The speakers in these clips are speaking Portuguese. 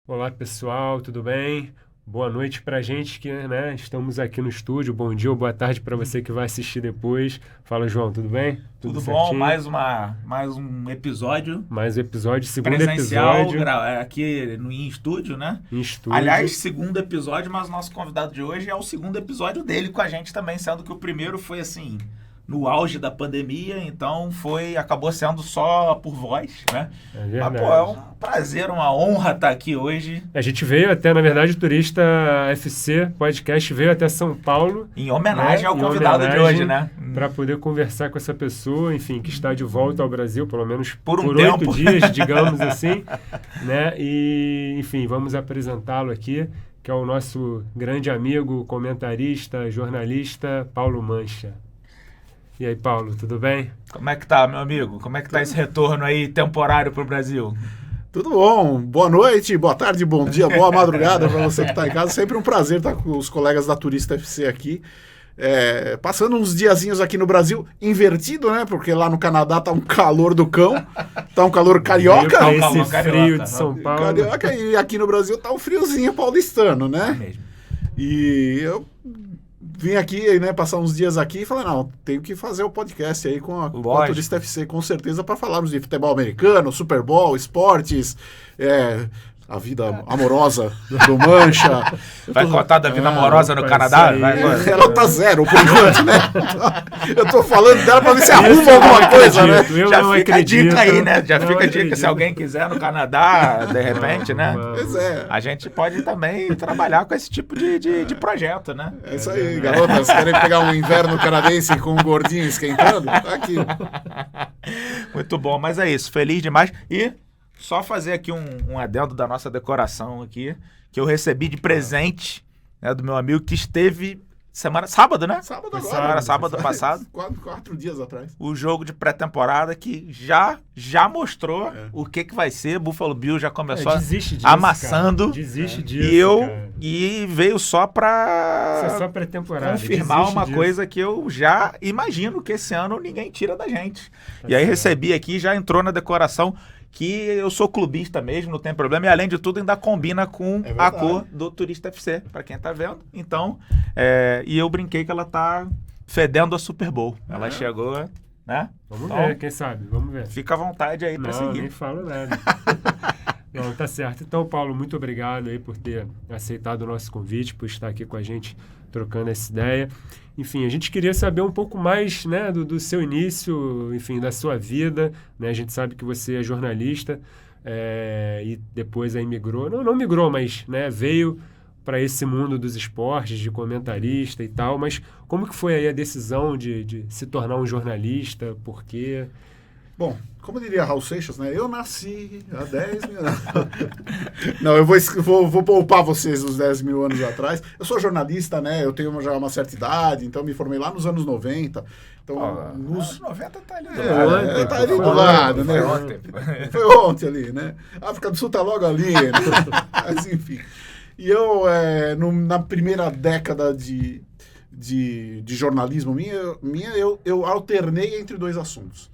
Olá pessoal, tudo bem? Boa noite pra gente que, né, estamos aqui no estúdio. Bom dia ou boa tarde para você que vai assistir depois. Fala, João, tudo bem? Tudo Tudo bom? certinho? Mais um episódio Mais um episódio, segundo presencial episódio aqui em estúdio, né? em estúdio. Aliás, segundo episódio, mas nosso convidado de hoje é o segundo episódio dele com a gente também, sendo que o primeiro foi assim, no auge da pandemia, então acabou sendo só por voz, né? É Mas, verdade. pô, é um prazer, uma honra estar aqui hoje, A gente veio até, na verdade, o Turista FC Podcast veio até São Paulo, em homenagem né, ao em convidado de homenagem, hoje, né? para poder conversar com essa pessoa, enfim, que está de volta ao Brasil, pelo menos Por um 8 tempo. dias, digamos assim, né? E, enfim, vamos apresentá-lo aqui, que é o nosso grande amigo, comentarista, jornalista, Paulo Mancha. E aí, Paulo, tudo bem? Como é que tá, meu amigo? Como é que tá esse retorno aí temporário pro Brasil? Tudo bom? Boa noite, boa tarde, bom dia, boa madrugada para você que está em casa. Sempre um prazer estar com os colegas da Turista FC aqui. Passando uns diazinhos aqui no Brasil, invertido, né? Porque lá no Canadá tá um calor do cão, tá um calor carioca. Veio pra esse Carioca, frio de São Paulo. Carioca, e aqui no Brasil tá um friozinho paulistano, É né? mesmo. E eu vim aqui, né, passar uns dias aqui e falei, não, tenho que fazer o podcast aí com a Turista FC, com certeza, para falarmos de futebol americano, Super Bowl, esportes, a vida amorosa do Mancha. Vai contar da vida amorosa no Canadá? Ela tá zero por enquanto, né? Eu tô falando dela pra ver se arruma alguma coisa, né? Eu Já não fica acredito. a dica aí, né? Já Não fica a dica acredito. se alguém quiser no Canadá, de repente, né? Pois é. A gente pode também trabalhar com esse tipo de projeto, né? É isso aí, garotas. Querem pegar um inverno canadense com um gordinho esquentando? Tá aqui. Muito bom, mas é isso. Feliz demais. E só fazer aqui um adendo da nossa decoração aqui, que eu recebi de presente, né, do meu amigo que esteve sábado, né? Sábado Foi agora. sábado passado. 4 dias atrás. O jogo de pré-temporada que já mostrou o que vai ser. Buffalo Bills já começou Desiste disso, amassando. cara. Desiste disso, cara. E veio só Isso é só pra pré-temporada. confirmar Desiste uma disso. coisa que eu já imagino que esse ano ninguém tira da gente. Tá E aí certo. recebi aqui, já entrou na decoração, que eu sou clubista mesmo, não tem problema. E além de tudo, ainda combina com É a verdade. cor do Turista FC, pra quem tá vendo. Então, e eu brinquei que ela tá fedendo a Super Bowl. Ela chegou, né? Vamos Então, ver, quem sabe? Vamos ver. fica à vontade aí pra Não, seguir. nem falo nada. Não, tá certo. Então, Paulo, muito obrigado aí por ter aceitado o nosso convite, por estar aqui com a gente trocando essa ideia. Enfim, a gente queria saber um pouco mais, né, do seu início, enfim, da sua vida, né? A gente sabe que você é jornalista e depois aí migrou, não migrou, mas, né, veio para esse mundo dos esportes, de comentarista e tal, mas como que foi aí a decisão de se tornar um jornalista? Por quê? Bom, como diria Raul Seixas, né? Eu nasci há 10 mil anos. Não, eu vou poupar vocês os 10 mil anos atrás. Eu sou jornalista, né? Eu tenho já uma certa idade, então me formei lá nos anos 90. Então, Nos 90 tá ali. tá ali do lado, né? Foi ontem. Foi ontem ali, né? A África do Sul tá logo ali, né? Mas enfim. E eu, na primeira década de jornalismo eu alternei entre dois assuntos.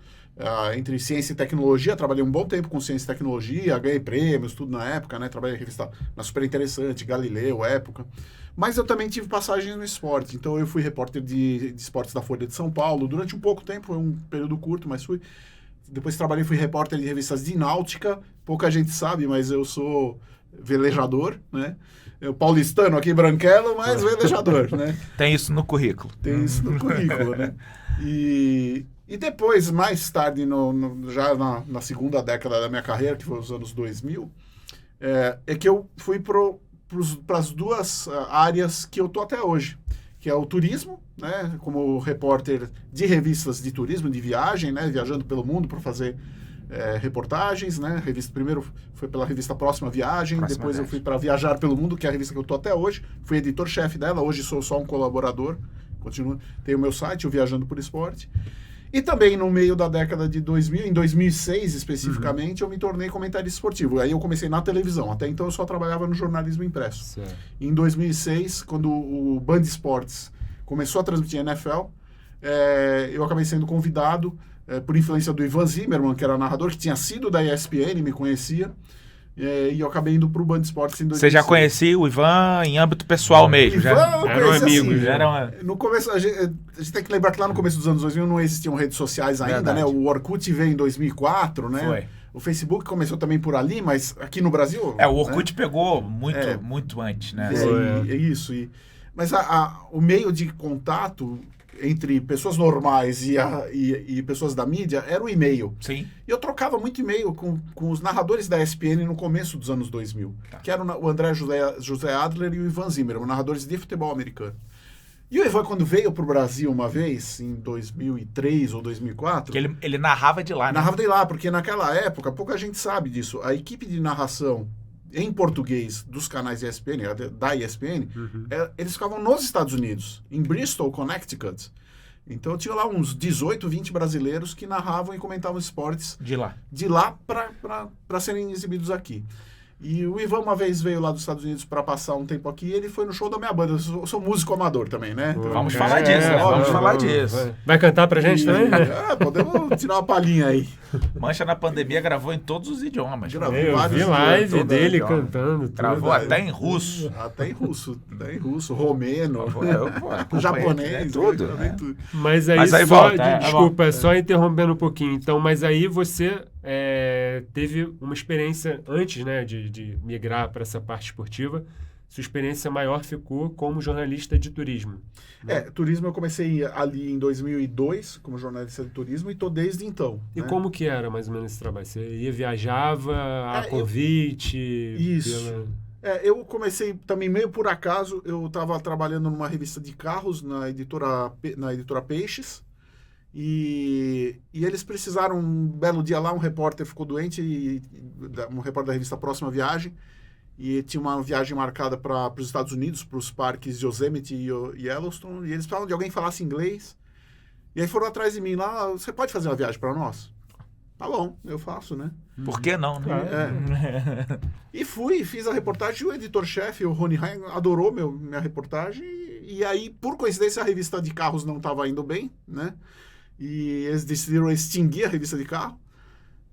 Entre ciência e tecnologia, trabalhei um bom tempo com ciência e tecnologia, ganhei prêmios, tudo na época, né? Trabalhei em revista na Super Interessante, Galileu, Época. Mas eu também tive passagens no esporte. Então eu fui repórter de esportes da Folha de São Paulo durante um pouco tempo, foi um período curto, mas fui. Depois fui repórter de revistas de náutica. Pouca gente sabe, mas eu sou velejador, né? Eu paulistano aqui, branquelo, mas velejador, né? Tem isso no currículo. Tem isso no currículo, né? E depois, mais tarde, já na segunda década da minha carreira, que foi os anos 2000, que eu fui para as duas áreas que eu tô até hoje, que é o turismo, né? Como repórter de revistas de turismo, de viagem, né? Viajando pelo mundo para fazer reportagens, né? Primeiro foi pela revista Próxima Viagem, depois eu fui para Viajar pelo Mundo, que é a revista que eu tô até hoje. Fui editor-chefe dela, hoje sou só um colaborador. Continuo, tenho o meu site, o Viajando por Esporte. E também no meio da década de 2000, em 2006 especificamente, eu me tornei comentarista esportivo. Aí eu comecei na televisão. Até então eu só trabalhava no jornalismo impresso. Certo. Em 2006, quando o Band Esportes começou a transmitir NFL, eu acabei sendo convidado por influência do Ivan Zimmermann, que era narrador, que tinha sido da ESPN, me conhecia. E eu acabei indo pro Band Esportes em 2006. Você já conhecia o Ivan em âmbito pessoal mesmo? Ivan, Já? eu Eram conheci amigos, assim, já. Era No começo, a gente tem que lembrar que lá no começo dos anos 2000 não existiam redes sociais ainda, Verdade. né? O Orkut veio em 2004, né? Foi. O Facebook começou também por ali, mas aqui no Brasil... O Orkut pegou muito antes, né? É isso. Mas o meio de contato entre pessoas normais e pessoas da mídia era o e-mail. Sim. E eu trocava muito e-mail com os narradores da ESPN no começo dos anos 2000, que eram o André José Adler e o Ivan Zimmermann, narradores de futebol americano. E o Ivan, quando veio para o Brasil uma vez, em 2003 ou 2004... Que ele narrava de lá, né? Narrava de lá, porque naquela época, pouca gente sabe disso, a equipe de narração em português dos canais ESPN, da ESPN, eles ficavam nos Estados Unidos, em Bristol, Connecticut. Então tinha lá uns 18, 20 brasileiros que narravam e comentavam esportes De lá. para serem exibidos aqui. E o Ivan uma vez veio lá dos Estados Unidos para passar um tempo aqui e ele foi no show da minha banda. Eu sou músico amador também, né? Então, Vamos falar disso, né? Vamos falar disso. Vai cantar pra gente também? Podemos tirar uma palhinha aí. Mancha na Pandemia gravou em todos os idiomas. Gravei Eu vários vi live toda dele legal. cantando. Tudo. Gravou até em russo. Até em russo, romeno, japonês, tudo. gravei tudo. Mas aí, Mas aí só, volta, desculpa, só interrompendo um pouquinho. Então, mas aí você teve uma experiência antes, né, de migrar para essa parte esportiva. Sua experiência maior ficou como jornalista de turismo. Turismo eu comecei ali em 2002 como jornalista de turismo e tô desde então. E né? como que era mais ou menos esse trabalho? Você viajava a convite? Isso. Eu comecei também meio por acaso. Eu estava trabalhando numa revista de carros na editora Peixes. E eles precisaram, um belo dia lá, um repórter ficou doente, um repórter da revista Próxima Viagem, e tinha uma viagem marcada para os Estados Unidos, para os parques Yosemite e Yellowstone, e eles precisavam de alguém que falasse inglês. E aí foram atrás de mim lá, você pode fazer uma viagem para nós? Tá bom, eu faço, né? Por que não, né? E fiz a reportagem, e o editor-chefe, o Rony Hein, adorou minha reportagem, e aí, por coincidência, a revista de carros não estava indo bem, né? E eles decidiram extinguir a revista de carro.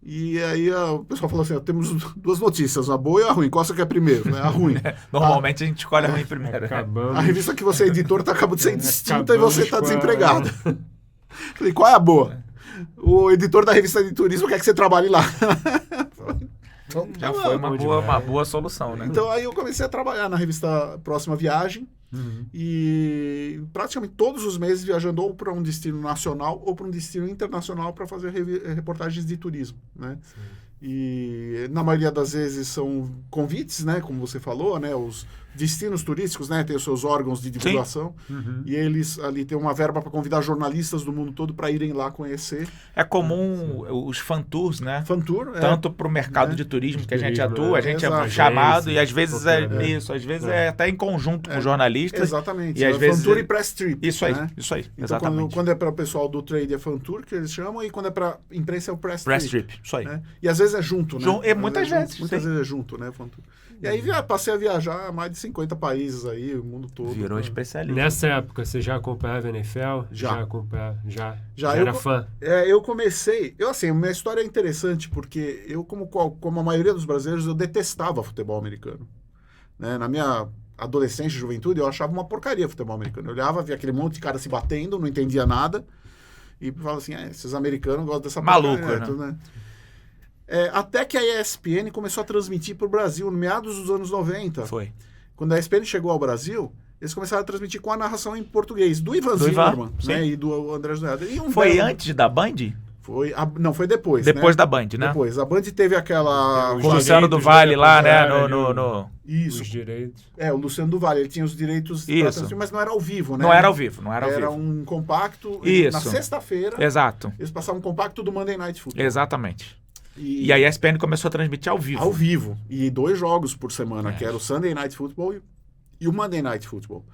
E aí o pessoal falou assim, temos duas notícias, a boa e a ruim. Qual você quer primeiro? Né? A ruim. Normalmente a gente escolhe a ruim primeiro. Acabamos. A revista que você é editor acabou de ser extinta e Acabamos você está com a- desempregado. Falei, qual é a boa? O editor da revista de turismo quer que você trabalhe lá. Já foi uma boa solução, né? Então aí eu comecei a trabalhar na revista Próxima Viagem. E praticamente todos os meses viajando ou para um destino nacional ou para um destino internacional para fazer reportagens de turismo, né? E na maioria das vezes são convites, né? Como você falou, né? Os destinos turísticos, né? Tem os seus órgãos de divulgação e eles ali têm uma verba para convidar jornalistas do mundo todo para irem lá conhecer. É comum os fan tours, né? Fan tour, Tanto para o mercado de turismo que a gente turismo, atua, a gente é exato. chamado e às Agência, vezes qualquer, isso, às vezes é até em conjunto com jornalistas. Exatamente. E às Fan vezes tour e press trip. Isso aí, né? isso aí, Então, exatamente. quando é para o pessoal do trade é fan tour, que eles chamam, e quando é para imprensa é o press Press trip. trip, isso aí. Né? E às vezes é junto, né? Muitas vezes, Muitas sim. vezes é junto, né? Fan tour. E aí passei a viajar a mais de 50 países aí, o mundo todo. Virou né? especialista. Nessa época, você já acompanhava a NFL? Já. Acompanhava, já Já, era fã? Eu comecei... minha história é interessante, porque eu, como a maioria dos brasileiros, eu detestava futebol americano. Né? Na minha adolescência e juventude, eu achava uma porcaria futebol americano. Eu olhava, via aquele monte de cara se batendo, não entendia nada, e falava assim, esses americanos gostam dessa Maluco, porcaria. né? Né? Até que a ESPN começou a transmitir para o Brasil, no meados dos anos 90. Foi. Quando a ESPN chegou ao Brasil, eles começaram a transmitir com a narração em português, do Ivan Do Ivan, Zimmermann, né? sim. E do André José. Foi antes da Band? Não, foi depois. Depois né? da Band, né? Depois. A Band teve aquela... Os Com o Luciano do direitos, Vale né, lá, né? pro Isso. Os direitos. O Luciano do Vale, ele tinha os direitos pra Isso. transmitir, mas não era ao vivo, né? Não era ao vivo, não era ao Era vivo. um compacto. Isso. Na sexta-feira, Exato, eles passavam um compacto do Monday Night Football. exatamente. E a ESPN começou a transmitir ao vivo. Ao vivo. E 2 jogos por semana, que era o Sunday Night Football e o Monday Night Football.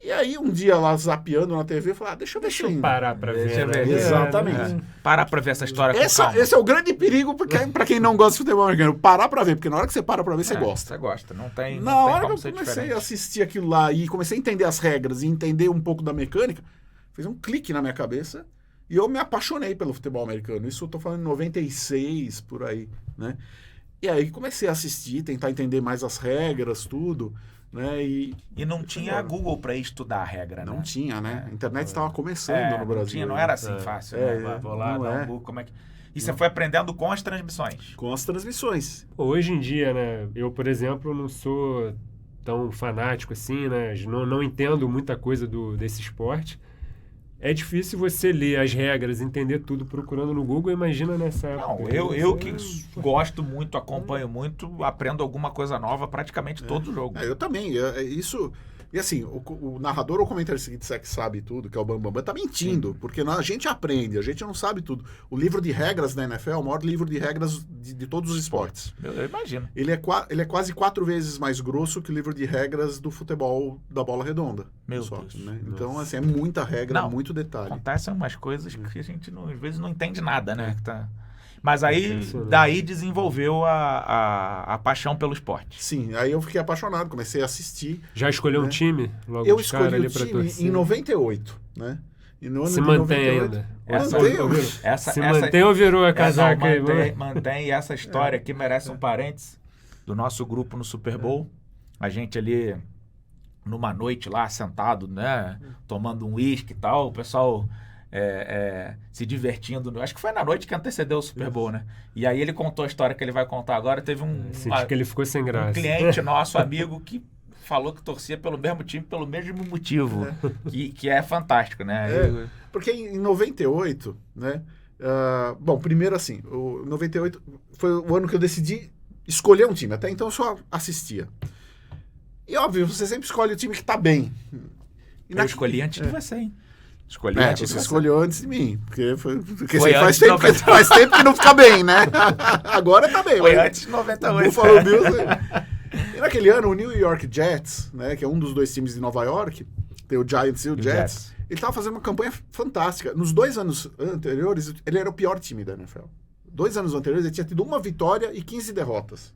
E aí, um dia lá, zapeando na TV, eu falei, deixa eu ver Deixa se eu parar pra ver. Deixa eu né? ver. Exatamente. Parar pra ver essa história com calma. Esse é o grande perigo pra quem não gosta de futebol americano. Parar pra ver, porque na hora que você para pra ver, você gosta. Você gosta, não tem Na hora que como eu ser comecei diferente. a assistir aquilo lá e comecei a entender as regras e entender um pouco da mecânica, fez um clique na minha cabeça e eu me apaixonei pelo futebol americano. Isso eu tô falando em 96, por aí, né? E aí comecei a assistir, tentar entender mais as regras, tudo, né? E não tinha Google para estudar a regra, Não né? tinha, né? A internet estava começando no Brasil. Não era assim fácil, né? Vou lá, dar um Google, como é que... E você foi aprendendo com as transmissões? Com as transmissões. Hoje em dia, né? Eu, por exemplo, não sou tão fanático assim, né? Não entendo muita coisa desse esporte. É difícil você ler as regras, entender tudo procurando no Google, imagina nessa época. Não, eu que gosto muito, acompanho muito, aprendo alguma coisa nova praticamente todo jogo. Eu também. Isso... E assim, o narrador ou comentarista que disser que sabe tudo, que é o Bambam, tá mentindo, porque a gente aprende, a gente não sabe tudo. O livro de regras da NFL é o maior livro de regras de todos os esportes. Eu imagino. Ele é quase 4 vezes mais grosso que o livro de regras do futebol da bola redonda. Meu Deus. Né? Então, assim, é muita regra, muito detalhe. Acontecem umas coisas que a gente, às vezes, não entende nada, né? Mas aí, daí desenvolveu a paixão pelo esporte. Sim, aí eu fiquei apaixonado, comecei a assistir. Já escolheu um time? Logo Eu de cara escolhi ali o pra time torcer? em 98, né? E no ano Se de mantém 98, ainda? Se mantém ou virou a casaca aí? Mantém, e essa história aqui merece um parênteses do nosso grupo no Super Bowl. A gente ali, numa noite lá, sentado, né? Tomando um uísque e tal, o pessoal... se divertindo. Acho que foi na noite que antecedeu o Super Bowl, né? E aí ele contou a história que ele vai contar agora. Teve Senti que ele ficou sem graça. Um cliente nosso, amigo, que falou que torcia pelo mesmo time, pelo mesmo motivo. Que é fantástico, né? Porque em 98, né? Bom, primeiro assim, o 98 foi o ano que eu decidi escolher um time. Até então eu só assistia. E óbvio, você sempre escolhe o time que tá bem. Eu escolhi antes de você, hein? Você escolheu antes de mim. Porque faz tempo que não fica bem, né? Agora tá bem. Foi antes de 98. Buffalo Bills. E naquele ano, o New York Jets, né, que é um dos 2 times de Nova York, tem o Giants e o Jets, ele tava fazendo uma campanha fantástica. Nos 2 anos anteriores, ele era o pior time da NFL. 2 anos anteriores, ele tinha tido 1 vitória e 15 derrotas.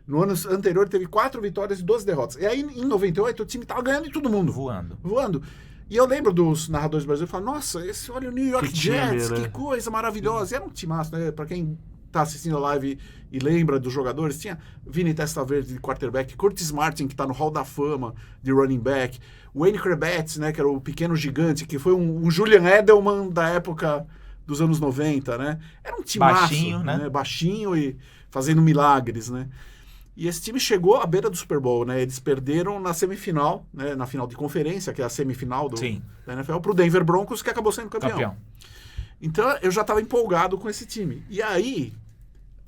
No ano anterior, ele teve 4 vitórias e 12 derrotas. E aí, em 98, o time tava ganhando de todo mundo. Voando. E eu lembro dos narradores do Brasil falando, nossa, olha o New York Jets, que coisa maravilhosa. E era um timaço, né? Pra quem tá assistindo a live e lembra dos jogadores, tinha Vinny Testaverde de quarterback, Curtis Martin, que tá no Hall da Fama de running back, Wayne Krebets, né, que era o pequeno gigante, que foi um Julian Edelman da época dos anos 90, né? Era um timaço, baixinho, né? Baixinho e fazendo milagres, né? E esse time chegou à beira do Super Bowl, né? Eles perderam na semifinal, né? Na final de conferência, que é a semifinal da NFL, pro Denver Broncos, que acabou sendo campeão. Então, eu já estava empolgado com esse time. E aí,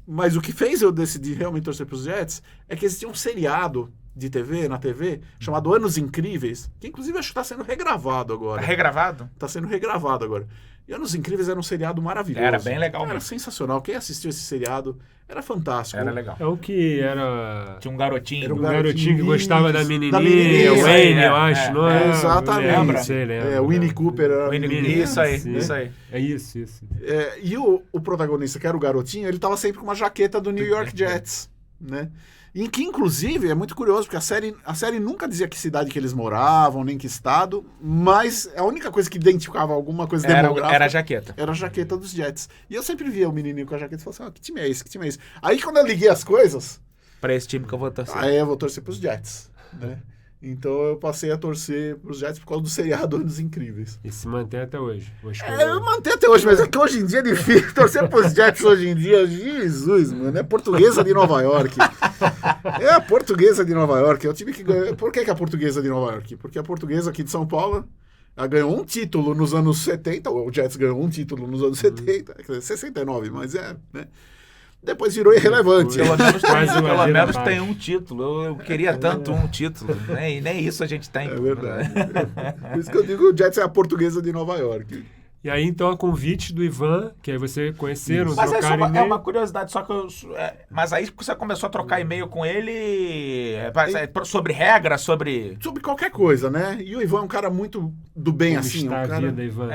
mas o que fez eu decidir realmente torcer pros Jets é que existia um seriado de TV, na TV, chamado Anos Incríveis, que inclusive acho que está sendo regravado agora. Tá regravado? Está sendo regravado agora. E Anos Incríveis era um seriado maravilhoso. Era bem legal mesmo. Era sensacional. Quem assistiu esse seriado era fantástico. Era legal. É o que era... Tinha um garotinho. Era um garotinho que gostava da menininha, o Wayne, eu acho, não é? Exatamente. Lembra? O Winnie Cooper. Isso aí. É isso. E o protagonista, que era o garotinho, ele estava sempre com uma jaqueta do New York Jets, né? Em que, inclusive, é muito curioso, porque a série nunca dizia que cidade que eles moravam, nem que estado, mas a única coisa que identificava alguma coisa demográfica... Era a jaqueta. Era a jaqueta dos Jets. E eu sempre via o menininho com a jaqueta e falava assim, que time é esse, que time é esse? Aí, quando eu liguei as coisas... Pra esse time que eu vou torcer. Aí eu vou torcer pros Jets, né? Então eu passei a torcer pros Jets por causa do seriado Anos Incríveis. E se mantém até hoje. Eu mantenho até hoje, mas é que hoje em dia é difícil. Torcer pros Jets hoje em dia, Jesus, mano, é Portuguesa de Nova York. É a Portuguesa de Nova York, é o time que ganha. Por que é a Portuguesa de Nova York? Porque a Portuguesa aqui de São Paulo, ela ganhou um título nos anos 70, o Jets ganhou um título nos anos 70, 69, mas né? Depois virou irrelevante. Pelo menos tem um título. Eu queria tanto um título. E nem isso a gente tem. É verdade. Por isso que eu digo que o Jets é a Portuguesa de Nova York. E aí, então, a convite do Ivan, que aí você conheceram, mas trocaram e-mail. É uma curiosidade, só que mas aí você começou a trocar e-mail com ele sobre regras, sobre qualquer coisa, né? E o Ivan é um cara muito do bem, como assim. Está a vida, Ivan?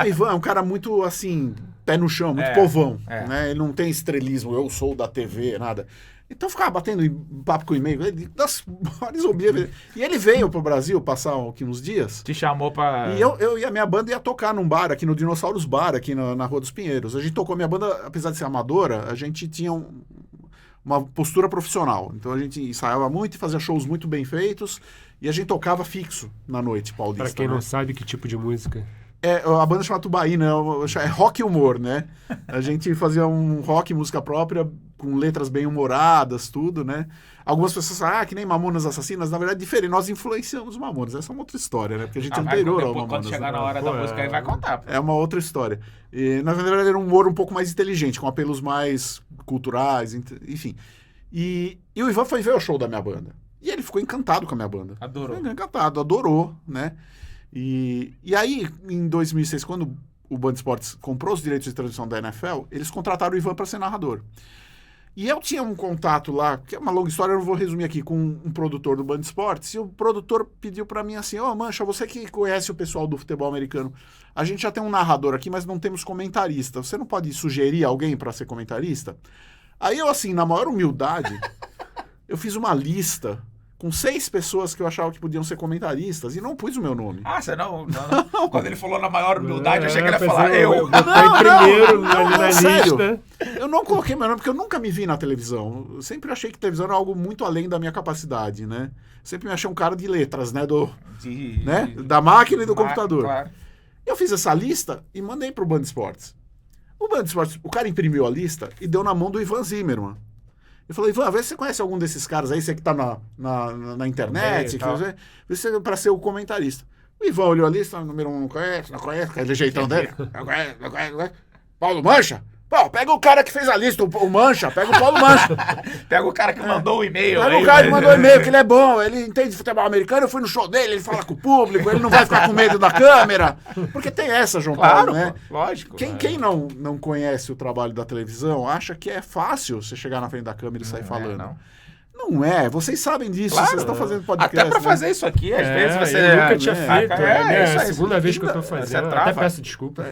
O Ivan é um cara muito, assim, pé no chão, muito povão. Né? Ele não tem estrelismo, eu sou da TV, nada. Então eu ficava batendo papo com o e-mail, das maiores obrias. E ele veio pro Brasil passar aqui uns dias. Te chamou pra... E eu e a minha banda ia tocar num bar aqui, no Dinossauros Bar, aqui na Rua dos Pinheiros. A gente tocou, a minha banda, apesar de ser amadora, a gente tinha uma postura profissional. Então a gente ensaiava muito e fazia shows muito bem feitos e a gente tocava fixo na noite paulista. Pra quem né? não sabe que tipo de música. A banda chama Tubaína, é rock e humor, né? A gente fazia um rock, música própria, com letras bem humoradas, tudo, né? Algumas pessoas falam, que nem Mamonas Assassinas, na verdade, diferente. Nós influenciamos os Mamonas, essa é uma outra história, né? Porque a gente é anterior ao Mamonas. Quando chegar na hora da música, aí vai contar. Pô. É uma outra história. E, na verdade, era um humor um pouco mais inteligente, com apelos mais culturais, enfim. E o Ivan foi ver o show da minha banda. E ele ficou encantado com a minha banda. Adorou. Encantado, adorou, né? E aí, em 2006, quando o Band Esportes comprou os direitos de transmissão da NFL, eles contrataram o Ivan para ser narrador. E eu tinha um contato lá, que é uma longa história, eu não vou resumir aqui, com um produtor do Band Esportes, e o produtor pediu para mim assim, Mancha, você que conhece o pessoal do futebol americano, a gente já tem um narrador aqui, mas não temos comentarista. Você não pode sugerir alguém para ser comentarista? Aí eu, assim, na maior humildade, eu fiz uma lista com 6 pessoas que eu achava que podiam ser comentaristas e não pus o meu nome. Você não. Quando ele falou na maior humildade, eu achei que ele ia falar eu. Primeiro na sério. lista. Eu não coloquei meu nome porque eu nunca me vi na televisão. Eu sempre achei que televisão era algo muito além da minha capacidade, né? Sempre me achei um cara de letras, né? Da máquina e do computador. Claro. Eu fiz essa lista e mandei pro Band Esportes. O Band Esportes, o cara imprimiu a lista e deu na mão do Ivan Zimmerman. Eu falei, Ivan, vê se você conhece algum desses caras aí, você que tá na internet, vê se é pra ser o comentarista. O Ivan olhou a lista, número 1 não conhece, aquele jeitão dele. Não conhece. Paulo Mancha? Pô, pega o cara que fez a lista, o Mancha, pega o Paulo Mancha. Pega o cara que mandou o e-mail. Pega o cara que mandou o e-mail, que ele é bom, ele entende de futebol americano, eu fui no show dele, ele fala com o público, ele não vai ficar com medo da câmera. Porque tem essa, João Paulo, né? Lógico. Quem não conhece o trabalho da televisão acha que é fácil você chegar na frente da câmera e sair falando. Não é, vocês sabem disso, claro, vocês estão fazendo podcast. Até pra fazer isso aqui, às vezes você... Eu nunca tinha feito, é isso a segunda vez que eu tô fazendo, até peço desculpa.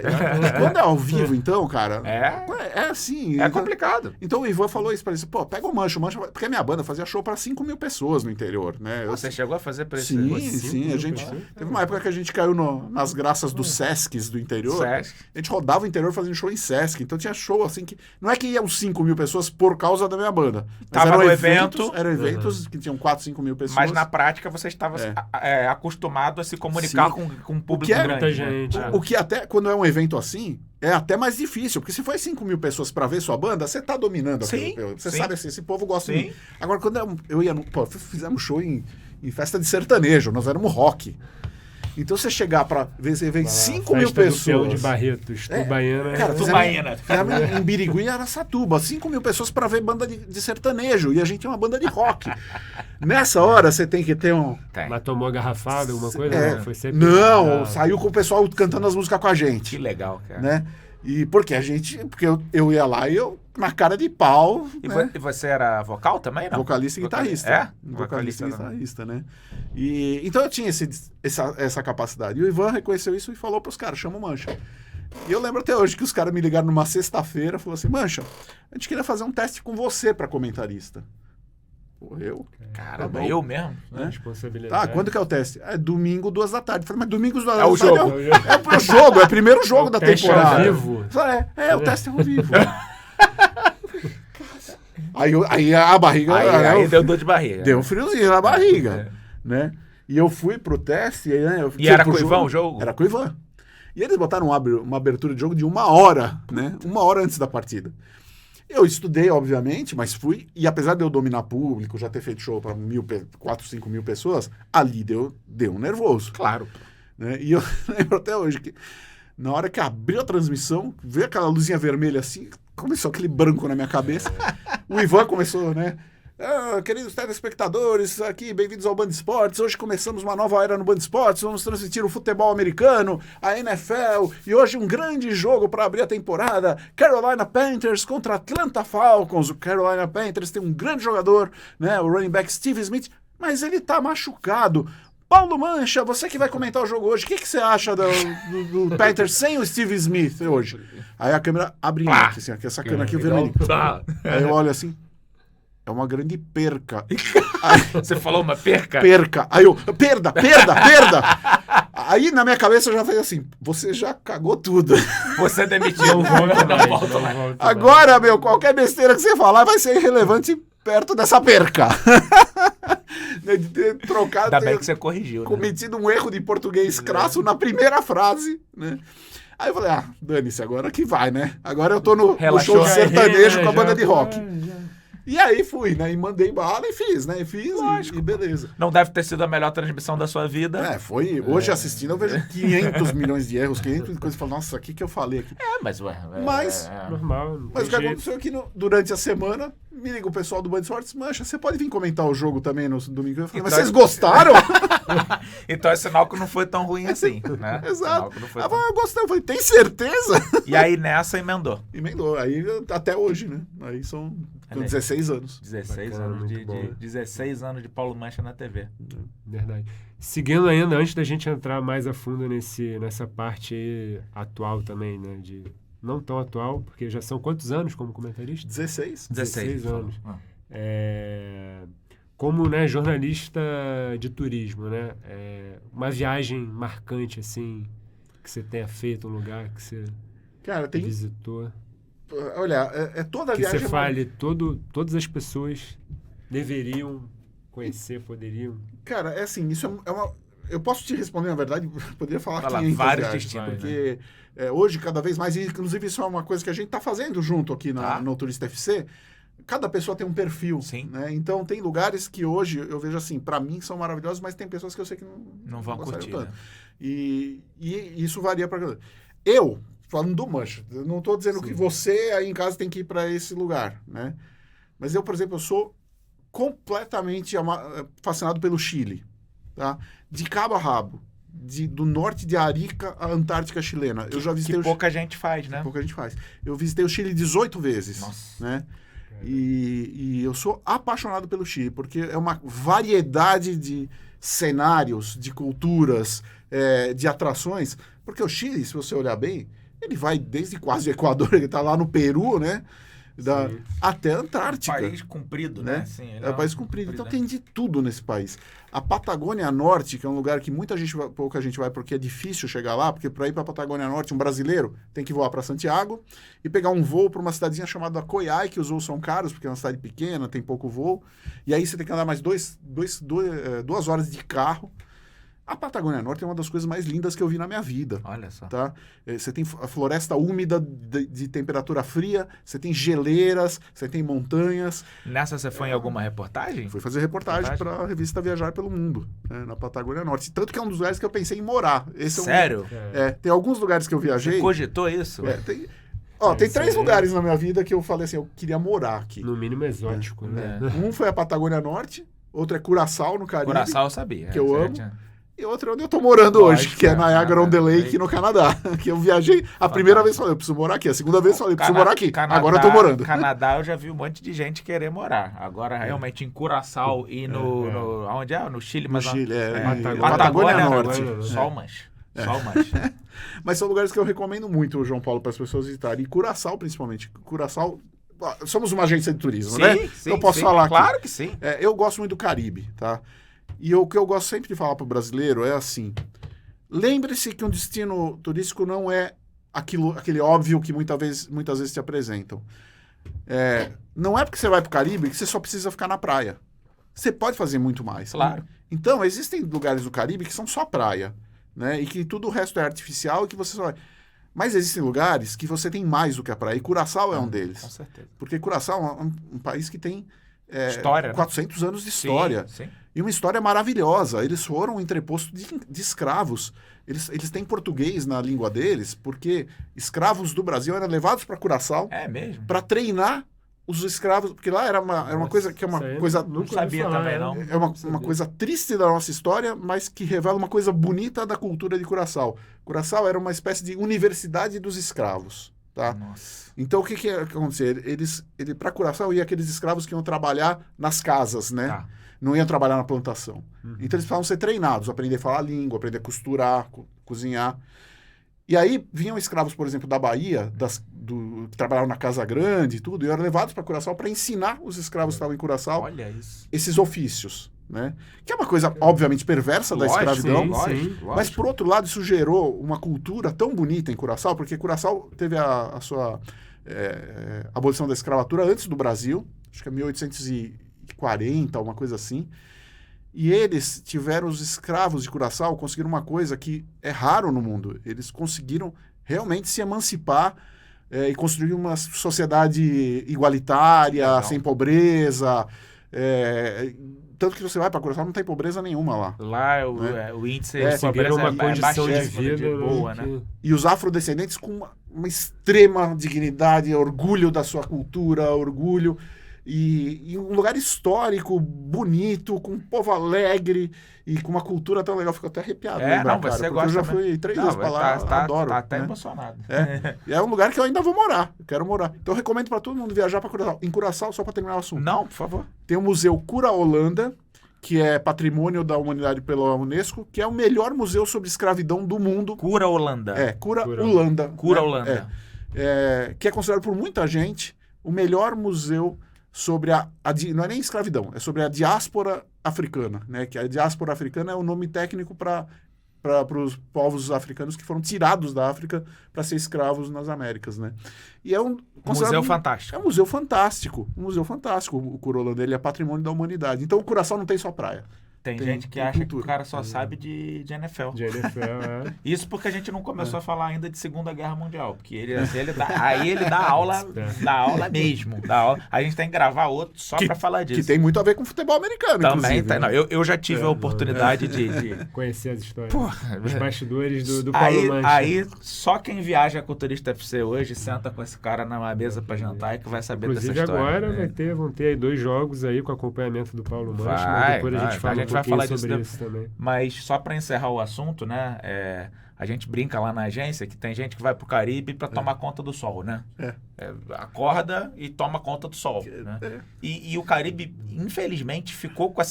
Quando é ao vivo, então, cara, é assim. É complicado. Então o Ivan falou isso pra ele, pega o Mancha, porque a minha banda fazia show pra 5 mil pessoas no interior, né? Você chegou a fazer pra esse... Sim, a gente... Teve uma época que a gente caiu nas graças dos Sescs do interior. A gente rodava o interior fazendo show em Sesc, então tinha show assim que... Não é que iam 5 mil pessoas por causa da minha banda. Tava no evento... Eram eventos que tinham 4, 5 mil pessoas. Mas na prática você estava acostumado a se comunicar com um público grande. Muita gente. O que até, quando é um evento assim, é até mais difícil. Porque se for 5 mil pessoas para ver sua banda, você tá dominando. Você sabe assim, esse povo gosta de mim. Agora, quando eu ia... fizemos show em festa de sertanejo, nós éramos rock. Então você chegar pra ver 5 mil pessoas. De Barretos, Tubaína. Cara, Tubaína. Em Birigui e Araçatuba, 5 mil pessoas pra ver banda de sertanejo. E a gente é uma banda de rock. Nessa hora você tem que ter um. Mas tomou garrafada, alguma coisa? Não, foi sempre. Não, saiu com o pessoal cantando as músicas com a gente. Que legal, cara. Né? E porque eu ia lá e eu, na cara de pau. E você era vocal também, não? Vocalista e guitarrista. Vocalista e guitarrista, né? Então eu tinha essa capacidade. E o Ivan reconheceu isso e falou pros caras, chama o Mancha. E eu lembro até hoje que os caras me ligaram numa sexta-feira e falaram assim, Mancha, a gente queria fazer um teste com você pra comentarista. Caramba, eu mesmo? Responsabilidade. Quando que é o teste? É domingo, 2 da tarde. Eu falei, mas domingo, 2 da tarde. É o jogo, é o primeiro jogo da temporada. Ao vivo. O teste é ao vivo. Aí a barriga... Aí deu dor de barriga. Deu um friozinho na barriga. Né? E eu fui pro teste... E era com o Ivan o jogo? Era com o Ivan. E eles botaram uma abertura de jogo de 1 hora, né? 1 hora antes da partida. Eu estudei, obviamente, mas fui... E apesar de eu dominar público, já ter feito show para 4, 5 mil pessoas, ali deu um nervoso. Claro. Né? E eu lembro até hoje que na hora que abriu a transmissão, veio aquela luzinha vermelha assim, começou aquele branco na minha cabeça. O Ivan começou, né? Queridos telespectadores, aqui, bem-vindos ao Band Esportes. Hoje começamos uma nova era no Band Esportes. Vamos transmitir o futebol americano, a NFL. E hoje um grande jogo para abrir a temporada. Carolina Panthers contra Atlanta Falcons. O Carolina Panthers tem um grande jogador, né? O running back Steve Smith, mas ele tá machucado. Paulo Mancha, você que vai comentar o jogo hoje, o que você acha do Panthers sem o Steve Smith hoje? Aí a câmera abre aqui, assim, essa câmera aqui, o vermelho. Aí eu olho assim, é uma grande perca. Aí, você falou uma perca? Perca. Aí eu, perda! Aí na minha cabeça eu já falei assim, você já cagou tudo. Você demitiu. Não volta mais. Agora, qualquer besteira que você falar vai ser irrelevante perto dessa perca. De ter trocado, Ainda bem que você corrigiu, né? cometido um erro de português crasso na primeira frase, né? Aí eu falei, dane-se, agora que vai, né? Agora eu tô no show de sertanejo com a banda de rock. E aí fui, né? E mandei bala e fiz, né? E beleza. Não deve ter sido a melhor transmissão da sua vida. Foi. Hoje assistindo eu vejo 500 milhões de erros, 500 coisas. Eu falo, nossa, o que eu falei aqui? Mas normal. Mas o que aconteceu é que durante a semana, me liga o pessoal do Band de Esportes, Mancha, você pode vir comentar o jogo também no domingo? Eu falei, mas vocês gostaram? Então é sinal que não foi tão ruim assim, né? Exato. Eu gostei. Eu falei, tem certeza? E aí nessa emendou. Emendou. Aí até hoje, né? Aí são 16 anos. 16 Bacana, anos muito bom. 16 anos de Paulo Mancha na TV. Verdade. Seguindo ainda, antes da gente entrar mais a fundo nessa parte aí atual também, né? Não tão atual, porque já são quantos anos como comentarista? 16. 16 anos. Como, né, jornalista de turismo, né? Uma viagem marcante, assim, que você tenha feito, um lugar que você visitou. Olha, toda a que viagem... você fale, todas as pessoas deveriam conhecer, poderiam... Cara, é assim, isso é uma... Eu posso te responder, na verdade, poderia falar 500 vários viagens, destinos, porque hoje, cada vez mais, e inclusive isso é uma coisa que a gente está fazendo junto aqui no Turista FC, cada pessoa tem um perfil. Sim. Né? Então, tem lugares que hoje, eu vejo assim, para mim são maravilhosos, mas tem pessoas que eu sei que não vão curtir, tanto. Né? E isso varia para... Eu, falando do Mancha, eu não estou dizendo que você aí em casa tem que ir para esse lugar, né? Mas eu, por exemplo, eu sou completamente fascinado pelo Chile, tá? De cabo a rabo, do norte de Arica à Antártica chilena. Eu já visitei pouca gente faz, né? Pouca gente faz. Eu visitei o Chile 18 vezes. Nossa. Né? E eu sou apaixonado pelo Chile, porque é uma variedade de cenários, de culturas, de atrações. Porque o Chile, se você olhar bem, ele vai desde quase o Equador, ele está lá no Peru, né? Até a Antártica. País comprido, né? Sim, é um país comprido. Então tem de tudo nesse país. A Patagônia Norte, que é um lugar que pouca gente vai porque é difícil chegar lá, porque para ir para a Patagônia Norte, um brasileiro tem que voar para Santiago e pegar um voo para uma cidadezinha chamada Coyhai, que os voos são caros, porque é uma cidade pequena, tem pouco voo. E aí você tem que andar mais 2 horas de carro. A Patagônia Norte é uma das coisas mais lindas que eu vi na minha vida. Olha só. Tá? Você tem a floresta úmida de temperatura fria, você tem geleiras, você tem montanhas. Nessa você foi em alguma reportagem? Fui fazer reportagem para a revista Viajar pelo Mundo, né, na Patagônia Norte. Tanto que é um dos lugares que eu pensei em morar. Sério? Tem alguns lugares que eu viajei... Você cogitou isso? Tem 3 lugares na minha vida que eu falei assim, eu queria morar aqui. No mínimo exótico, né? Um foi a Patagônia Norte, outro é Curaçao, no Caribe. Curaçao eu sabia. Que eu amo. E outro é onde eu tô morando hoje, que é Niagara-on-the-Lake, no Canadá. Que eu viajei, a primeira vez falei, eu preciso morar aqui. A segunda vez falei, preciso morar aqui. Canadá, agora eu tô morando. Canadá eu já vi um monte de gente querer morar. Agora, realmente, em Curaçao e onde é? No Chile. No Chile, Patagônia Norte. Só umas. Mas são lugares que eu recomendo muito, João Paulo, para as pessoas visitarem. E Curaçao, principalmente. Curaçao... Somos uma agência de turismo, né? Sim, eu posso falar aqui. Claro que sim. Eu gosto muito do Caribe, tá? E o que eu gosto sempre de falar para o brasileiro é assim, lembre-se que um destino turístico não é aquele óbvio que muitas vezes te apresentam. Não é porque você vai para o Caribe que você só precisa ficar na praia. Você pode fazer muito mais. Claro. Então, existem lugares do Caribe que são só praia, né? E que tudo o resto é artificial e que você só vai... Mas existem lugares que você tem mais do que a praia. E Curaçao é um deles. Com certeza. Porque Curaçao é um país que tem... história, 400 anos de história. Sim. E uma história maravilhosa. Eles foram um entreposto de escravos. Eles têm português na língua deles, porque escravos do Brasil eram levados para Curaçao para treinar os escravos, porque lá era uma coisa que é uma coisa... Não sabia também, não. É uma coisa triste da nossa história, mas que revela uma coisa bonita da cultura de Curaçao. Curaçao era uma espécie de universidade dos escravos. Tá? Nossa. Então, o que acontecia? Para Curaçao, ia aqueles escravos que iam trabalhar nas casas, né? Tá. Não iam trabalhar na plantação. Então, eles precisavam ser treinados, aprender a falar a língua, aprender a costurar, cozinhar. E aí, vinham escravos, por exemplo, da Bahia, que trabalhavam na Casa Grande e tudo, e eram levados para Curaçao para ensinar os escravos que estavam em Curaçao esses ofícios. Né? Que é uma coisa, obviamente, perversa da escravidão. Lógico. Mas, por outro lado, isso gerou uma cultura tão bonita em Curaçao, porque Curaçao teve a sua abolição da escravatura antes do Brasil, acho que é 1840, uma coisa assim. E eles tiveram os escravos de Curaçao, conseguiram uma coisa que é raro no mundo. Eles conseguiram realmente se emancipar e construir uma sociedade igualitária, Legal. sem pobreza. Tanto que você vai para Curaçao, não tem pobreza nenhuma lá. Lá o índice de Conseguiram pobreza uma condição de baixíssimo, vida boa, né? que- E os afrodescendentes com uma extrema dignidade, orgulho da sua cultura, orgulho. E um lugar histórico, bonito, com um povo alegre e com uma cultura tão legal. Fico até arrepiado. lembrar, Não, você cara, porque gosta eu já mesmo. fui 3 Não, vezes pra lá, adoro. Tá até né? emocionado. E é um lugar que eu ainda vou morar, eu quero morar. Então eu recomendo para todo mundo viajar para Curaçao. Em Curaçao, só para terminar o assunto, Não, por favor. tem o Museu Cura Holanda, que é Patrimônio da Humanidade pela Unesco, que é o melhor museu sobre escravidão do mundo. Cura Holanda. Cura Cura. Holanda. Cura né? Holanda. Que é considerado por muita gente o melhor museu sobre não é nem escravidão, é sobre a diáspora africana, né? Que a diáspora africana é o nome técnico para os povos africanos que foram tirados da África para ser escravos nas Américas, né? E é Museu fantástico. É um museu fantástico, o Cura Holanda, ele é patrimônio da humanidade. Então o Curaçao não tem só praia. Tem Tem- gente que tem acha que cultura. o cara só sabe de NFL. de NFL, Isso porque a gente não começou a falar ainda de Segunda Guerra Mundial. Porque ele dá aula mesmo. Dá aula. A gente tem que gravar outro só pra falar disso. Que tem muito a ver com futebol americano, Também inclusive. tem. né? Não, eu já tive a oportunidade de... conhecer as histórias. Porra, Os bastidores do Paulo Aí, Mancha. aí, só quem viaja com o Turista FC hoje senta com esse cara numa mesa pra jantar e que vai saber Inclusive dessa história. agora vão ter aí 2 jogos aí com acompanhamento do Paulo Mancha, mas Vai, depois a vai. gente fala A gente um vai pouquinho falar disso sobre isso também. Mas só pra encerrar o assunto, né? A gente brinca lá na agência que tem gente que vai pro Caribe pra tomar conta do sol, né? Acorda e toma conta do sol, né? E o Caribe, infelizmente, ficou com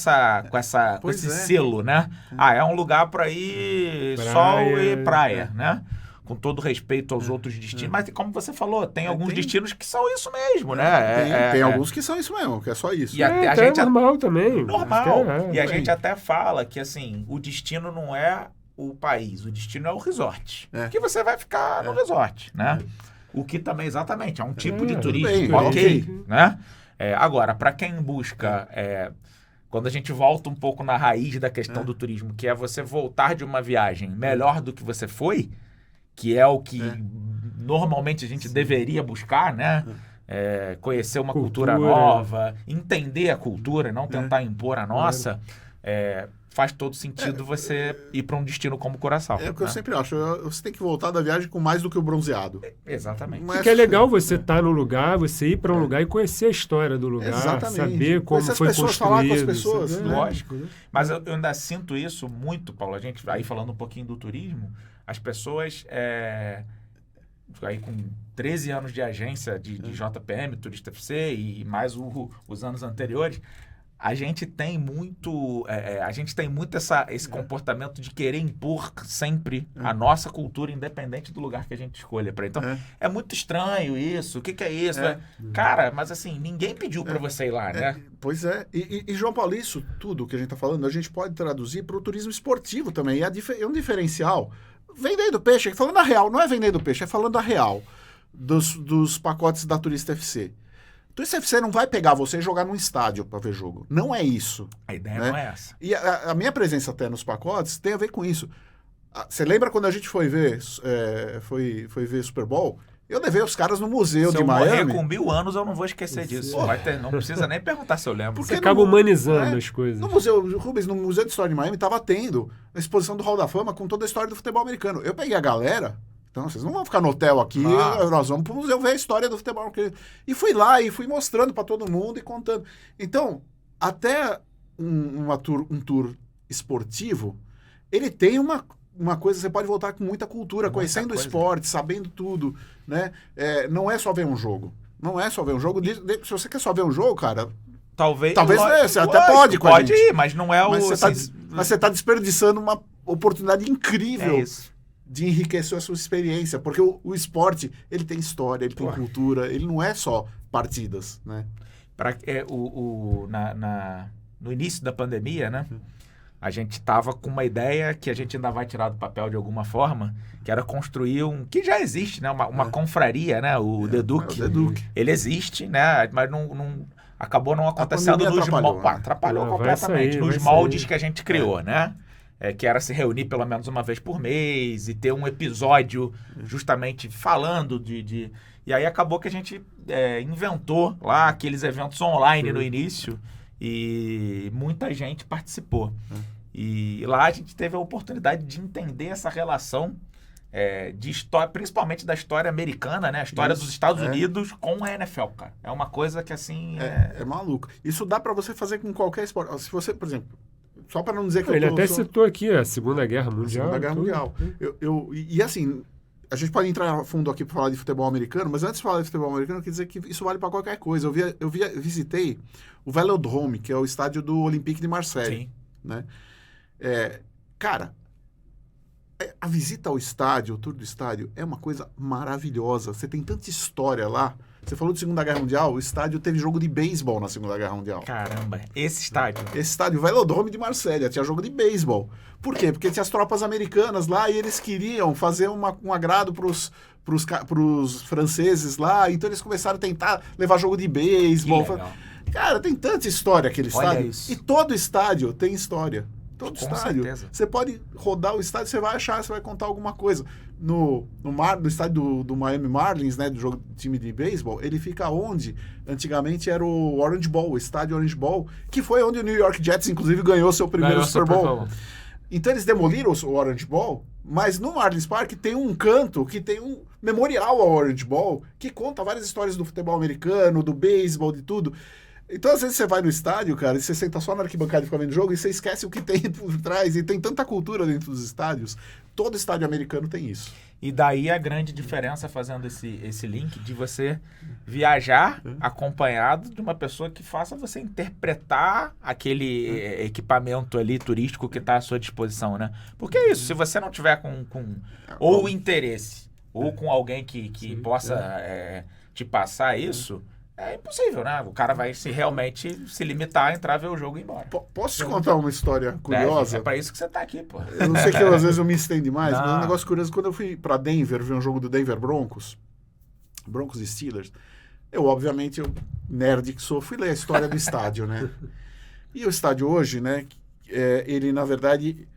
Pois esse é. selo, né? É um lugar pra ir Praia, sol e praia, né? Com todo respeito aos outros destinos. Mas como você falou, tem alguns tem- destinos que são isso mesmo, né? Tem alguns que são isso mesmo, que é só isso. E a Até gente é normal também. normal. Até E a também. gente até fala que, assim, o destino não é o país, o destino é o resort. Que você vai ficar no resort, né? O que também, exatamente, é um tipo de tudo turismo, bem, ok, ok. né? Agora, para quem busca... quando a gente volta um pouco na raiz da questão do turismo, que é você voltar de uma viagem melhor do que você foi, que é o que normalmente a gente deveria buscar, né? Conhecer uma cultura Cultura. nova, entender a cultura, não tentar impor a nossa, faz todo sentido você ir para um destino como Curaçao. É o que eu né? sempre acho. Você tem que voltar da viagem com mais do que o bronzeado. Exatamente. Não Que é legal você estar no lugar, você ir para um lugar e conhecer a história do lugar, Exatamente. saber como Conhecer as foi pessoas, construído. falar com as pessoas, saber, né? Lógico. Mas eu ainda sinto isso muito, Paulo. A gente aí falando um pouquinho do turismo, as pessoas aí com 13 anos de agência de JPM, Turista FC e mais os anos anteriores, a gente tem muito esse comportamento de querer impor sempre a nossa cultura, independente do lugar que a gente escolha. Então, é muito estranho isso. O que é isso? Cara, mas assim, ninguém pediu para você ir lá, né? Pois é. E João Paulo, isso tudo que a gente está falando, a gente pode traduzir para o turismo esportivo também. É um diferencial. Vendendo peixe, falando a real, não é vendendo peixe, é falando a real dos pacotes da Turista FC. Turista FC não vai pegar você e jogar num estádio para ver jogo. Não é isso. A ideia né? não é essa. E a minha presença até nos pacotes tem a ver com isso. Você lembra quando a gente foi ver Super Bowl? Eu levei os caras no museu Se de eu morrer Miami. com 1000 anos, eu não vou esquecer disso. Não precisa nem perguntar se eu lembro. Porque Você acaba humanizando né? as coisas. No Museu Rubens, no Museu de História de Miami, estava tendo a exposição do Hall da Fama com toda a história do futebol americano. Eu peguei a galera, então vocês não vão ficar no hotel aqui, nós vamos para o museu ver a história do futebol americano. E fui lá e fui mostrando para todo mundo e contando. Então, até um tour esportivo, ele tem uma coisa, você pode voltar com muita cultura, conhecendo o esporte, sabendo tudo, né? Não é só ver um jogo. Não é só ver um jogo. Se você quer só ver um jogo, cara, Talvez você até pode com a pode gente. ir, mas não é o... mas você está desperdiçando uma oportunidade incrível de enriquecer a sua experiência, porque o esporte, ele tem história, ele tem cultura, ele não é só partidas, né? No início da pandemia, né? A gente estava com uma ideia que a gente ainda vai tirar do papel de alguma forma, que era construir que já existe, né? Uma confraria, né? O The Duke. The Duke. Ele existe, né? Mas acabou não acontecendo pandemia nos atrapalhou, moldes. né? Atrapalhou Vai completamente sair, nos vai moldes sair. que a gente criou, né? Que era se reunir pelo menos uma vez por mês e ter um episódio justamente falando de... E aí acabou que a gente inventou lá aqueles eventos online no início e muita gente participou. E lá a gente teve a oportunidade de entender essa relação de história, principalmente da história americana, né? A história dos Estados Unidos com a NFL, cara. É uma coisa que assim... É maluco. Isso dá pra você fazer com qualquer esporte. Se você, por exemplo, só pra não dizer que Ele eu tô... até citou aqui a Segunda Guerra Mundial. Segunda Guerra Mundial. E assim, a gente pode entrar a fundo aqui para falar de futebol americano, mas antes de falar de futebol americano, eu queria dizer que isso vale para qualquer coisa. Eu visitei o Velodrome, que é o estádio do Olympique de Marseille. Sim. Né? Cara, a visita ao estádio, o tour do estádio, é uma coisa maravilhosa. Você tem tanta história lá. Você falou de Segunda Guerra Mundial, o estádio teve jogo de beisebol na Segunda Guerra Mundial. Caramba, esse estádio. Esse estádio, o Velodrome de Marselha, tinha jogo de beisebol. Por quê? Porque tinha as tropas americanas lá e eles queriam fazer um agrado pros franceses lá, então eles começaram a tentar levar jogo de beisebol. Cara, tem tanta história aquele estádio. Isso. E todo estádio tem história. Todo Com estádio. certeza. Você pode rodar o estádio, você vai achar, você vai contar alguma coisa. No estádio do Miami Marlins, né, do jogo do time de beisebol, ele fica onde antigamente era o Orange Bowl, o estádio Orange Bowl, que foi onde o New York Jets, inclusive, ganhou seu primeiro Super Bowl. Então eles demoliram o Orange Bowl, mas no Marlins Park tem um canto que tem um memorial ao Orange Bowl, que conta várias histórias do futebol americano, do beisebol, de tudo. Então, às vezes, você vai no estádio, cara, e você senta só na arquibancada e fica vendo o jogo, e você esquece o que tem por trás, e tem tanta cultura dentro dos estádios. Todo estádio americano tem isso. E daí a grande diferença, fazendo esse link, de você viajar acompanhado de uma pessoa que faça você interpretar aquele equipamento ali turístico que está à sua disposição, né? Porque é isso, se você não tiver com ou interesse, ou com alguém que possa te passar isso... É impossível, né? O cara vai realmente se limitar a entrar, ver o jogo e ir embora. Posso te contar uma história curiosa? É pra isso que você tá aqui, pô. Eu não sei que às vezes eu me estendo demais, Não. mas um negócio curioso, quando eu fui pra Denver ver um jogo do Denver Broncos e Steelers, eu, obviamente, nerd que sou, fui ler a história do estádio, né? E o estádio hoje, né, ele, na verdade,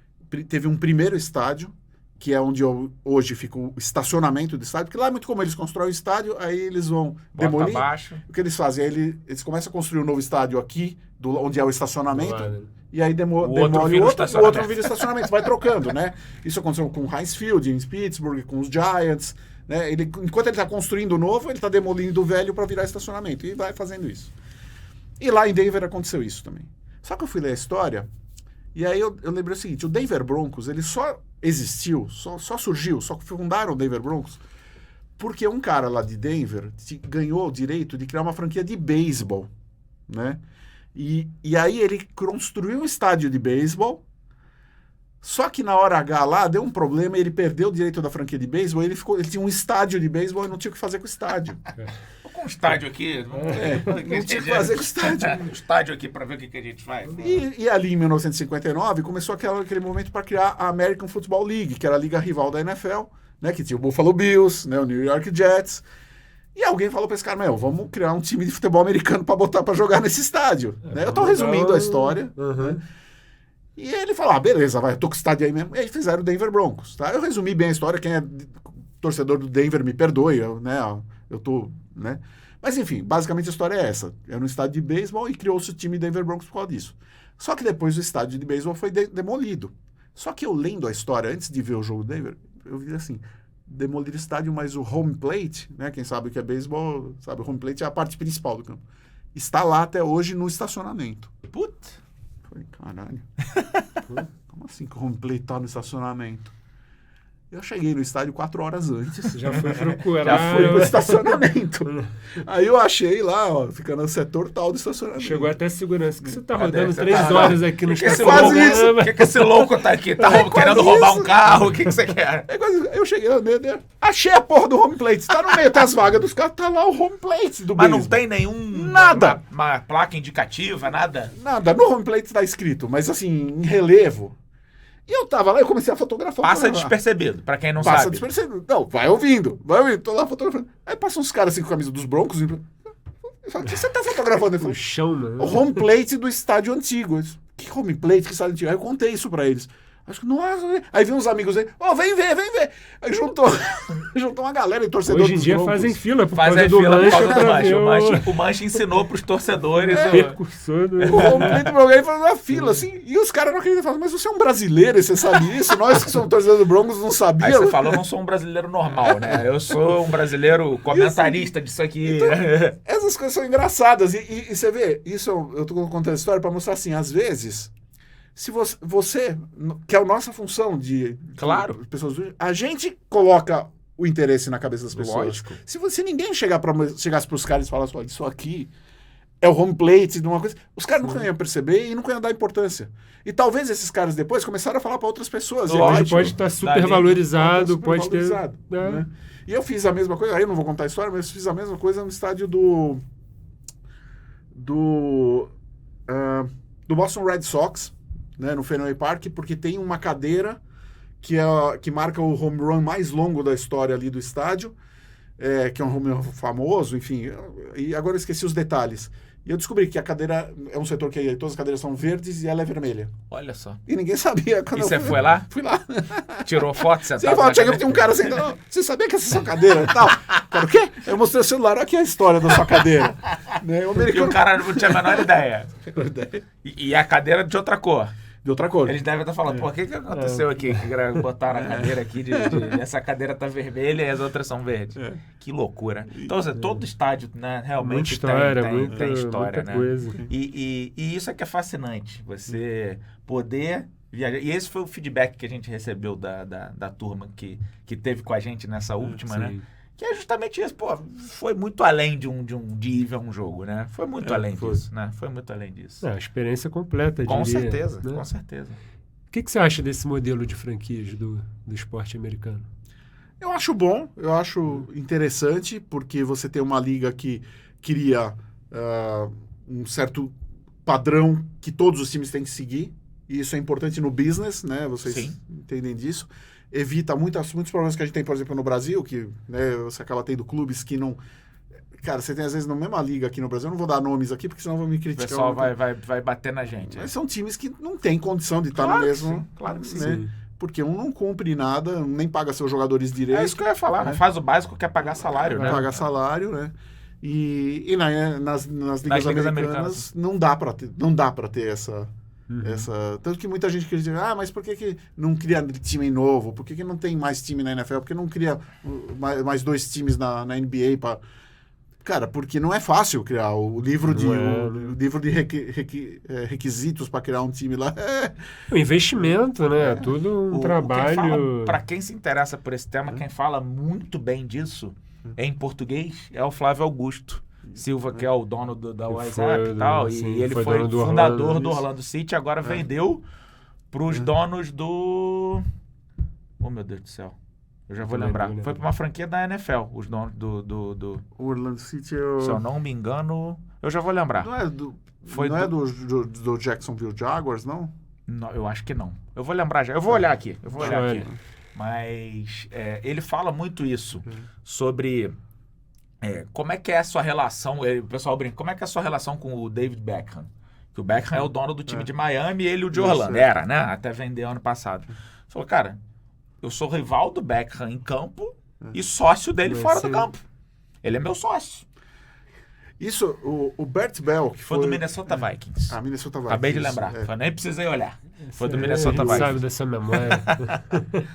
teve um primeiro estádio, que é onde hoje fica o estacionamento do estádio, porque lá é muito comum, eles constroem o estádio, aí eles vão demolir. Abaixo. O que eles fazem? Aí eles começam a construir um novo estádio aqui, onde é o estacionamento, e aí demole o outro vira estacionamento, vai trocando, né? Isso aconteceu com o Heinz Field, em Pittsburgh, com os Giants, né? Enquanto ele está construindo o novo, ele está demolindo o velho para virar estacionamento, e vai fazendo isso. E lá em Denver aconteceu isso também. Só que eu fui ler a história, e aí eu lembrei o seguinte, o Denver Broncos, ele só existiu, só surgiu, só fundaram o Denver Broncos, porque um cara lá de Denver ganhou o direito de criar uma franquia de beisebol, né? E aí ele construiu um estádio de beisebol, só que na hora H lá deu um problema, ele perdeu o direito da franquia de beisebol, ele tinha um estádio de beisebol e não tinha o que fazer com o estádio. Com um estádio aqui, não tinha o que fazer com o estádio. Um estádio aqui para ver o que a gente faz. E ali em 1959 começou aquele momento para criar a American Football League, que era a liga rival da NFL, né, que tinha o Buffalo Bills, né, o New York Jets. E alguém falou para esse cara, vamos criar um time de futebol americano para botar para jogar nesse estádio. Né? Eu tô resumindo a história. Né? E ele falou, beleza, eu tô com o estádio aí mesmo. E aí fizeram o Denver Broncos. Tá? Eu resumi bem a história, quem é torcedor do Denver me perdoe, eu tô... Né? Mas enfim, basicamente a história é essa. Era um estádio de beisebol e criou-se o time Denver Broncos por causa disso. Só que depois o estádio de beisebol foi demolido. Só que eu lendo a história, antes de ver o jogo do Denver, eu vi assim, demolir o estádio, mas o home plate, né? Quem sabe o que é beisebol, sabe, o home plate é a parte principal do campo. Está lá até hoje no estacionamento. Putz! Falei, caralho. Como assim que o home plate tá no estacionamento? Eu cheguei no estádio 4 horas antes. Já foi procurar. Já fui no estacionamento. Aí eu achei lá, fica no setor tal do estacionamento. Chegou até segurança. Que você tá rodando Você 3 horas aqui no estacionamento? estacionamento. Quase isso. O que esse louco tá aqui? Tá querendo roubar um carro? O que você quer? Eu cheguei, achei a porra do home plate. Tá no meio, tá as vagas dos carros, tá lá o home plate do Mas beisebol. não tem nenhum... Nada. Uma placa indicativa, nada? Nada. No home plate tá escrito, mas assim, em relevo. E eu tava lá, eu comecei a fotografar. Passa despercebido, pra quem não Passa sabe. despercebido. Não, vai ouvindo. Tô lá fotografando. Aí passam uns caras assim com a camisa dos Broncos. Eu falo, o que você tá fotografando? Ele O falou, chão, né? o home plate do estádio antigo. Eu disse, que home plate, que estádio antigo? Aí eu contei isso pra eles. Acho que, nossa, aí vem uns amigos aí, vem ver. Aí juntou uma galera de torcedores. Hoje em dia fazem fila por Fazem causa do fila por causa do Mancha. Mancha. O Mancha ensinou pros torcedores. Percursor do... O home plate do Broncos fazendo uma fila, assim, e os caras não acreditam. Falam, mas você é um brasileiro e você sabe isso? Nós que somos torcedores do Broncos não Aí sabíamos. você falou, eu não sou um brasileiro normal, né? Eu sou um brasileiro comentarista disso aqui. Então, essas coisas são engraçadas. E você vê, isso eu tô contando a história pra mostrar assim, às vezes, se você que é a nossa função de Claro. pessoas, a gente coloca o interesse na cabeça das pessoas. Lógico. Se ninguém chegasse pros caras e falasse, olha, isso aqui é o home plate de uma coisa, os caras nunca iam perceber e nunca iam dar importância. E talvez esses caras depois começaram a falar para outras pessoas. Hoje E pode estar super valorizado, pode ter... né? E eu fiz a mesma coisa, aí eu não vou contar a história, mas eu fiz a mesma coisa no estádio do Boston Red Sox, né, no Fenway Park, porque tem uma cadeira que marca o home run mais longo da história ali do estádio, que é um home run famoso, enfim, e agora eu esqueci os detalhes. E eu descobri que a cadeira é um setor que todas as cadeiras são verdes e ela é vermelha. Olha só. E ninguém sabia. E você foi lá? Fui lá. Tirou foto, Você fala, chega, tem um cara assim, não, você sabia que essa é sua cadeira e tal? Cara, o quê? Eu mostrei o celular, aqui é a história da sua cadeira. Né? E o cara não tinha a menor ideia. E a cadeira de outra cor. De outra cor. Eles devem estar falando, pô, o que aconteceu aqui? Que botaram a cadeira aqui, essa cadeira tá vermelha e as outras são verdes. Que loucura. Então, assim, todo estádio, né, realmente tem história, né? Coisa. E isso é que é fascinante, você poder viajar. E esse foi o feedback que a gente recebeu da turma que teve com a gente nessa última, né? Que é justamente isso, pô, foi muito além de ir ver um jogo, né? Foi muito além disso, né? Foi muito além disso. A experiência completa, com diria, certeza, né? Com certeza. O que você acha desse modelo de franquias do esporte americano? Eu acho bom, eu acho interessante, porque você tem uma liga que cria um certo padrão que todos os times têm que seguir, e isso é importante no business, né? Vocês entendem disso. Evita muitos problemas que a gente tem, por exemplo, no Brasil, que, né, você acaba tendo clubes que não... Cara, você tem às vezes na mesma liga aqui no Brasil, eu não vou dar nomes aqui, porque senão vão me criticar. O pessoal vai bater na gente. Mas são times que não têm condição de estar no mesmo... Claro que sim. Né? Porque um não cumpre nada, nem paga seus jogadores direito. É isso que eu ia falar, não faz o básico que é pagar salário, né? Pagar salário, né? E nas ligas americanas não dá para ter essa... Tanto que muita gente critica, mas por que não cria time novo? Por que não tem mais time na NFL? Por que não cria mais 2 times na NBA? Cara, porque não é fácil criar o livro de requisitos para criar um time lá. O investimento, né? Tudo um trabalho... Para quem se interessa por esse tema, quem fala muito bem disso em português é o Flávio Augusto Silva, que é o dono da WhatsApp e tal, e ele foi fundador do Orlando City, agora vendeu para os donos do... Oh, meu Deus do céu. Eu já vou lembrar. Foi para uma franquia da NFL, os donos do... O Orlando City Se eu não me engano, eu já vou lembrar. Não é do Jacksonville Jaguars, não? Não, eu acho que não. Eu vou lembrar já. Eu vou olhar aqui. Mas ele fala muito isso sobre... como é que é a sua relação, o pessoal brinca, como é que é a sua relação com o David Beckham? Que o Beckham é o dono do time de Miami e ele o de Orlando. Era, né? Até vender ano passado. Falou, cara, eu sou rival do Beckham em campo e sócio dele fora do campo. Ele é meu sócio. Isso, o Bert Bell, que foi do Minnesota Vikings. Minnesota Vikings. Acabei de lembrar. Nem precisei olhar. Foi do Minnesota Vikings. Sabe dessa memória.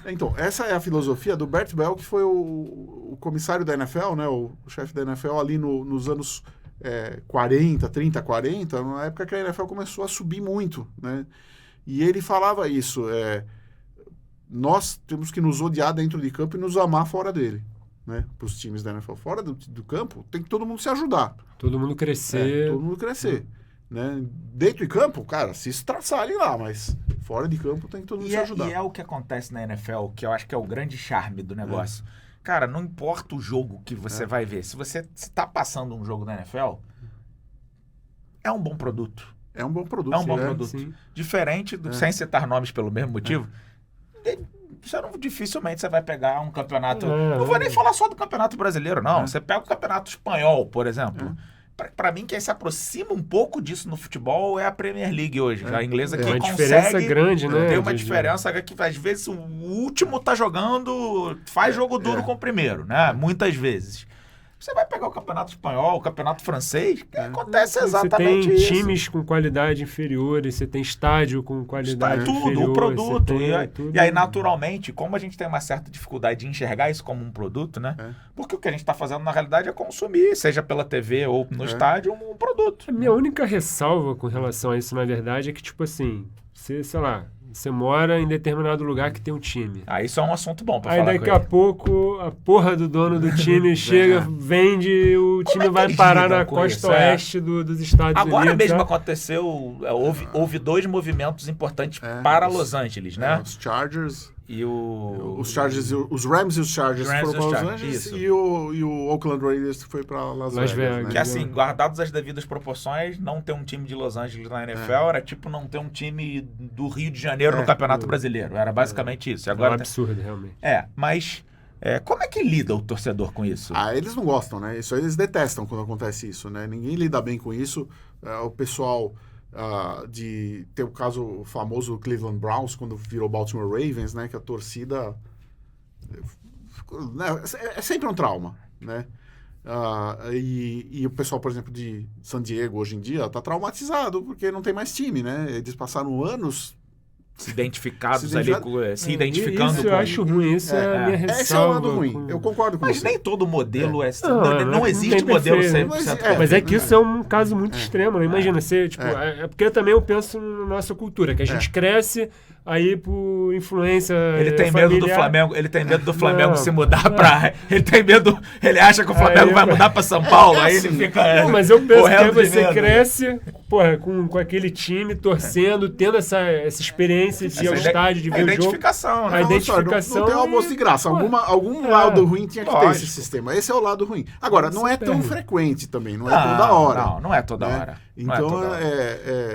Então, essa é a filosofia do Bert Bell, que foi o comissário da NFL, né? O chefe da NFL ali nos anos 30, 40, na época que a NFL começou a subir muito, né? E ele falava isso, nós temos que nos odiar dentro de campo e nos amar fora dele. Né, para os times da NFL. Fora do campo, tem que todo mundo se ajudar. Todo mundo crescer. Né? Dentro de campo, cara, se estraçalhem lá, mas fora de campo tem que todo mundo se ajudar. E é o que acontece na NFL, que eu acho que é o grande charme do negócio. Cara, não importa o jogo que você vai ver. Se você está passando um jogo na NFL, é um bom produto. É um bom produto. É um bom produto. Sim. Diferente, sem citar nomes pelo mesmo motivo, dificilmente você vai pegar um campeonato... Não vou nem falar só do campeonato brasileiro, não. Você pega o campeonato espanhol, por exemplo. Pra mim, quem se aproxima um pouco disso no futebol é a Premier League hoje. A inglesa que uma consegue... diferença grande, né? Tem uma diferença que, às vezes, o último tá jogando... Faz jogo duro com o primeiro, né? Muitas vezes. Você vai pegar o campeonato espanhol, o campeonato francês, que acontece exatamente isso. Você tem times com qualidade inferior, você tem estádio com qualidade inferior. Tudo, o produto. Tudo. E aí, naturalmente, como a gente tem uma certa dificuldade de enxergar isso como um produto, né? Porque o que a gente está fazendo, na realidade, é consumir, seja pela TV ou no estádio, um produto. A minha única ressalva com relação a isso, na verdade, é que, tipo assim, você mora em determinado lugar que tem um time. Isso é um assunto bom pra aí falar daqui a pouco, a porra do dono do time chega, vende, o time vai parar na costa oeste dos Estados Unidos. Agora mesmo aconteceu, houve 2 movimentos importantes para Los Angeles, né? Os Chargers... Os Chargers, os Rams e os Chargers foram para Los Angeles e o Oakland Raiders foi para Las Vegas. Né? Que assim, guardados as devidas proporções, não ter um time de Los Angeles na NFL era tipo não ter um time do Rio de Janeiro no Campeonato Brasileiro. Era basicamente isso. Agora, é um absurdo, realmente. Mas como é que lida o torcedor com isso? Eles não gostam, né? Isso eles detestam quando acontece isso, né? Ninguém lida bem com isso. O pessoal... de ter o caso famoso do Cleveland Browns quando virou Baltimore Ravens, né, que a torcida é sempre um trauma, né, e o pessoal, por exemplo, de San Diego hoje em dia tá traumatizado porque não tem mais time, né, eles passaram anos se identificando. Isso eu acho ruim, isso é a minha ressalva. Esse é o lado ruim, eu concordo com você. Mas nem todo modelo não existe modelo 100%. Mas é que isso é um caso muito extremo, né? Imagina, porque também eu penso na nossa cultura, que a gente cresce, aí por influência Ele tem familiar, medo do Flamengo, se mudar pra... Ele acha que o Flamengo vai mudar pra São Paulo, aí ele fica... Não, mas eu penso que você cresce, com aquele time, torcendo, tendo essa experiência de ir ao estádio, de ver o jogo. Identificação, né? A identificação. Não tem almoço de graça. Algum lado ruim tinha que ter esse sistema. Esse é o lado ruim. Agora, não é tão frequente também, não é toda hora. Não é toda hora. Então,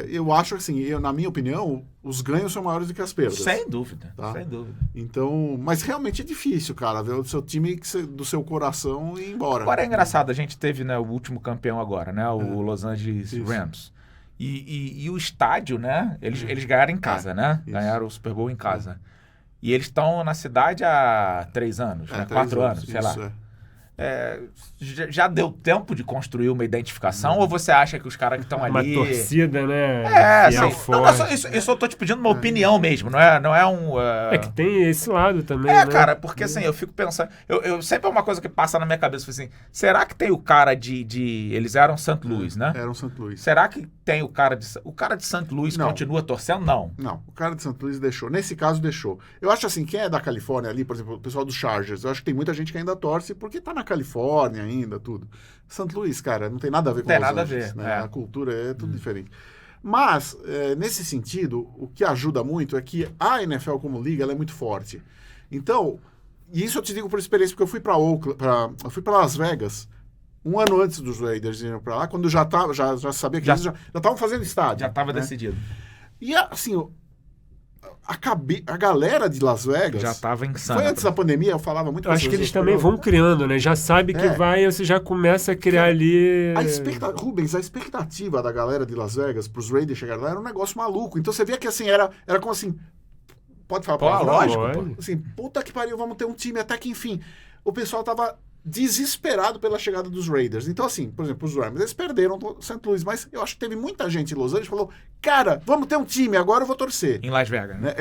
eu acho assim, na minha opinião, os ganhos são maiores do que as perdas. Sem dúvida, tá? Sem dúvida. Então, mas realmente é difícil, cara, ver o seu time do seu coração ir embora. Agora é engraçado, a gente teve, né, o último campeão agora, né, o Los Angeles Rams. E o estádio, né, eles ganharam em casa, né? Isso. Ganharam o Super Bowl em casa. E eles estão na cidade há 3 anos, né? 4 anos, sei lá. Já deu tempo de construir uma identificação ou você acha que os caras que estão ali... Uma torcida, né? Isso eu tô te pedindo uma opinião mesmo, não é um... É que tem esse lado também, né? Cara, porque assim, eu fico pensando... Eu sempre é uma coisa que passa na minha cabeça, assim, será que tem o cara de eles eram St. Louis, né? Eram St. Louis. Será que tem o cara de St. Louis continua torcendo? Não. Não, o cara de St. Louis deixou. Nesse caso, deixou. Eu acho assim, quem é da Califórnia ali, por exemplo, o pessoal dos Chargers, eu acho que tem muita gente que ainda torce porque tá na Califórnia ainda, tudo. St. Louis, cara, não tem nada a ver com Los Angeles, né? A cultura é tudo diferente. Mas, nesse sentido, o que ajuda muito é que a NFL como liga, ela é muito forte. Então, e isso eu te digo por experiência, porque eu fui eu fui para Las Vegas 1 ano antes dos Raiders irem para lá, quando já sabia que eles já estavam fazendo estádio. Já estava decidido. E assim, a galera de Las Vegas... Já estava insana. Foi antes da pandemia, eu falava muito... Acho que eles também vão criando, né? Já sabe que vai, você já começa a criar ali... Rubens, a expectativa da galera de Las Vegas para os Raiders chegarem lá era um negócio maluco. Então você via que assim, era como assim... Pode falar? Lógico. Assim, puta que pariu, vamos ter um time até que enfim. O pessoal tava desesperado pela chegada dos Raiders. Então, assim, por exemplo, os Rams, eles perderam o St. Louis, mas eu acho que teve muita gente em Los Angeles que falou, cara, vamos ter um time, agora eu vou torcer. Em Las Vegas, né?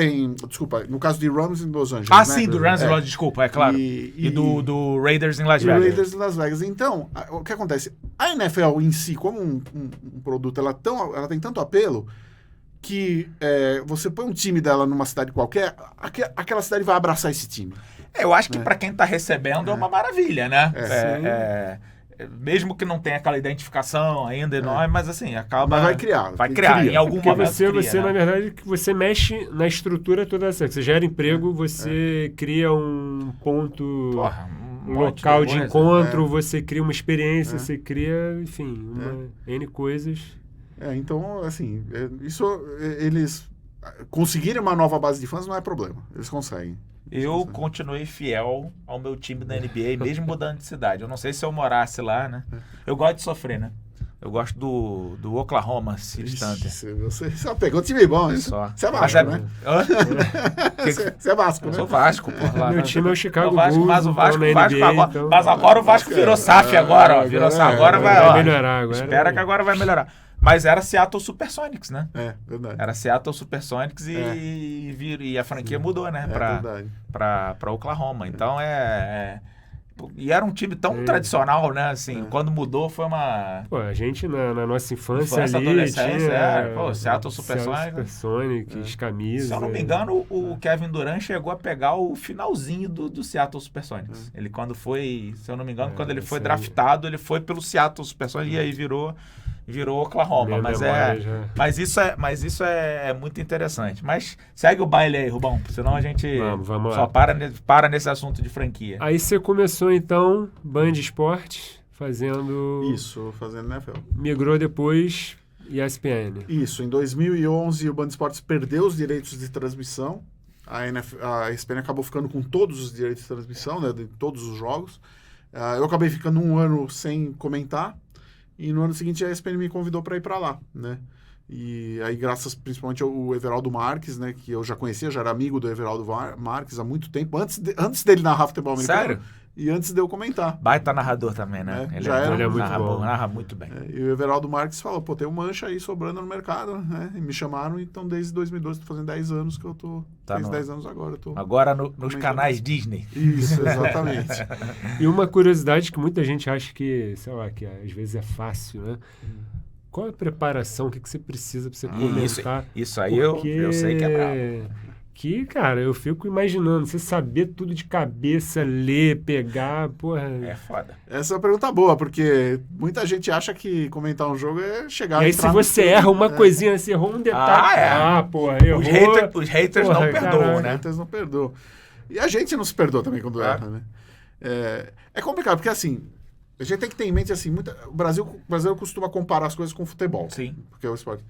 Desculpa, no caso de Rams em Los Angeles. Sim, do Rams em Los Angeles, desculpa, é claro. E do Raiders em Las Vegas. Raiders em Las Vegas. Então, o que acontece? A NFL em si, como um produto, ela tem tanto apelo que você põe um time dela numa cidade qualquer, aquela cidade vai abraçar esse time. Eu acho que para quem está recebendo é uma maravilha, né? Mesmo que não tenha aquela identificação ainda, mas assim, acaba... Mas vai criar. Vai criar, em algum momento você na verdade, você mexe na estrutura toda essa. Você gera emprego, você cria um ponto... um local de encontro, você cria uma experiência, você cria, enfim, N coisas... Então, assim, eles conseguirem uma nova base de fãs não é problema. Eles conseguem. Eu continuei fiel ao meu time da NBA, mesmo mudando de cidade. Eu não sei se eu morasse lá, né? Eu gosto de sofrer, né? Eu gosto do Oklahoma City Thunder. Você só pegou time bom, isso. Só. Você é Vasco, né? Você é Vasco, Eu né? sou Vasco, pô. Lá, Meu time é o Chicago Vasco, Bulls. mas o Vasco, então, na NBA, agora, então- mas agora o Vasco virou SAF agora, ó. Virou SAF, agora vai, ó. melhorar agora. Espera que agora vai melhorar. Mas era Seattle Supersonics, né? É, verdade. Era Seattle Supersonics e a franquia mudou, né? Verdade. Pra Oklahoma. Então E era um time tão tradicional, né? Assim, quando mudou foi uma... Pô, a gente na nossa infância ali adolescência, tinha... Pô, Seattle Supersonics. Supersonics, camisas... Se eu não me engano, o Kevin Durant chegou a pegar o finalzinho do Seattle Supersonics. Ele quando foi, se eu não me engano, quando ele foi draftado, ele foi pelo Seattle Supersonics e aí virou Oklahoma. Mas isso é muito interessante. Mas segue o baile aí, Rubão, senão a gente vamos só para nesse assunto de franquia. Aí você começou, então, Band Esportes, fazendo... Isso, fazendo NFL. Migrou depois ESPN. Isso, em 2011 o Band Esportes perdeu os direitos de transmissão. A ESPN acabou ficando com todos os direitos de transmissão, né, de todos os jogos. Eu acabei ficando um ano sem comentar. E no ano seguinte a ESPN me convidou para ir para lá, né? E aí graças principalmente ao Everaldo Marques, né? Que eu já conhecia, já era amigo do Everaldo Marques há muito tempo, antes dele narrar futebol americano. Sério? E antes de eu comentar. Baita narrador também, né? Já era. Ele é muito bom. Narra muito bem. E o Everaldo Marques falou, pô, tem um mancha aí sobrando no mercado, né? E me chamaram, então desde 2012, tô fazendo 10 anos que eu tô... Fez 10 anos agora, eu tô... Agora nos canais Disney. Isso, exatamente. E uma curiosidade que muita gente acha que, sei lá, que às vezes é fácil, né? Qual é a preparação? O que você precisa para você comentar? Isso aí eu sei que é bravo. Que, cara, eu fico imaginando, você saber tudo de cabeça, ler, pegar, porra... É foda. Essa é uma pergunta boa, porque muita gente acha que comentar um jogo é chegar... E aí se você erra uma coisinha, você errou um detalhe... porra, errou... Os haters não perdoam, né? Os haters não perdoam. E a gente não se perdoa também quando erra, né? É complicado, porque assim... A gente tem que ter em mente, assim, o Brasil costuma comparar as coisas com o futebol. Sim. Porque é o esporte.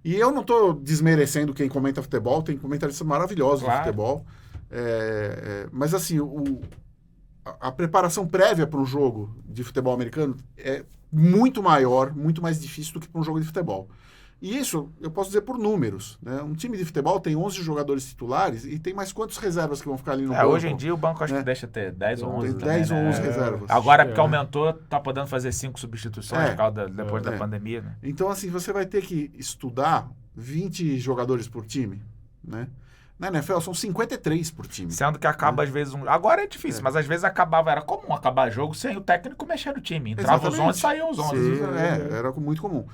E eu não estou desmerecendo quem comenta futebol, tem comentaristas maravilhosos no futebol. Mas, assim, a preparação prévia para um jogo de futebol americano é muito maior, muito mais difícil do que para um jogo de futebol. E isso, eu posso dizer por números, né? Um time de futebol tem 11 jogadores titulares e tem mais quantos reservas que vão ficar ali no banco? Hoje em dia o banco acho que deixa ter 10 ou 11 tem 10 ou 11 reservas. Agora, porque aumentou, tá podendo fazer 5 substituições depois da pandemia, né? Então, assim, você vai ter que estudar 20 jogadores por time, né? Na NFL são 53 por time. Sendo que acaba às vezes Agora é difícil, mas às vezes era comum acabar jogo sem o técnico mexer no time. Entrava os 11 e saíam os 11. Sim, era muito comum.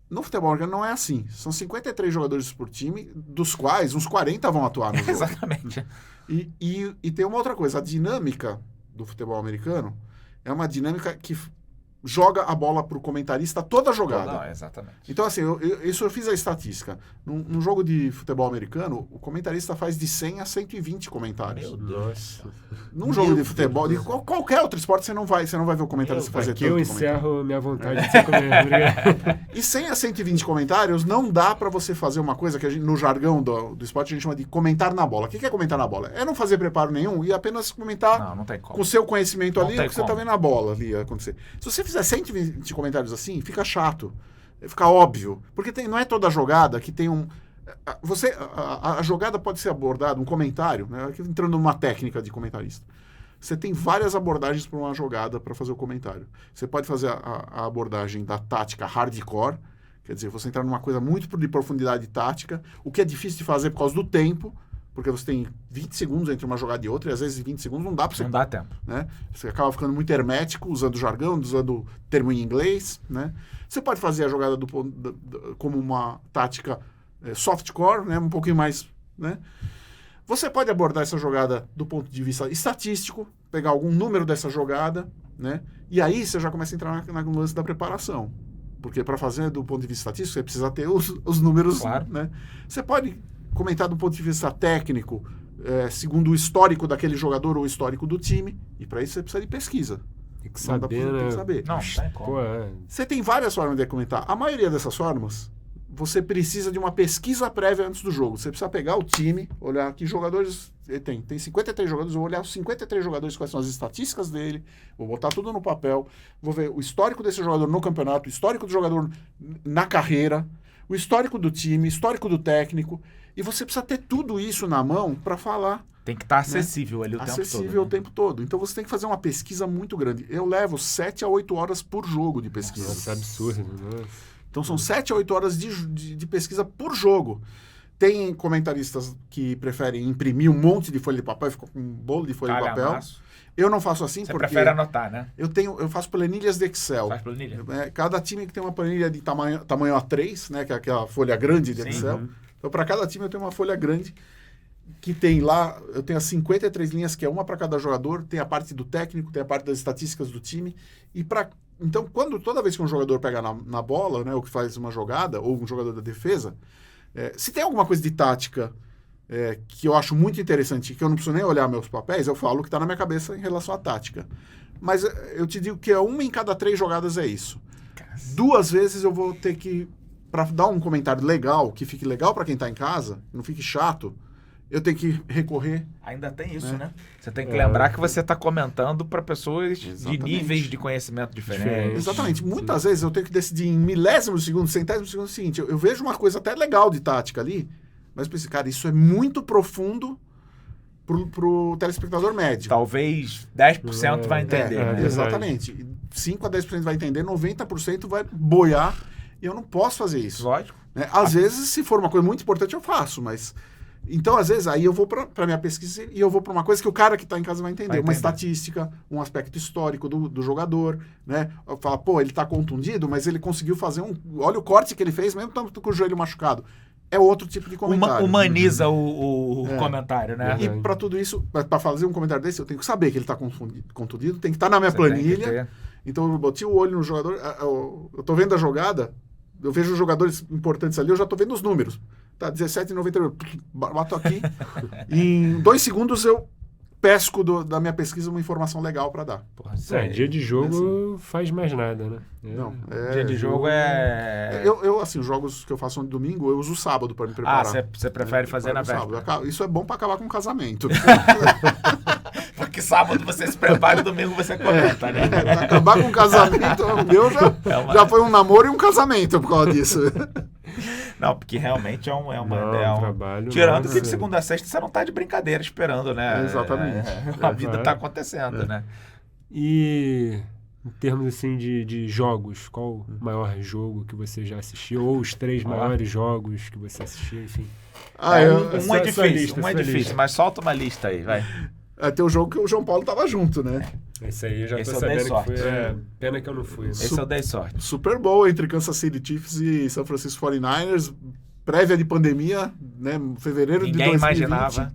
No futebol americano não é assim. São 53 jogadores por time, dos quais uns 40 vão atuar no jogo. Exatamente. E tem uma outra coisa. A dinâmica do futebol americano é uma dinâmica que joga a bola pro comentarista toda a jogada. Não, exatamente. Então, assim, eu fiz a estatística. Num jogo de futebol americano, o comentarista faz de 100 a 120 comentários. Meu Deus. Num jogo de futebol, de qualquer outro esporte, você não vai ver o comentarista fazer tanto eu encerro minha vontade de ser comentarista. E 100 a 120 comentários, não dá pra você fazer uma coisa que no jargão do esporte a gente chama de comentar na bola. O que é comentar na bola? É não fazer preparo nenhum e apenas comentar não tem como. com o seu conhecimento Não ali tem o que você como. tá vendo na bola ali acontecer. Se você fizer 120 comentários assim, fica chato. Fica óbvio. Porque não é toda jogada que tem um... A jogada pode ser abordada, um comentário, né? Aqui entrando numa técnica de comentarista. Você tem várias abordagens para uma jogada para fazer o comentário. Você pode fazer a abordagem da tática hardcore, quer dizer, você entrar numa coisa muito de profundidade tática, o que é difícil de fazer por causa do tempo, porque você tem 20 segundos entre uma jogada e outra, e às vezes 20 segundos não dá para você... Não dá tempo. Né? Você acaba ficando muito hermético, usando jargão, usando termo em inglês, né? Você pode fazer a jogada como uma tática softcore, né? Um pouquinho mais... Né? Você pode abordar essa jogada do ponto de vista estatístico, pegar algum número dessa jogada, né? E aí você já começa a entrar no lance da preparação. Porque para fazer do ponto de vista estatístico, você precisa ter os números. Claro. Né? Você pode comentar do ponto de vista técnico, segundo o histórico daquele jogador ou o histórico do time, e para isso você precisa de pesquisa. Tem que saber, Tem que saber. Não tem como. Você tem várias formas de comentar. A maioria dessas formas você precisa de uma pesquisa prévia antes do jogo. Você precisa pegar o time, olhar que jogadores tem 53 jogadores, eu vou olhar os 53 jogadores, quais são as estatísticas dele, vou botar tudo no papel, vou ver o histórico desse jogador no campeonato, o histórico do jogador na carreira, o histórico do time, o histórico do técnico, e você precisa ter tudo isso na mão para falar. Tem que estar acessível ali o tempo todo. Acessível o tempo todo. Então você tem que fazer uma pesquisa muito grande. Eu levo 7 a 8 horas por jogo de pesquisa. Nossa, é absurdo. Né? Então são 7 a 8 horas de pesquisa por jogo. Tem comentaristas que preferem imprimir um monte de folha de papel, ficam com um bolo de folha de papel. Calhamaço. Eu não faço assim Você porque... prefere anotar, né? Eu faço planilhas de Excel. Faz planilha? Cada time que tem uma planilha de tamanho A3, né, que é aquela folha grande de Sim. Excel. Então, para cada time eu tenho uma folha grande que tem lá, eu tenho as 53 linhas, que é uma para cada jogador, tem a parte do técnico, tem a parte das estatísticas do time. Então, toda vez que um jogador pega na bola, né, ou que faz uma jogada, ou um jogador da defesa, se tem alguma coisa de tática que eu acho muito interessante, que eu não preciso nem olhar meus papéis, eu falo o que está na minha cabeça em relação à tática. Mas eu te digo que uma em cada 3 jogadas é isso. 2 vezes eu vou ter que, para dar um comentário legal, que fique legal para quem está em casa, não fique chato, eu tenho que recorrer. Ainda tem isso, né? Você tem que lembrar que você está comentando para pessoas de níveis de conhecimento diferentes. Exatamente. Muitas vezes eu tenho que decidir em milésimo de segundo, centésimo de segundo o seguinte, eu vejo uma coisa até legal de tática ali, mas eu pensei, cara, isso é muito profundo pro telespectador médio. Talvez 10% vai entender. Né? Exatamente. 5 a 10% vai entender, 90% vai boiar, e eu não posso fazer isso. Lógico. Né? Às vezes, se for uma coisa muito importante, eu faço, mas... Então, às vezes, aí eu vou para minha pesquisa e eu vou para uma coisa que o cara que está em casa vai entender. Uma estatística, um aspecto histórico do jogador, né? Fala, pô, ele está contundido, mas ele conseguiu fazer olha o corte que ele fez, mesmo estando com o joelho machucado. É outro tipo de comentário. Humaniza o comentário, né? E para tudo isso, para fazer um comentário desse, eu tenho que saber que ele está contundido, tem que estar na minha planilha. Então, eu botei o olho no jogador, eu estou vendo a jogada, eu vejo os jogadores importantes ali, eu já estou vendo os números. Tá, 17,98. Bato aqui. Em 2 segundos eu pesco da minha pesquisa uma informação legal para dar. Porra, dia de jogo faz mais nada, né? Não, dia de jogo Eu, assim, os jogos que eu faço no domingo, eu uso o sábado para me preparar. Você prefere fazer na véspera. Isso é bom para acabar com o casamento. Porque sábado você se prepara e domingo você comenta, né? Acabar com o casamento, o meu já foi um namoro e um casamento por causa disso. Não, porque realmente é um trabalho. Tirando que de segunda a sexta você não tá de brincadeira esperando, né? Exatamente. A vida tá acontecendo, né? E em termos assim de jogos, qual o maior jogo que você já assistiu? Ou os 3 maiores jogos que você assistiu, enfim. Um é difícil, mas solta uma lista aí, vai. Tem um jogo que o João Paulo tava junto, né? Esse aí eu já tô sabendo que foi. Pena que eu não fui. Né? Esse eu dei sorte. Super Bowl entre Kansas City Chiefs e San Francisco 49ers, prévia de pandemia, né? Fevereiro de 2020. Ninguém imaginava.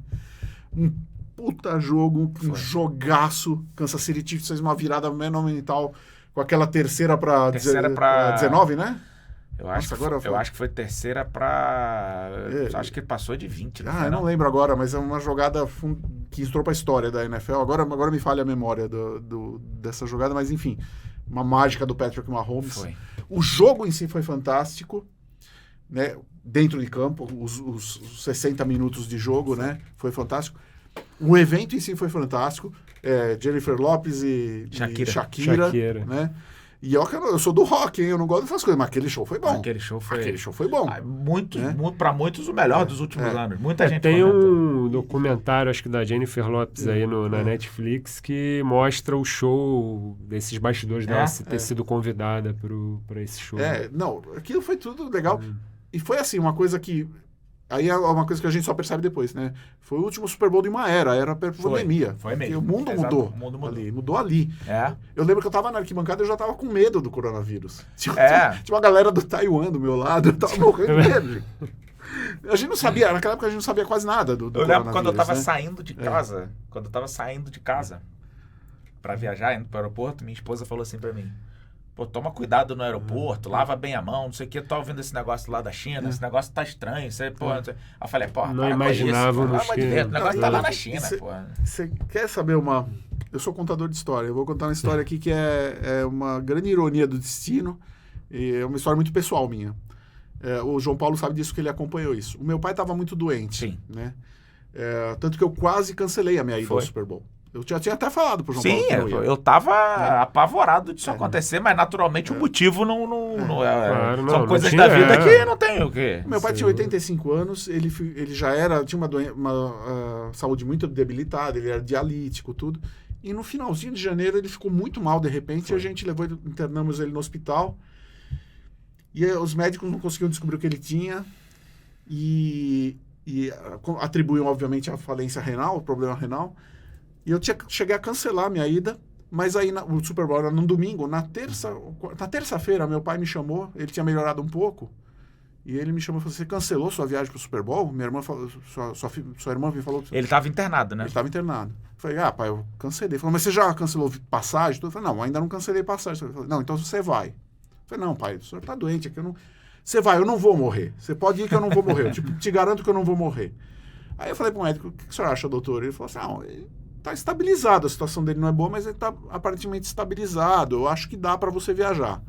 Um puta jogo, um jogaço. Kansas City Chiefs fez uma virada monumental com aquela terceira para 19, né? Eu acho que foi terceira para... Acho que passou de 20. Eu não lembro agora, mas é uma jogada que entrou para a história da NFL. Agora me falha a memória dessa jogada, mas enfim, uma mágica do Patrick Mahomes. Foi. O jogo em si foi fantástico, né? Dentro de campo, os 60 minutos de jogo, né? Foi fantástico. O evento em si foi fantástico. Jennifer Lopez e Shakira, né? E eu sou do rock, hein? Eu não gosto dessas coisas, mas aquele show foi bom. Aquele show foi bom. Para muitos, o melhor dos últimos anos. Muita gente tem um documentário, acho que da Jennifer Lopez aí na Netflix, que mostra o show desses bastidores dela ter sido convidada para esse show. Não, aquilo foi tudo legal. E foi assim, uma coisa que... Aí é uma coisa que a gente só percebe depois, né? Foi o último Super Bowl de uma era pandemia. Foi mesmo. O mundo mudou ali. Eu lembro que eu tava na arquibancada e eu já tava com medo do coronavírus. Tinha uma galera do Taiwan do meu lado, eu tava morrendo de medo. A gente não sabia, naquela época a gente não sabia quase nada do coronavírus. Eu lembro quando eu tava saindo de casa, pra viajar, indo pro aeroporto, minha esposa falou assim pra mim: pô, toma cuidado no aeroporto, lava bem a mão, não sei o que, eu tô ouvindo esse negócio lá da China, esse negócio tá estranho, você, pô... Eu falei, pô, não imaginávamos que... O negócio tá lá na China, pô. Você quer saber uma... Eu sou contador de história, eu vou contar uma história aqui que é uma grande ironia do destino, e é uma história muito pessoal minha. O João Paulo sabe disso, que ele acompanhou isso. O meu pai estava muito doente. Sim. Né? Tanto que eu quase cancelei a minha ida ao Super Bowl. Eu já tinha até falado pro João Paulo que não ia. Eu tava apavorado disso acontecer, mas naturalmente o motivo não Claro, são não coisas tinha, da vida que não tem o quê. Meu pai tinha 85 anos, ele já tinha uma saúde muito debilitada, ele era dialítico, tudo. E no finalzinho de janeiro ele ficou muito mal de repente, e a gente internamos ele no hospital. E os médicos não conseguiam descobrir o que ele tinha e atribuíam, obviamente, a falência renal, o problema renal. E eu cheguei a cancelar a minha ida, mas aí o Super Bowl era num domingo. Na terça-feira, meu pai me chamou, ele tinha melhorado um pouco, e ele me chamou e falou: você cancelou sua viagem pro Super Bowl? Minha irmã falou, sua irmã me falou... Ele estava internado, né? Ele estava internado. Eu falei: pai, eu cancelei. Ele falou: mas você já cancelou passagem? Eu falei: não, ainda não cancelei passagem. Ele falou: não, então você vai. Eu falei: não, pai, o senhor tá doente aqui, você vai, eu não vou morrer. Você pode ir que eu não vou morrer. Eu te garanto que eu não vou morrer. Aí eu falei pro médico: o que o senhor acha, doutor? Ele falou assim: não, tá estabilizado, a situação dele não é boa, mas ele tá aparentemente estabilizado, eu acho que dá para você viajar.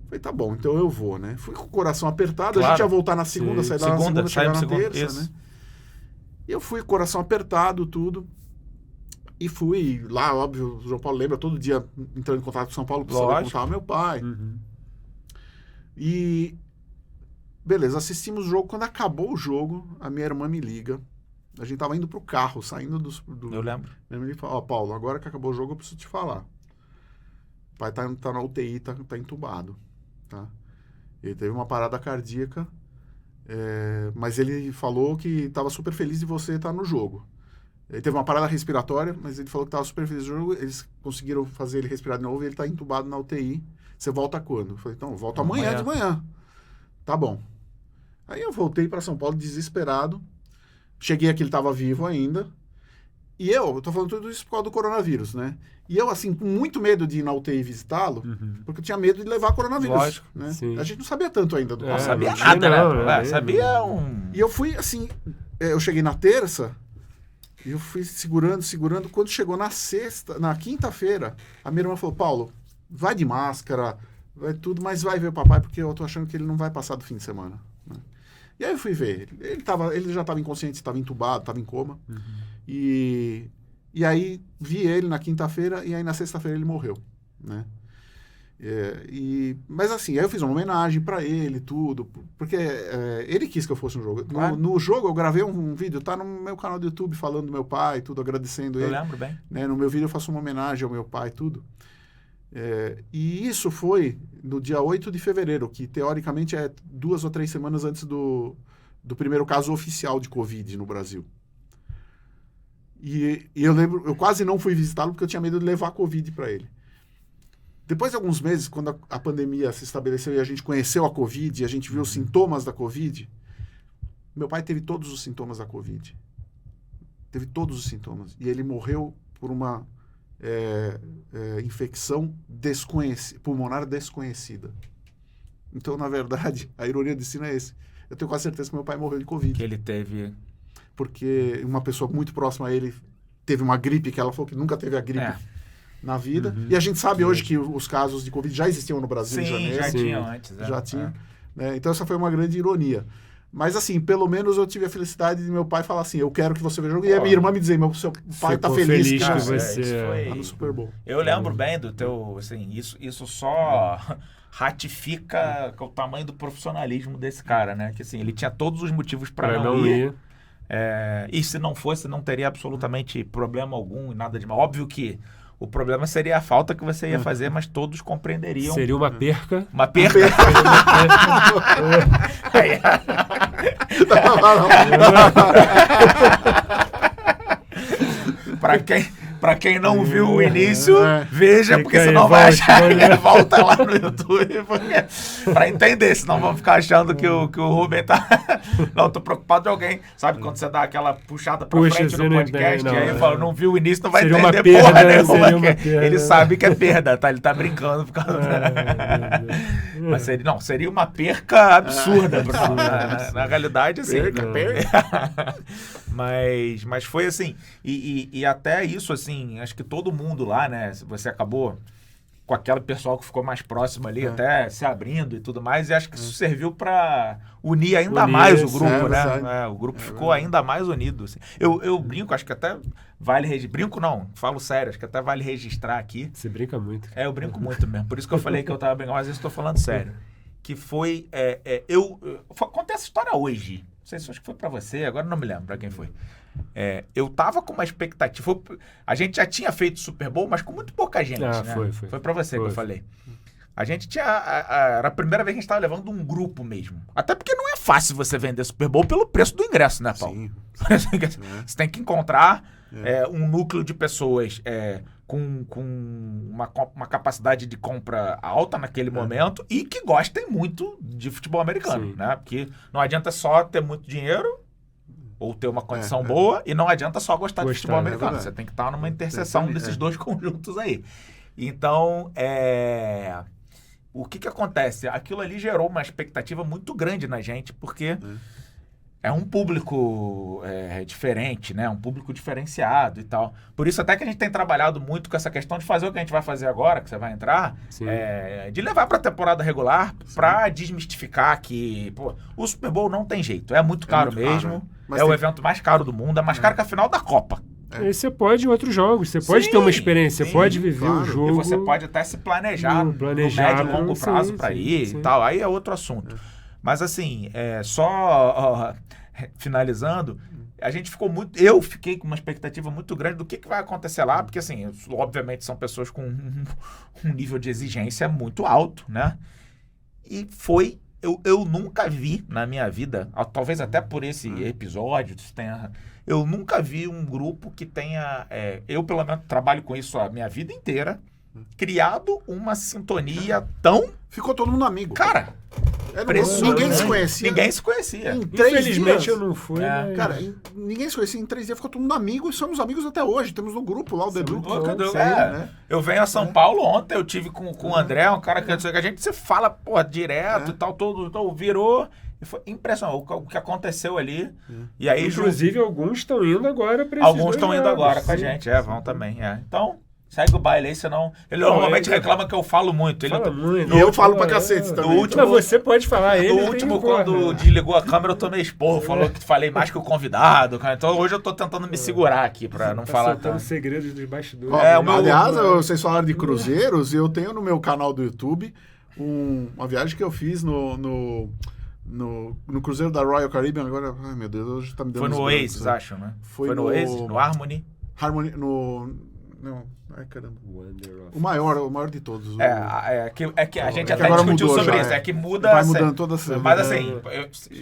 Falei: tá bom, então eu vou, né? Fui com o coração apertado, claro. A gente ia voltar na segunda, sair da segunda, chegar na terça, isso. né? E eu fui com o coração apertado, tudo, e fui lá, óbvio, o João Paulo lembra, todo dia entrando em contato com o São Paulo para saber como estava meu pai. Uhum. E beleza, assistimos o jogo. Quando acabou o jogo, a minha irmã me liga. A gente tava indo pro carro, saindo do... Eu lembro. Minha irmã me fala: Paulo, agora que acabou o jogo, eu preciso te falar. O pai tá na UTI, tá entubado. Tá? Ele teve uma parada cardíaca, mas ele falou que estava super feliz de você estar no jogo. Ele teve uma parada respiratória, mas ele falou que estava super feliz no jogo. Eles conseguiram fazer ele respirar de novo e ele está entubado na UTI. Você volta quando? Eu falei: então, eu volto amanhã de manhã. Tá bom. Aí eu voltei para São Paulo desesperado. Cheguei aqui, ele estava vivo ainda. E eu tô falando tudo isso por causa do coronavírus, né? E eu, assim, com muito medo de ir na UTI visitá-lo, porque eu tinha medo de levar coronavírus. Lógico, né? sim. A gente não sabia tanto ainda do Não coronavírus. sabia nada, não, né? né? Sabia um... E eu fui, assim, eu cheguei na terça, e eu fui segurando. Quando chegou na quinta-feira, a minha irmã falou: Paulo, vai de máscara, vai tudo, mas vai ver o papai, porque eu tô achando que ele não vai passar do fim de semana. Né? E aí eu fui ver. Ele já estava inconsciente, estava entubado, estava em coma. Uhum. E aí vi ele na quinta-feira, e aí na sexta-feira ele morreu. Né? Mas assim, aí eu fiz uma homenagem para ele, tudo, porque ele quis que eu fosse no jogo. Claro. No jogo eu gravei um vídeo, tá no meu canal do YouTube, falando do meu pai, tudo, agradecendo ele. Eu lembro bem. Né? No meu vídeo eu faço uma homenagem ao meu pai, tudo. E isso foi no dia 8 de fevereiro, que teoricamente é 2 ou 3 semanas antes do primeiro caso oficial de Covid no Brasil. E eu lembro, eu quase não fui visitá-lo porque eu tinha medo de levar Covid para ele. Depois de alguns meses, quando a pandemia se estabeleceu e a gente conheceu a Covid, e a gente viu os sintomas da Covid, meu pai teve todos os sintomas da Covid. Teve todos os sintomas. E ele morreu por uma infecção pulmonar desconhecida. Então, na verdade, a ironia do destino é esse. Eu tenho quase certeza que meu pai morreu de Covid. Que ele teve... Porque uma pessoa muito próxima a ele teve uma gripe, que ela falou que nunca teve a gripe na vida. E a gente sabe hoje que os casos de Covid já existiam no Brasil em janeiro. Já tinham antes. Já tinha. Né? Então, essa foi uma grande ironia. Mas, assim, pelo menos eu tive a felicidade de meu pai falar assim: eu quero que você veja o jogo. E a minha irmã me dizer: seu pai tá feliz que você tá no Super Bowl. Eu lembro bem do teu... Assim, isso só ratifica o tamanho do profissionalismo desse cara, né? Que, assim, ele tinha todos os motivos para não ir. E se não fosse, não teria absolutamente problema algum e nada de mal. Óbvio que o problema seria a falta que você ia fazer, mas todos compreenderiam. Seria uma perca. Uma perca? Pra quem não viu o início, veja, porque senão vai achar. Volta lá no YouTube pra entender, senão vão ficar achando que o Rubem tá... Não, tô preocupado de alguém. Sabe quando você dá aquela puxada pra frente no podcast, e aí fala: não viu o início, não vai seria entender porra nenhuma. Ele perda. sabe que é perda, tá? Ele tá brincando por causa Mas seria uma perca absurda. Na realidade, assim. Perca. Mas foi assim, e até isso, assim, acho que todo mundo lá, né, você acabou com aquele pessoal que ficou mais próximo ali, até se abrindo e tudo mais, e acho que isso serviu para unir ainda mais o grupo, né? O grupo ficou ainda mais unido. Assim. Eu brinco, acho que até vale registrar. Brinco não, falo sério, acho que até vale registrar aqui. Você brinca muito. Eu brinco muito mesmo. Por isso que eu falei que eu tava brincando, mas eu estou falando sério. Que foi. Contei essa história hoje. Não sei se acho que foi para você, agora não me lembro para quem foi. Eu tava com uma expectativa. A gente já tinha feito Super Bowl, mas com muito pouca gente. Né? Foi para você que eu falei. A gente tinha. Era a primeira vez que a gente tava levando um grupo mesmo. Até porque não é fácil você vender Super Bowl pelo preço do ingresso, né, Paulo? Sim. Você tem que encontrar um núcleo de pessoas com uma capacidade de compra alta naquele momento e que gostem muito de futebol americano, né? Porque não adianta só ter muito dinheiro ou ter uma condição boa e não adianta só gostar de futebol americano. Você tem que estar numa interseção desses dois conjuntos aí. Então, o que acontece? Aquilo ali gerou uma expectativa muito grande na gente, porque é um público diferente, né? Um público diferenciado e tal. Por isso até que a gente tem trabalhado muito com essa questão de fazer o que a gente vai fazer agora, que você vai entrar, de levar para a temporada regular, para desmistificar que o Super Bowl não tem jeito. É muito caro mesmo. É o evento mais caro do mundo. É mais caro que a final da Copa. E você pode em outros jogos, você pode ter uma experiência, você pode viver o jogo. E você pode até se planejar no médio e longo prazo para ir e tal. Aí é outro assunto. Mas assim, só finalizando, a gente ficou muito... Eu fiquei com uma expectativa muito grande do que vai acontecer lá, porque assim, obviamente são pessoas com um nível de exigência muito alto, né? E foi... Eu nunca vi na minha vida, talvez até por esse episódio, eu nunca vi um grupo que tenha... eu, pelo menos, trabalho com isso a minha vida inteira, criado uma sintonia tão... Ficou todo mundo amigo. Cara, ninguém se conhecia. Ninguém se conhecia. Infelizmente eu não fui. Cara, ninguém se conhecia. Em 3 dias ficou todo mundo amigo e somos amigos até hoje. Temos um grupo lá, o The Duke. Né? Eu venho a São Paulo ontem, eu tive com o André, um cara que a gente se fala direto e tal, todo virou. E foi impressionante o que aconteceu ali. E aí, inclusive, alguns estão indo agora para alguns estão indo agora com a gente, vão também. Então... Segue o baile aí, senão... Ele normalmente reclama que eu falo muito. Eu falo pra cacete também. Mas você pode falar. No último, quando desligou a câmera, eu tomei esporro. Falou que falei mais que o convidado. Cara. Então hoje eu tô tentando me segurar aqui pra não falar tanto. Segredos dos bastidores. Aliás, vocês falaram de cruzeiros. Eu tenho no meu canal do YouTube uma viagem que eu fiz no cruzeiro da Royal Caribbean. Agora, ai meu Deus, hoje tá me dando... Foi no Oasis, acho, né? Foi no Oasis, no Harmony. Não, ai caramba. O maior de todos. Que a gente até discutiu sobre isso. É que muda. Vai mudando toda semana. Mas assim,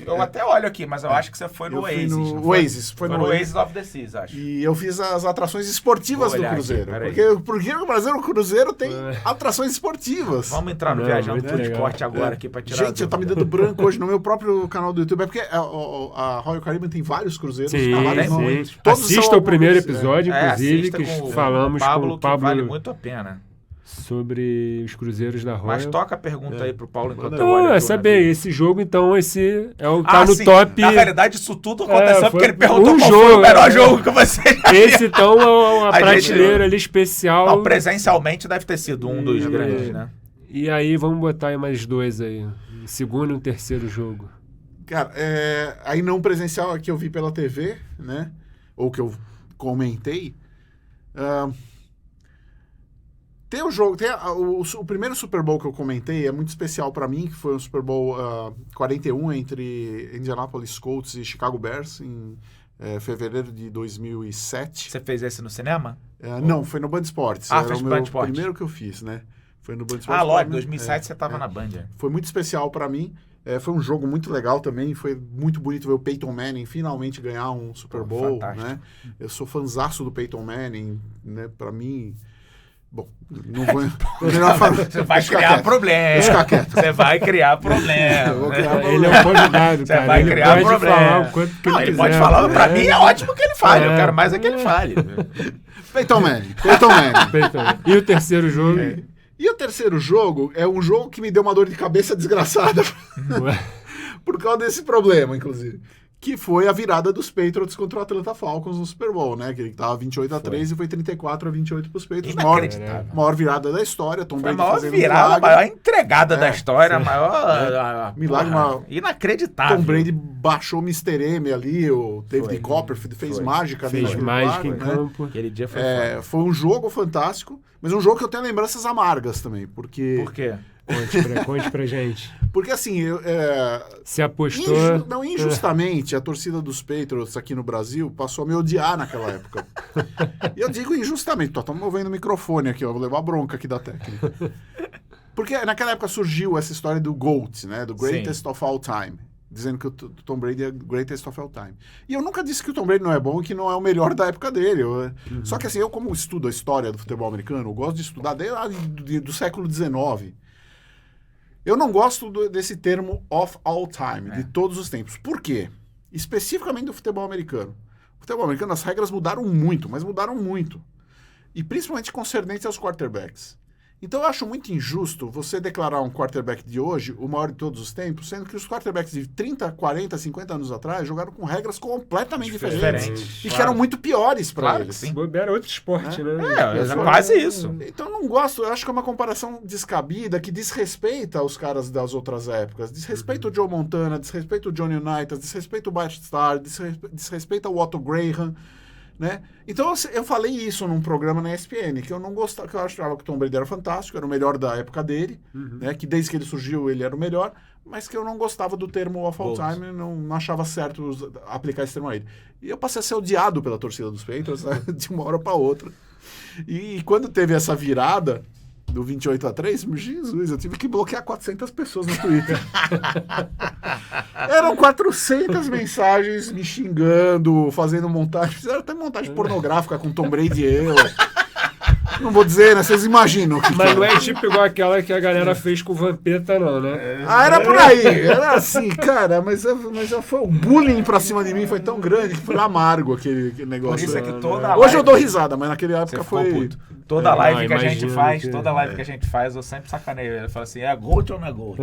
eu até olho aqui, mas eu acho que você foi no Oasis. Foi no Oasis of the Seas, acho. E eu fiz as atrações esportivas do cruzeiro. Porque no Brasil o cruzeiro tem atrações esportivas. Vamos entrar no Viajando por Esporte agora aqui pra tirar. Gente, eu tô me dando branco hoje no meu próprio canal do YouTube. É porque a Royal Caribbean tem vários cruzeiros. Sim. Assista o primeiro episódio, inclusive, que falamos com o Pablo, vale muito a pena. Sobre os cruzeiros da Royal. Mas toca a pergunta aí pro Paulo enquanto eu olho. Saber, esse jogo, então, tá no top. Na realidade, isso tudo aconteceu porque ele perguntou qual foi o melhor jogo que você já Esse, então, é uma prateleira ali especial. Não, presencialmente deve ter sido um dos grandes, né? E aí, vamos botar aí mais dois aí. Segundo e um terceiro jogo. Cara, aí não presencial, que eu vi pela TV, né? Ou que eu comentei. Tem o jogo, o primeiro Super Bowl que eu comentei é muito especial pra mim, que foi o Super Bowl 41 entre Indianapolis Colts e Chicago Bears em fevereiro de 2007. Você fez esse no cinema? Não, foi no Band Esportes. Foi no Band Esportes. Primeiro que eu fiz, né? Foi no Band Esportes. Lógico, em 2007 você tava na Band. Foi muito especial pra mim. Foi um jogo muito legal também. Foi muito bonito ver o Peyton Manning finalmente ganhar um Super Bowl. Né? Eu sou fãzaço do Peyton Manning, né? Pra mim... Bom, não vou... Você vai criar problema. Você vai criar problema. Ele é um convidado, cara. Você vai criar problema. Ele pode falar. Pra mim é ótimo que ele fale. Eu quero mais que ele fale. Peyton Manning. E o terceiro jogo? E o terceiro jogo é um jogo que me deu uma dor de cabeça desgraçada. Por causa desse problema, inclusive. que foi a virada dos Patriots contra o Atlanta Falcons no Super Bowl, né? Que ele tava 28-3 e foi 34-28 pros Patriots. Maior virada da história. Tom Brady maior fazendo virada, milagre. maior entregada da história, maior... Milagre, inacreditável. Tom Brady baixou o Mr. M ali, o David Copperfield fez mágica. Fez mágica em né? campo. Aquele dia foi foi um jogo fantástico, mas um jogo que eu tenho lembranças amargas também, porque... Por quê? Conte pra gente. Porque assim, se apostou... injustamente, a torcida dos Patriots aqui no Brasil passou a me odiar naquela época. E eu digo injustamente, tô movendo o microfone aqui, ó, vou levar bronca aqui da técnica. Porque naquela época surgiu essa história do GOAT, né, do Greatest of All Time, dizendo que o Tom Brady é Greatest of All Time. E eu nunca disse que o Tom Brady não é bom e que não é o melhor da época dele. Só que assim, eu como estudo a história do futebol americano, eu gosto de estudar desde lá do século XIX. Eu não gosto desse termo of all time, de todos os tempos. Por quê? Especificamente do futebol americano. O futebol americano, as regras mudaram muito, mas mudaram muito. E principalmente concernente aos quarterbacks. Então eu acho muito injusto você declarar um quarterback de hoje o maior de todos os tempos, sendo que os quarterbacks de 30, 40, 50 anos atrás jogaram com regras completamente diferentes. E que eram muito piores para eles. Sim. Era outro esporte, né? É quase isso. Então eu não gosto, eu acho que é uma comparação descabida que desrespeita os caras das outras épocas. Desrespeita o Joe Montana, desrespeita o Johnny Unitas, desrespeita o Bart Starr, desrespeita o Otto Graham. Né? Então eu falei isso num programa na ESPN, que eu não gostava, que eu achava que o Tom Brady era fantástico, era o melhor da época dele, né? Que desde que ele surgiu ele era o melhor, mas que eu não gostava do termo of all time, não achava certo aplicar esse termo a ele. E eu passei a ser odiado pela torcida dos Patriots, né? De uma hora para outra. E quando teve essa virada do 28-3, Jesus, eu tive que bloquear 400 pessoas no Twitter. Eram 400 mensagens me xingando, fazendo montagem. Fizeram até montagem pornográfica com Tom Brady e eu. Não vou dizer, né? Vocês imaginam. Mas não é tipo igual aquela que a galera fez com o Vampeta, não, né? Era por aí. Era assim, cara, mas foi o bullying pra cima de mim foi tão grande que foi amargo aquele negócio. Por isso é que toda Hoje eu dou risada, mas naquela época foi... Puto. Toda live que a gente faz, toda live que a gente faz, eu sempre sacaneio. Ele fala assim, é GOAT ou não é GOAT?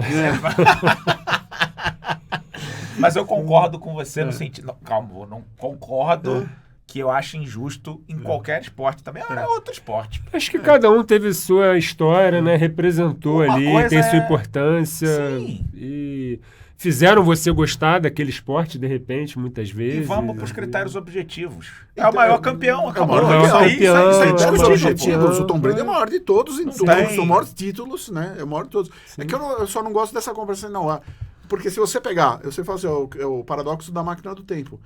Mas eu concordo com você no sentido... Não, calma, eu não concordo que eu acho injusto em qualquer esporte. Também é outro esporte. Acho que cada um teve sua história, né? Representou ali, tem sua importância. Sim. E fizeram você gostar daquele esporte, de repente, muitas vezes. E vamos para os critérios objetivos. É o maior campeão. Acabou. É o maior campeão. Isso aí discutível. Objetivos. O Tom Brady é o maior de todos, em todos. São maiores títulos, né? É o maior de todos. Sim. É que eu só não gosto dessa conversa, não. Porque se você pegar, eu sei fazer o paradoxo da máquina do tempo.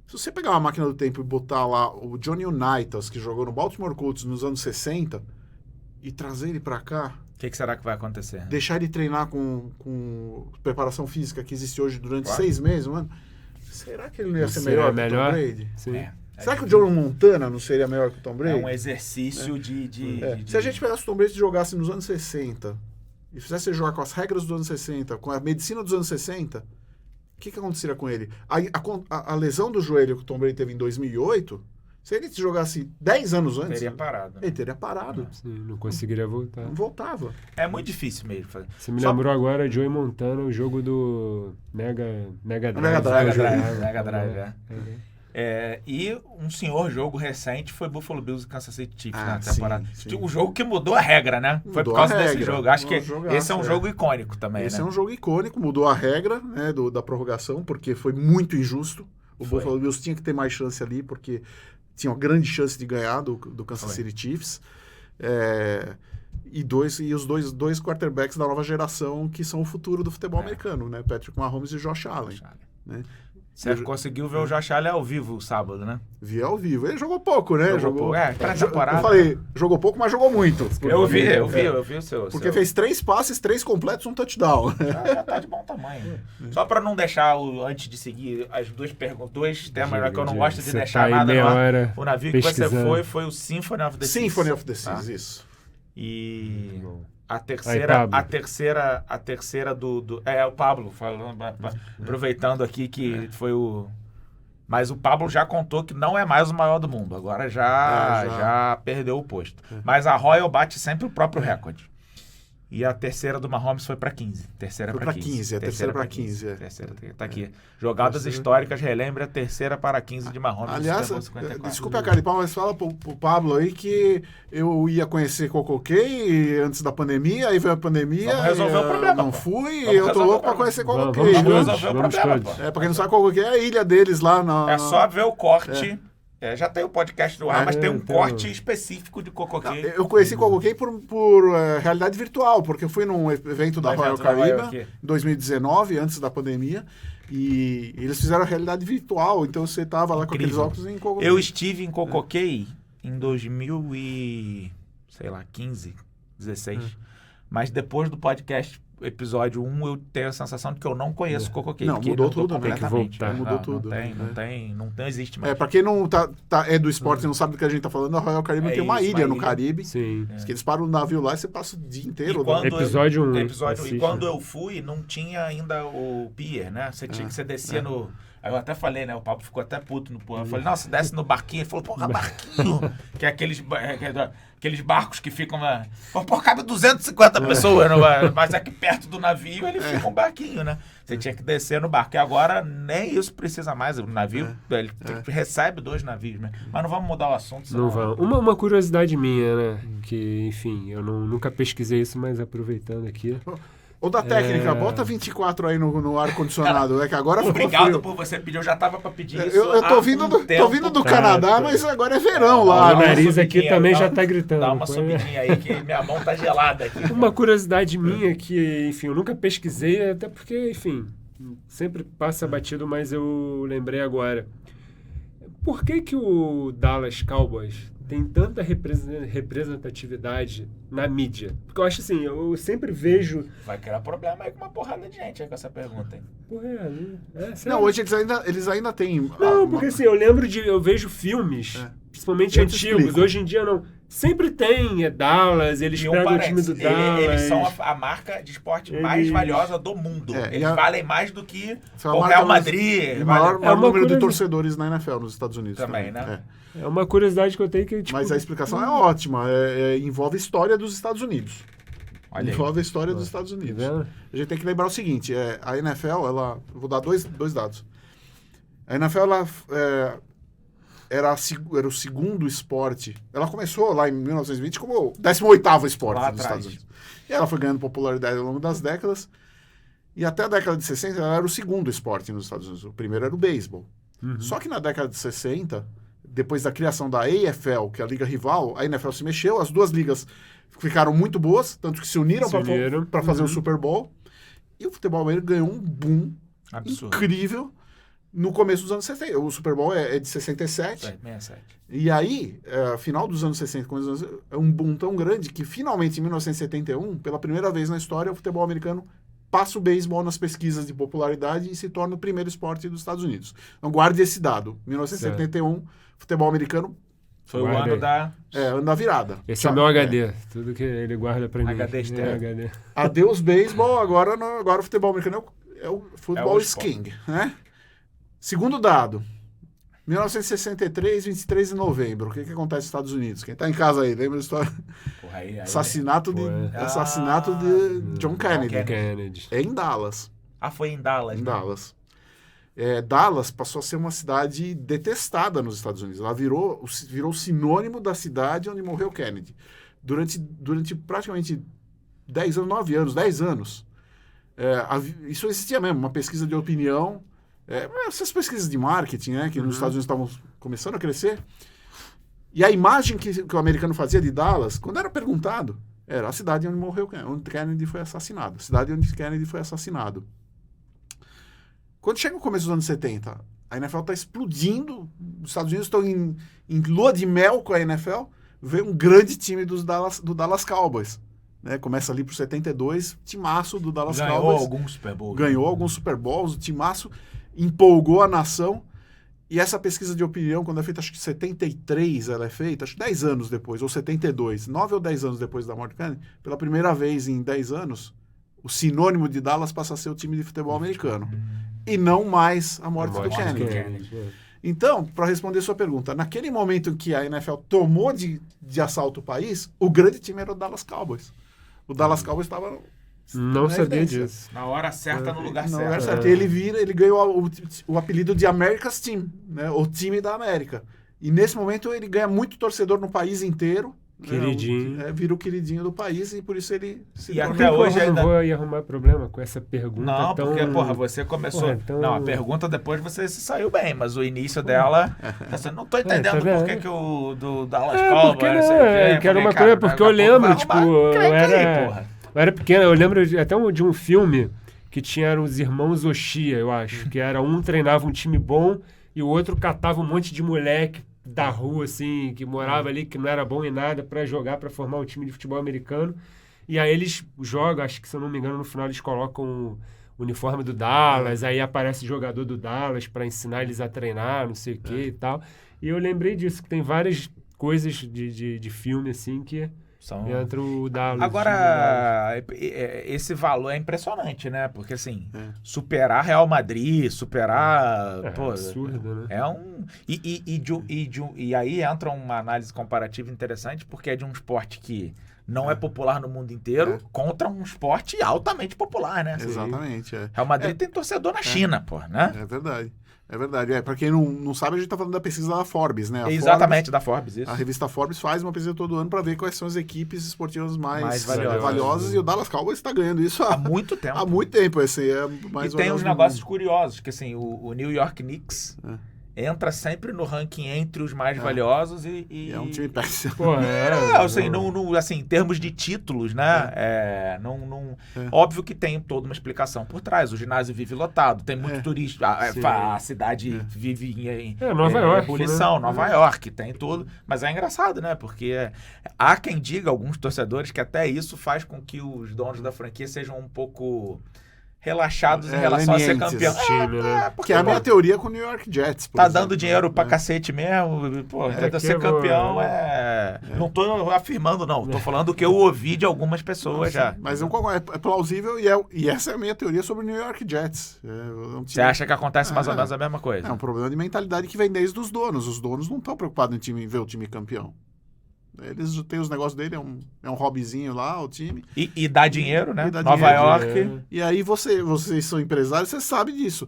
Se você pegar uma máquina do tempo e botar lá o Johnny Unitas, que jogou no Baltimore Colts nos anos 60, e trazer ele pra cá... O que será que vai acontecer? Deixar ele treinar com preparação física que existe hoje durante 6 meses, mano. Será que ele não ia ser melhor que o Tom Brady? Sim. Será que o Joe Montana não seria melhor que o Tom Brady? É um exercício Se a gente pegasse o Tom Brady e jogasse nos anos 60, e fizesse ele jogar com as regras dos anos 60, com a medicina dos anos 60... O que aconteceria com ele? A lesão do joelho que o Tom Brady teve em 2008, se ele jogasse 10 anos antes... Ele teria parado. Sim, não conseguiria voltar. Não voltava. É muito difícil mesmo fazer. Você me lembrou agora, Joey Montana, o jogo do Mega Drive. E um senhor jogo recente foi Buffalo Bills e Kansas City Chiefs na temporada. Sim. O jogo que mudou a regra, né? Foi por causa desse jogo. Acho que esse é um jogo icônico também, Esse é um jogo icônico, mudou a regra, né, da prorrogação, porque foi muito injusto. O Buffalo Bills tinha que ter mais chance ali, porque tinha uma grande chance de ganhar do Kansas City Chiefs. E os dois quarterbacks da nova geração que são o futuro do futebol americano, né? Patrick Mahomes e Josh Allen. Né? Você conseguiu ver o Josh Allen ao vivo sábado, né? Vi ao vivo. Ele jogou pouco, né? Jogou pré-temporada. Eu falei, jogou pouco, mas jogou muito. Eu vi o seu. Porque fez 3 passes, 3 completos, um touchdown. Já tá de bom tamanho. Só pra não deixar, antes de seguir, as dois temas que eu não gosto de deixar nada no navio que você foi o Symphony of the Seas. Symphony of the Seas, isso. E... A terceira do... É, o Pablo, falando, aproveitando aqui que foi o... Mas o Pablo já contou que não é mais o maior do mundo. Agora já perdeu o posto. Mas a Royal bate sempre o próprio recorde. E a terceira do Mahomes foi para 15. Terceira Foi para pra 15. 15, a terceira pra 15, é. Terceira, tá aqui. Jogadas Terceira. históricas, relembre a terceira para 15 de Mahomes. no Aliás, Super Bowl 54. desculpa a cara de pau, mas fala pro Pablo aí que eu ia conhecer Cocokey antes da pandemia, aí veio a pandemia. Vamos resolver e, o problema, Não pô. fui, Vamos eu tô resolver louco o pra problema. conhecer Vamos Cocokey. Vamos todos, resolver o vamos problema, todos. pô. Pra quem não sabe, Cocokey é a ilha deles lá na... É só ver o corte. Já tem o podcast do ar, mas tem um tem corte um- específico de Cocokey. Eu conheci Cocokey por realidade virtual, porque eu fui num evento da No Royal evento da Royal Caribbean aqui. em 2019, antes da pandemia, e eles fizeram a realidade virtual, então você tava lá com aqueles Incrível. óculos em Cocokey. Eu estive em Cocokey em 2015, 16. Mas depois do podcast episódio 1, eu tenho a sensação de que eu não conheço Cocokey. Não, porque mudou mudou tudo, né? completamente. Tem que voltar. Mudou tudo, Não existe mais. Pra quem não é do esporte e não sabe do que a gente tá falando, a Royal Caribbean É tem uma isso, ilha uma no ilha. Caribe. Sim. Que eles param o navio lá e você passa o dia inteiro. E quando Episódio 1. E assiste. quando eu fui, não tinha ainda o pier, né? Você tinha que você descia no... Aí eu até falei, né? O Pablo ficou até puto no porra. Eu falei, não, você desce no barquinho. Ele falou, porra, barquinho. Que é aqueles barcos que ficam lá. Pô, cabe 250 pessoas, mas aqui perto do navio ele fica um barquinho, né? Você tinha que descer no barco. E agora nem isso precisa mais. O navio, ele recebe 2 navios, né? Mas não vamos mudar o assunto. Não vão. Uma curiosidade minha, né? Que, enfim, eu nunca pesquisei isso, mas aproveitando aqui. Ou da técnica, bota 24 aí no ar-condicionado. É que agora ficou Obrigado frio. por você pedir. Eu já tava pra pedir isso. Eu tô vindo do Canadá, Tá. mas agora é verão O lá. né? nariz aqui subidinha, também dá- já tá gritando. Dá uma Pô, subidinha aí que minha mão tá gelada aqui. Uma curiosidade minha que, enfim, eu nunca pesquisei, até porque, enfim, sempre passa batido, mas eu lembrei agora. Por que o Dallas Cowboys tem tanta representatividade na mídia? Porque eu acho assim, eu sempre vejo... Vai criar problema aí com uma porrada de gente aí com essa pergunta, hein? Porra, sério? Não, hoje eles ainda têm... Não, porque assim, eu vejo filmes, principalmente Eu te antigos, explico. hoje em dia não. Sempre tem Dallas, eles E pegam o time parênteses, do Dallas. eles são a marca de esporte mais Eles- valiosa do mundo. É, Eles e a- valem mais do que São a o marca Real mais- Madrid. o maior É uma número de coisa- torcedores na NFL nos Estados Unidos. Também, né? É uma curiosidade que eu tenho que, tipo... Mas a explicação é ótima. Envolve a história dos Estados Unidos. Olha aí. Envolve a história dos Estados Tá Unidos. vendo? A gente tem que lembrar o seguinte, a NFL, eu vou dar dois dados. A NFL, era o segundo esporte. Ela começou lá em 1920 como o 18º esporte Lá dos atrás. Estados Unidos. E ela foi ganhando popularidade ao longo das décadas. E até a década de 60 ela era o segundo esporte nos Estados Unidos. O primeiro era o beisebol. Só que na década de 60, depois da criação da AFL, que é a liga rival, a NFL se mexeu, as duas ligas ficaram muito boas, tanto que se uniram Se uniram. para fazer o Super Bowl. E o futebol americano ganhou um boom Absurdo. incrível no começo dos anos 60. O Super Bowl é de 67. 67. E aí, final dos anos 60, começo dos anos, é um boom tão grande que finalmente em 1971, pela primeira vez na história, o futebol americano passa o beisebol nas pesquisas de popularidade e se torna o primeiro esporte dos Estados Unidos. Então guarde esse dado. 1971, futebol americano Foi Guarda o ano aí. da... ano da virada. Esse é meu HD. Tudo que ele guarda pra mim. HD externo. HD. Adeus beisebol, agora o futebol americano é o futebol É o is esporte. king, né? Segundo dado, 1963, 23 de novembro. O que acontece nos Estados Unidos? Quem tá em casa aí, lembra da história? Porra, aí, Assassinato de John Kennedy. Kennedy. É em Dallas. foi em Dallas. Em né? Dallas. Dallas passou a ser uma cidade detestada nos Estados Unidos. Ela virou sinônimo da cidade onde morreu Kennedy. Durante praticamente 10 anos, 9 anos, 10 anos. Isso existia mesmo, uma pesquisa de opinião. Essas pesquisas de marketing, né, que nos Estados Unidos estavam começando a crescer. E a imagem que o americano fazia de Dallas, quando era perguntado, era a cidade onde morreu, onde Kennedy foi assassinado. A cidade onde Kennedy foi assassinado. Quando chega o começo dos anos 70, a NFL está explodindo, os Estados Unidos estão em lua de mel com a NFL, vem um grande time do Dallas Cowboys. Né? Começa ali por 72, timaço do Dallas Ganhou Cowboys. algum Super Bowl. Ganhou alguns Super Bowls, o timaço empolgou a nação. E essa pesquisa de opinião, quando é feita, acho que 73 ela é feita, acho que 10 anos depois, ou 72, 9 ou 10 anos depois da morte do Kennedy, pela primeira vez em 10 anos, o sinônimo de Dallas passa a ser o time de futebol americano. E não mais a morte do Kennedy. Então, para responder sua pergunta, naquele momento em que a NFL tomou de assalto o país, o grande time era o Dallas Cowboys. O Dallas Cowboys estava... Não sabia evidência. disso. Na hora certa, no lugar No certo. lugar certo. Ele ganhou o apelido de America's Team, né? O time da América. E nesse momento ele ganha muito torcedor no país inteiro. Queridinho. Né? Vira o queridinho do país e por isso ele se E torna- até hoje eu ainda... não vou aí arrumar problema com essa pergunta Não, tão... porque, porra, você começou... Porra, então- Não, a pergunta depois você se saiu bem, mas o início dela... Assim, não tô entendendo tá vendo? por que o do Dallas Porque Cowboys... não, que era uma coisa, porque eu lembro, tipo, eu era pequeno, eu lembro até de um filme que tinha os irmãos Oshia, eu acho, que era um treinava um time bom e o outro catava um monte de moleque da rua, assim, que morava ali, que não era bom em nada, pra jogar, pra formar um time de futebol americano. E aí eles jogam, acho que se eu não me engano, no final eles colocam o uniforme do Dallas, aí aparece o jogador do Dallas pra ensinar eles a treinar, não sei o que e tal. E eu lembrei disso, que tem várias coisas de filme, assim, que entra o Dallas. Agora, esse valor é impressionante, né? Porque, assim, superar Real Madrid, superar... É pô, absurdo, né? É um... E aí entra uma análise comparativa interessante, porque é de um esporte que não é popular no mundo inteiro contra um esporte altamente popular, né? Exatamente. Real Madrid tem torcedor na China, pô, né? É verdade. É verdade. Pra quem não sabe, a gente tá falando da pesquisa da Forbes, né? Exatamente, da Forbes, isso. A revista Forbes faz uma pesquisa todo ano para ver quais são as equipes esportivas mais valiosas. valiosas e o Dallas Cowboys está ganhando isso Há muito tempo. há muito tempo. Esse é mais E tem uns valioso do negócios mundo. curiosos, que assim, o New York Knicks entra sempre no ranking entre os mais valiosos e... É um time péssimo. Pô, assim, assim, em termos de títulos, né? Óbvio que tem toda uma explicação por trás. O ginásio vive lotado, tem muito turista. A cidade vive em Nova York, ebulição, né? Nova York, tem tudo. Mas é engraçado, né? Porque há quem diga, alguns torcedores, que até isso faz com que os donos da franquia sejam um pouco relaxados em relação a ser lenientes, campeão. time, né? Que é a minha teoria com o New York Jets. por Tá exemplo, dando dinheiro pra né? cacete mesmo, pô, que ser eu campeão vou- Não tô afirmando, não. Tô falando o que eu ouvi de algumas pessoas já. Mas é plausível e essa é a minha teoria sobre o New York Jets. É um time- Você acha que acontece mais ou menos a mesma coisa? É um problema de mentalidade que vem desde os donos. Os donos não estão preocupados em ver o time campeão. Eles têm os negócios dele, é um hobbyzinho lá, o time. E dá dinheiro, né? E dá Nova dinheiro, York. E aí vocês são empresários, você sabe disso.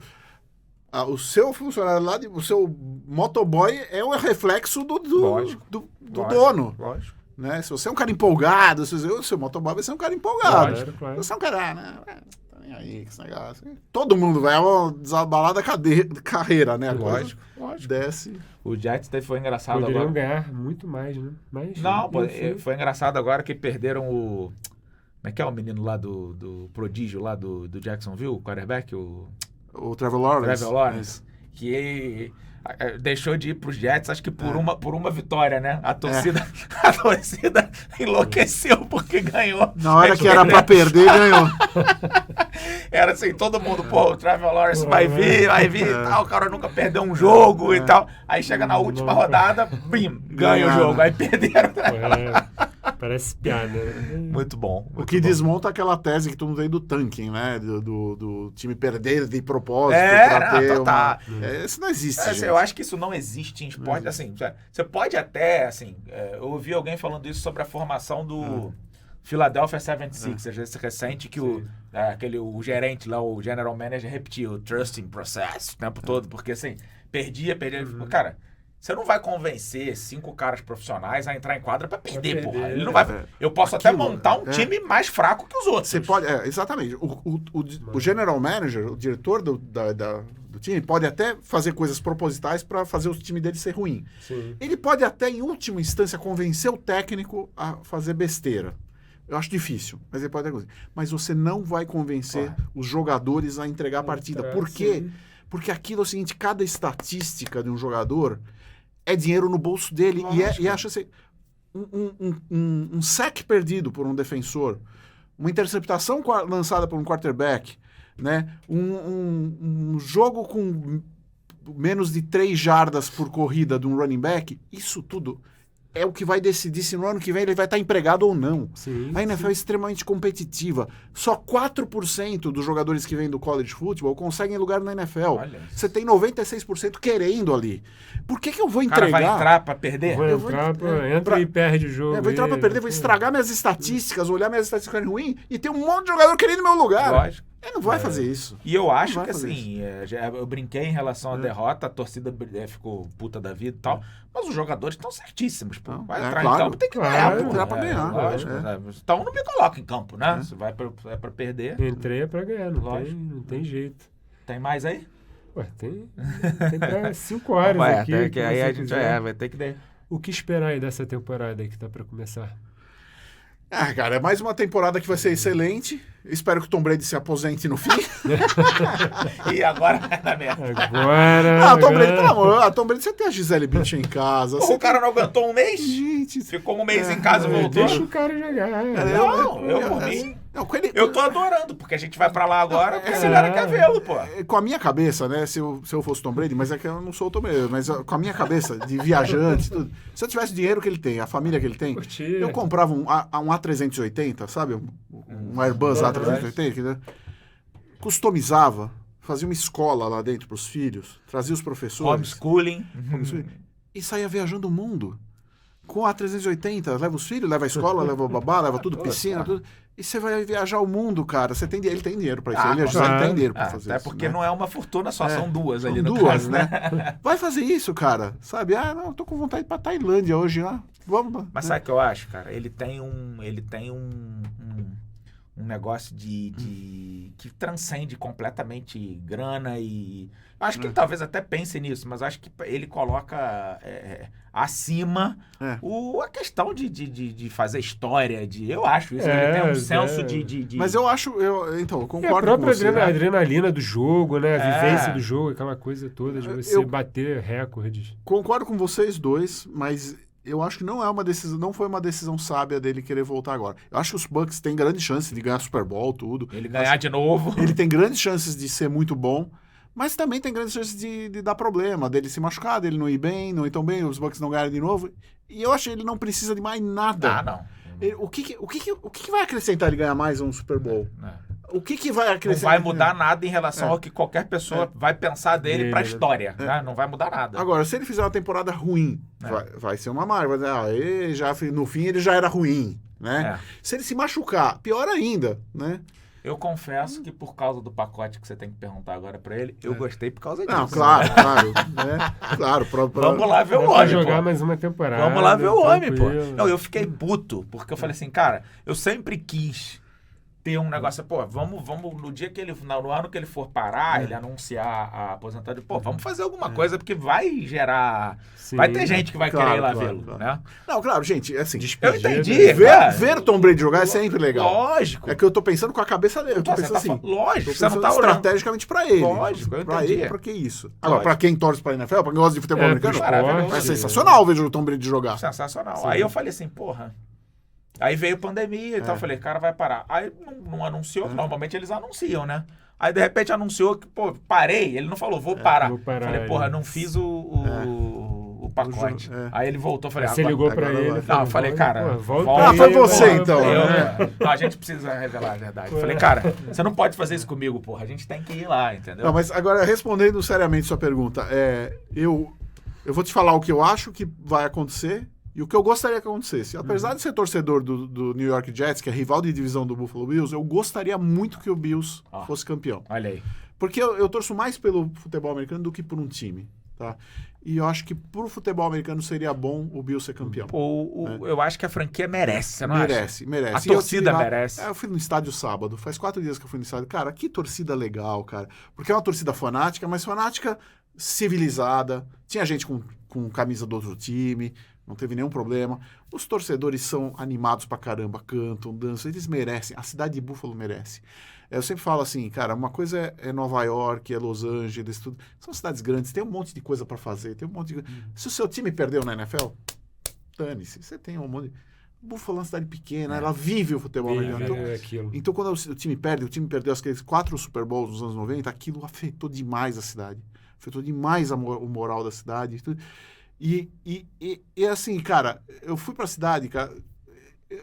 O seu funcionário lá, o seu motoboy é um reflexo do Lógico. dono. Lógico. Né? Se você é um cara empolgado, o seu motoboy vai ser um cara empolgado. Claro. Se você é um cara, né? Tá nem aí com esse negócio. Todo mundo vai, é uma desabalada carreira, né? A coisa Lógico. desce. O Jets foi engraçado Poderiam agora. ganhar muito mais, né? Mas, Não, pô, enfim. foi engraçado agora que perderam o... Como é que é o menino lá do prodígio lá do Jacksonville, o quarterback, o O Trevor Lawrence. Trevor Lawrence, que deixou de ir pros Jets, acho que por uma vitória, né? A torcida enlouqueceu porque ganhou. Na hora que era pra perder, ganhou. Era assim, todo mundo, pô, o Trevor Lawrence vai vir e tal, o cara nunca perdeu um jogo e tal. Aí chega na última rodada, bim, ganha o jogo. Aí perderam. Parece piada. Muito bom. O que desmonta aquela tese que todo mundo tem do tanking, né? Do time perder de propósito. Isso não existe, gente. Eu acho que isso não existe em esporte. Assim, você pode até, assim, eu ouvi alguém falando isso sobre a formação do Philadelphia 76ers, esse recente que o gerente lá, o general manager, repetiu o trusting process o tempo todo, porque assim, perdia. Cara, você não vai convencer 5 caras profissionais a entrar em quadra pra perder, porra. Ele não vai. Eu posso até montar um time mais fraco que os outros. Você pode, exatamente. O general manager, o diretor do time, pode até fazer coisas propositais para fazer o time dele ser ruim. Sim. Ele pode até, em última instância, convencer o técnico a fazer besteira. Eu acho difícil, mas ele pode até conseguir. Mas você não vai convencer os jogadores a entregar a partida. Por quê? Sim. Porque aquilo é o seguinte, cada estatística de um jogador é dinheiro no bolso dele. E acha assim, um sack perdido por um defensor, uma interceptação lançada por um quarterback, né? Um jogo com menos de 3 jardas por corrida de um running back, isso tudo é o que vai decidir se no ano que vem ele vai estar empregado ou não. Sim, A NFL é extremamente competitiva. Só 4% dos jogadores que vêm do college football conseguem lugar na NFL. Olha. Você tem 96% querendo ali. Por que eu vou O cara entregar? vai entrar pra perder? Vou Eu vou- entrar, é, entra pra- e perde o jogo. Vou entrar pra perder, vou estragar minhas estatísticas, olhar minhas estatísticas ruins e ter um monte de jogador querendo meu lugar. Lógico. Ele não vai fazer isso. E eu acho Não vai que fazer assim, eu brinquei em relação à derrota, a torcida ficou puta da vida e tal, mas os jogadores estão certíssimos, pô. Não, Vai é, entrar claro. em campo, tem que Claro, ganhar, pô. entrar pra ganhar. Lógico, É. né? Então não me coloca em campo, né? Se vai pra perder. Entrei é pra ganhar, Lógico. não tem jeito. Tem mais aí? Ué, tem pra 5 horas Vai, aqui. até que aí se a você gente quiser. vai ter que... O que esperar aí dessa temporada aí que tá pra começar? Ah, cara, é mais uma temporada que vai ser excelente. Espero que o Tom Brady se aposente no fim. E agora vai dar merda. Agora... Tom Brady, pelo amor, Tom Brady, você tem a Gisele Bündchen em casa. Pô, Você o cara não aguentou um mês? Gente, Ficou um mês em casa e voltou? Deixa o cara jogar. Não, eu por mim... Não, com ele, Eu tô adorando, porque a gente vai pra lá agora, porque esse cara quer vê-lo, pô. com a minha cabeça, né? Se eu fosse Tom Brady, mas é que eu não sou o Tom Brady, mas com a minha cabeça de viajante, tudo. Se eu tivesse o dinheiro que ele tem, a família que ele tem, Curtir. eu comprava um A380, sabe? Um Airbus A380, que, né? Customizava, fazia uma escola lá dentro pros filhos, trazia os professores. Homeschooling. E saía viajando o mundo. Com a 380, leva os filhos, leva a escola, leva o babá, leva tudo, piscina, tudo. E você vai viajar o mundo, cara. Ele tem dinheiro pra isso. Ah, Ele com já tem certeza. dinheiro pra fazer Até isso. porque né? não é uma fortuna só, são duas ali São no duas, caso, né? Vai fazer isso, cara. Sabe? Ah, não, tô com vontade de ir pra Tailândia hoje lá. Vamos. Mas sabe o que eu acho, cara? Ele tem um negócio que transcende completamente grana e... Acho que ele talvez até pense nisso, mas acho que ele coloca acima a questão de fazer história, eu acho isso. Ele tem um senso de... Mas eu acho, então, eu É a concordo com própria você. adrenalina do jogo, né? A É. vivência do jogo, aquela coisa toda de você bater recordes. Concordo com vocês dois, mas eu acho que não foi uma decisão sábia dele querer voltar agora. Eu acho que os Bucks têm grande chance de ganhar Super Bowl, tudo. Ele ganhar de novo. Ele tem grandes chances de ser muito bom, mas também tem grandes chances de dar problema, dele se machucar, dele não ir bem, não ir tão bem, os Bucks não ganharem de novo. E eu acho que ele não precisa de mais nada. Ah, não. O que vai acrescentar ele ganhar mais um Super Bowl? O que vai Não acrescentar? vai mudar nada em relação ao que qualquer pessoa vai pensar dele pra história. Né? Não vai mudar nada. Agora, se ele fizer uma temporada ruim, vai ser uma marca. No fim ele já era ruim, né? Se ele se machucar, pior ainda, né? Eu confesso que por causa do pacote que você tem que perguntar agora pra ele, eu gostei por causa disso. Não, claro. Né? Claro. Vamos lá ver o Vai homem, jogar pô. mais uma temporada. Vamos lá ver o homem, pô. tranquilo. Não, eu fiquei puto, porque eu falei assim, cara, eu sempre quis ter um negócio, pô, vamos no dia que ele, no ano que ele for parar, ele anunciar a aposentadoria, pô, vamos fazer alguma coisa, porque vai gerar, Sim. vai ter gente que vai Claro, querer ir lá claro, vê-lo, claro. né? Não, claro, gente, assim. Eu entendi, Ver Tom Brady jogar é sempre legal. Lógico. É que eu tô pensando com a cabeça dele. Eu tô Você pensando tá assim. lógico, Tô você não pensando tá olhando. estrategicamente pra ele. Lógico, eu Pra entendi. ele, pra que isso? Agora, pra quem torce pra NFL, pra quem gosta de futebol É, americano, pro maravilhoso. é sensacional ver o Tom Brady jogar. Sensacional. Sim. Aí eu falei assim, porra. Aí veio pandemia e tal, eu falei, cara, vai parar. Aí não anunciou, que normalmente eles anunciam, né? Aí de repente anunciou que, pô, parei. Ele não falou, vou parar. vou parar, Falei, porra, é. não fiz o pacote. É. Aí ele voltou, falei, Você agora- ligou pra agora ele. vai. Não, eu falei, cara, volta volta Ah, foi aí, você, volta então, aí. né? Não, a gente precisa revelar a verdade. Eu falei, cara, você não pode fazer isso comigo, porra. A gente tem que ir lá, entendeu? Não, mas agora, respondendo seriamente sua pergunta, eu vou te falar o que eu acho que vai acontecer e o que eu gostaria que acontecesse. Apesar de ser torcedor do New York Jets, que é rival de divisão do Buffalo Bills, eu gostaria muito que o Bills fosse campeão. Olha aí. Porque eu torço mais pelo futebol americano do que por um time, tá? E eu acho que pro futebol americano seria bom o Bills ser campeão. Eu acho que a franquia merece, você não Merece. A E eu torcida tive lá- merece. Eu fui no estádio sábado, faz 4 dias que eu fui no estádio. Cara, que torcida legal, cara. Porque é uma torcida fanática, mas fanática civilizada. Tinha gente com camisa do outro time, não teve nenhum problema. Os torcedores são animados pra caramba, cantam, dançam, eles merecem. A cidade de Buffalo merece. Eu sempre falo assim, cara, uma coisa é Nova York, é Los Angeles, tudo. São cidades grandes, tem um monte de coisa pra fazer, tem um monte de... Se o seu time perdeu na NFL, dane-se, você tem um monte de... Buffalo é uma cidade pequena, ela vive o futebol americano. Então, É aquilo. então, quando o time perdeu aqueles 4 Super Bowls nos anos 90, aquilo afetou demais a cidade. Afetou demais o moral da cidade. E assim, cara, eu fui pra cidade, cara,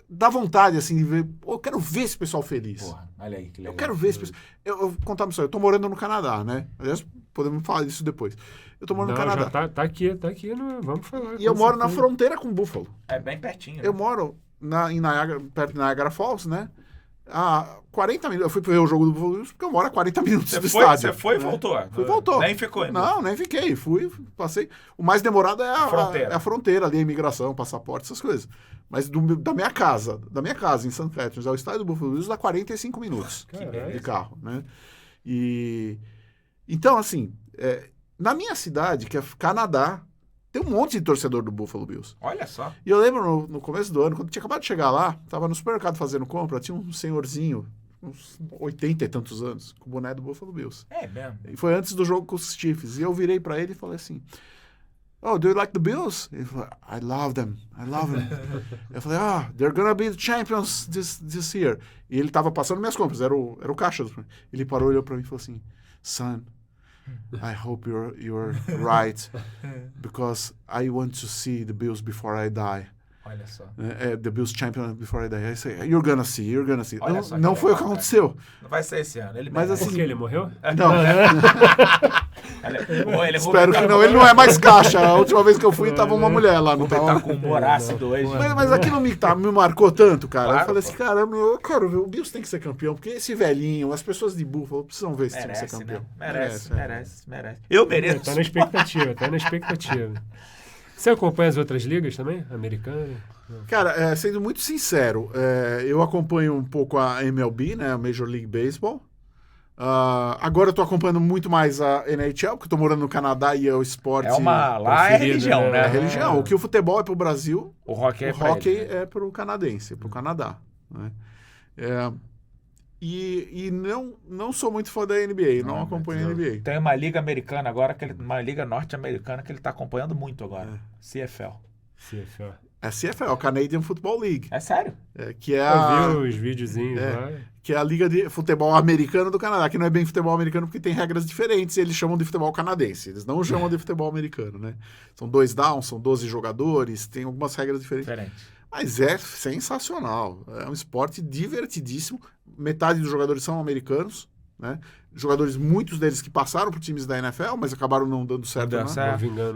dá vontade, assim, de ver. Pô, eu quero ver esse pessoal feliz. Porra, olha aí que legal. Eu quero ver esse pessoal. Eu vou contar uma história. Eu tô morando no Canadá, né? Aliás, podemos falar disso depois. Eu tô morando no Canadá. Já tá aqui, vamos falar. E eu moro na fronteira com Buffalo. É bem pertinho. Eu moro em Niagara, perto de Niagara Falls, né? A 40 minutos. Eu fui ver o jogo do Buffalo Bills porque eu moro a 40 minutos do estádio. Você foi e né? voltou? Fui e voltou. Nem ficou ainda? Não, nem fiquei. Fui, passei. O mais demorado é a fronteira ali, a imigração, passaporte, essas coisas. Mas da minha casa em St. Catharines ao estádio do Buffalo Bills dá 45 minutos de carro, né? Então, assim, na minha cidade, que é Canadá, tem um monte de torcedor do Buffalo Bills. Olha só. E eu lembro no começo do ano, quando eu tinha acabado de chegar lá, tava no supermercado fazendo compra, tinha um senhorzinho, uns 80 e tantos anos, com o boné do Buffalo Bills. É mesmo? E foi antes do jogo com os Chiefs. E eu virei pra ele e falei assim, oh, do you like the Bills? Ele falou, I love them. Eu falei, they're gonna be the champions this year. E ele tava passando minhas compras, era o caixa. Ele parou, olhou pra mim e falou assim, son, I hope you're right, because I want to see the Bills before I die. Olha só. The Bills champion before I die. I say, you're gonna see. Olha só não foi o que aconteceu. Não vai ser esse ano. Mas assim, porque ele morreu? Não. Ele espero que não. Ele não é mais caixa. A última vez que eu fui, tava uma mulher lá. Não tava... tá com humor ácido hoje. Mas aquilo me marcou tanto, cara. Claro, eu falei assim, caramba, eu quero ver. O Bills tem que ser campeão, porque esse velhinho, as pessoas de Buffalo precisam ver esse time ser campeão. Né? Merece. Eu mereço. Tá na expectativa. Você acompanha as outras ligas também? Americana? Cara, sendo muito sincero, eu acompanho um pouco a MLB, né? A Major League Baseball. Agora eu tô acompanhando muito mais a NHL, porque eu tô morando no Canadá e é o esporte... Lá é religião, né? É religião. O que o futebol é pro Brasil, o hockey é pro canadense, pro Canadá. Né? E não sou muito fã da NBA, não acompanho a NBA. Tem uma liga americana agora, uma liga norte-americana que ele tá acompanhando muito agora. CFL. É CFL, a Canadian Football League. É sério? Que é eu vi os videozinhos lá. Que é a liga de futebol americano do Canadá, que não é bem futebol americano porque tem regras diferentes, e eles chamam de futebol canadense, eles não chamam de futebol americano, né? São 2 downs, são 12 jogadores, tem algumas regras diferentes. Mas é sensacional, é um esporte divertidíssimo, metade dos jogadores são americanos, né? Jogadores, muitos deles que passaram por times da NFL, mas acabaram não dando certo.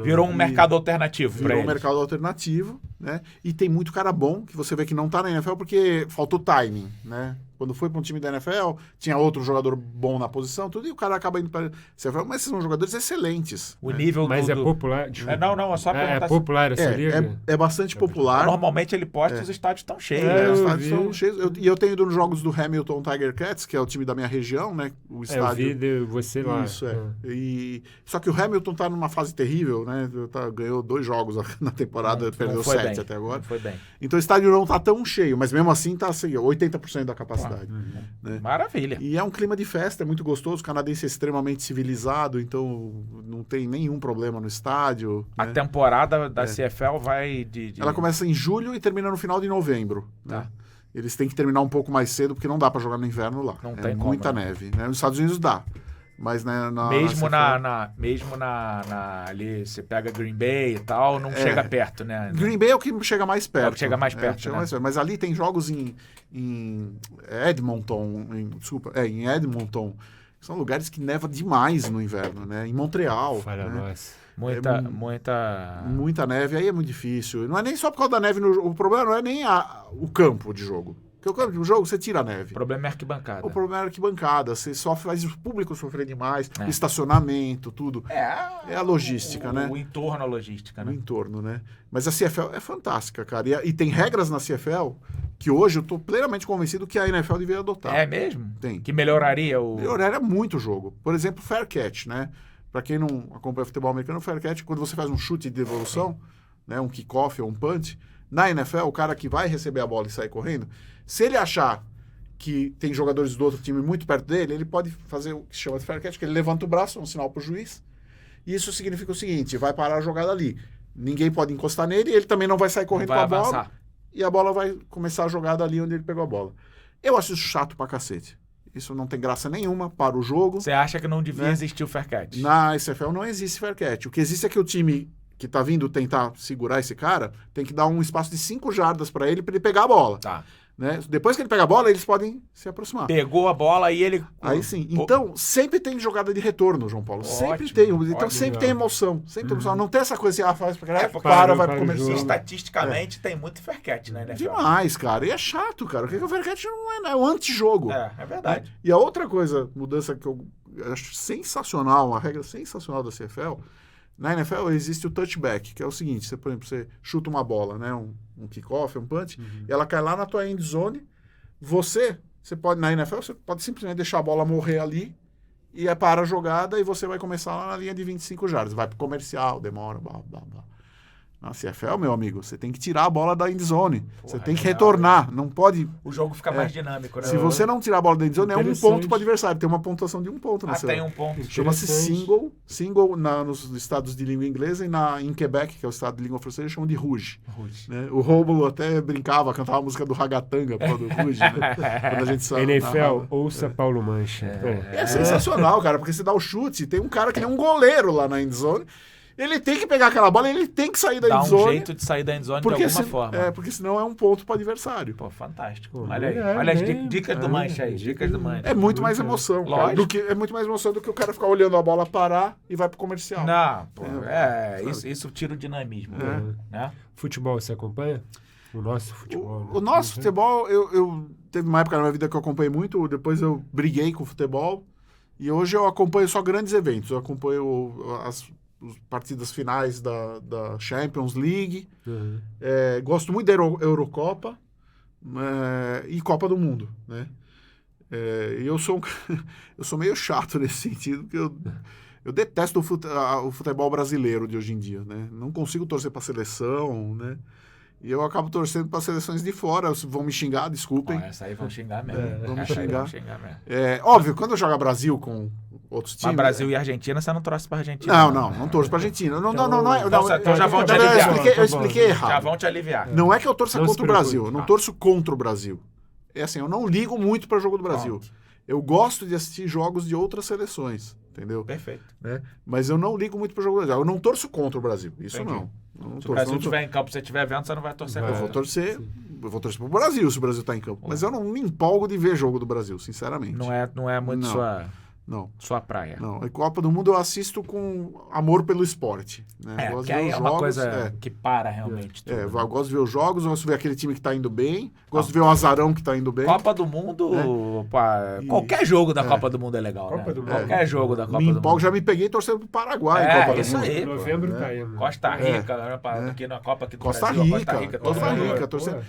Virou um mercado alternativo para eles. Virou um mercado alternativo, né? E tem muito cara bom que você vê que não tá na NFL porque faltou timing, né? Quando foi para um time da NFL, tinha outro jogador bom na posição, tudo, e o cara acaba indo para NFL, mas são jogadores excelentes. O nível Mas é popular? Não, é só perguntar. É popular essa liga? É bastante popular. Normalmente ele posta os estádios estão cheios. Os estádios estão cheios. E eu tenho ido nos jogos do Hamilton Tiger Cats, que é o time da minha região, né? O estádio. Eu vi de você lá. Isso, Só que o Hamilton tá numa fase terrível, né? Ganhou 2 jogos na temporada, perdeu 7 até agora. Foi bem. Então o estádio não tá tão cheio, mas mesmo assim tá assim, 80% da capacidade. Né? Maravilha. E é um clima de festa, é muito gostoso. O canadense é extremamente civilizado, então não tem nenhum problema no estádio. A temporada da CFL vai Ela começa em julho e termina no final de novembro. Tá. Né? Eles têm que terminar um pouco mais cedo, porque não dá para jogar no inverno lá. Não tem muita como, neve. Né? Nos Estados Unidos dá. Mas mesmo ali você pega Green Bay e tal, não chega perto, né? Green Bay é o que chega mais perto. É o que chega mais perto, Mas ali tem jogos em Edmonton, em Edmonton, que são lugares que neva demais no inverno, né? Em Montreal. Muita neve, aí é muito difícil. Não é nem só por causa da neve, o problema não é nem o campo de jogo. Porque o campo de jogo, você tira a neve. O problema é arquibancada. O problema é a arquibancada. Você faz o público sofrer demais, o estacionamento, tudo. É a logística, né? O entorno, a logística, né? O entorno, né? Mas a CFL é fantástica, cara. E tem regras na CFL que hoje eu tô plenamente convencido que a NFL deveria adotar. É mesmo? Tem. Que melhoraria o... Melhoraria muito o jogo. Por exemplo, fair catch, né? Pra quem não acompanha futebol americano, fair catch, quando você faz um chute de devolução, né? Um kickoff ou um punch, na NFL, o cara que vai receber a bola e sair correndo, se ele achar que tem jogadores do outro time muito perto dele, ele pode fazer o que se chama de fair catch, que ele levanta o braço, um sinal pro juiz, e isso significa o seguinte, vai parar a jogada ali. Ninguém pode encostar nele, ele também não vai sair correndo com a bola, e a bola vai começar a jogada ali onde ele pegou a bola. Eu acho isso chato pra cacete. Isso não tem graça nenhuma para o jogo. Você acha que não devia existir o fair catch? Na SFL não existe fair catch. O que existe é que o time que tá vindo tentar segurar esse cara, tem que dar um espaço de 5 jardas para ele pegar a bola. Tá. Né? Depois que ele pega a bola, eles podem se aproximar. Pegou a bola e ele... Aí sim. Então, sempre tem jogada de retorno, João Paulo. Sempre Ótimo, tem. Então, ótimo. sempre tem emoção. Sempre tem emoção. Não tem essa coisa assim, faz pra caralho, porque para, vai para pro o comercial. jogo. Estatisticamente tem muito fair-catch, né, NFL? Demais, cara. E é chato, cara. O que o Faircat não é, né? É um antijogo. É verdade. E a outra coisa, mudança que eu acho sensacional, uma regra sensacional da CFL, na NFL existe o touchback, que é o seguinte, você, por exemplo, você chuta uma bola, né? Um kickoff, um punch, e ela cai lá na tua end zone, você pode, na NFL, você pode simplesmente deixar a bola morrer ali e para a jogada e você vai começar lá na linha de 25 jardas. Vai pro comercial, demora, blá, blá, blá. Na CFL, meu amigo, você tem que tirar a bola da end zone. Você tem que retornar. Não pode... O jogo fica mais dinâmico, né? Se você não tirar a bola da end zone, é um Interessante. ponto para o adversário. Tem uma pontuação de 1 ponto na CFL. Tem um ponto. Chama-se Interessante. single nos estados de língua inglesa e em Quebec, que é o estado de língua francesa, chamam de rouge. Né? O Rômulo até brincava, cantava a música do Ragatanga, pô, do rouge, né? Quando a gente saiu NFL, ouça Paulo Mancha. É sensacional, cara, porque você dá o chute, tem um cara que nem um goleiro lá na endzone, ele tem que pegar aquela bola, ele tem que sair da Dá endzone. um jeito de sair da endzone de alguma forma. Porque senão é um ponto para o adversário. Pô, fantástico. Pô, Olha aí. é, Olha as bem, dicas do Mancha aí. Dicas do Mancha. É muito mais emoção, cara, Lógico. é muito mais emoção do que o cara ficar olhando a bola parar e vai pro comercial. Não, pô, isso tira o dinamismo. Né? Futebol, você acompanha? O nosso futebol. O nosso futebol, eu teve uma época na minha vida que eu acompanhei muito, depois eu briguei com o futebol, e hoje eu acompanho só grandes eventos. Eu acompanho as partidas finais da Champions League, gosto muito da Eurocopa e Copa do Mundo, né? E eu sou meio chato nesse sentido, porque eu detesto o futebol brasileiro de hoje em dia, né? Não consigo torcer para a seleção, né? E eu acabo torcendo para seleções de fora. Vão me xingar, desculpem. Essa aí vão xingar mesmo. Vão me Essa aí xingar. vão xingar mesmo. Óbvio, quando joga Brasil com outros times... Mas Brasil e Argentina, você não torce pra Argentina. Não torço pra Argentina. Não é... Então já vão te aliviar. Eu expliquei errado. Já vão te aliviar. Não é que eu torça Não se contra o preocupe. Brasil. Eu não torço contra o Brasil. É assim, eu não ligo muito para jogo do Brasil. Pronto. Eu gosto de assistir jogos de outras seleções, entendeu? Perfeito. Mas eu não ligo muito para jogo do Brasil. Eu não torço contra o Brasil. Isso Entendi. não. Se o Brasil estiver em campo, se você estiver vendo, você não vai torcer Eu contra. vou torcer pro Brasil se o Brasil tá em campo. Mas eu não me empolgo de ver jogo do Brasil, sinceramente. Não é muito Não. sua praia. Não, a Copa do Mundo eu assisto com amor pelo esporte. Né? Porque aí é uma coisa que para realmente tudo. Eu gosto de ver os jogos, eu gosto de ver aquele time que tá indo bem, gosto de ver o azarão que tá indo bem. Copa do Mundo, qualquer jogo da Copa do Mundo é legal, Copa né? do Mundo. Qualquer jogo da Copa Me do Mundo. empolgo, já me peguei torcendo pro Paraguai em Copa do isso Mundo. aí. pô. Novembro tá aí, mano. Costa Rica, aqui na Copa aqui do Costa Brasil. Rica, Costa Rica. torcendo.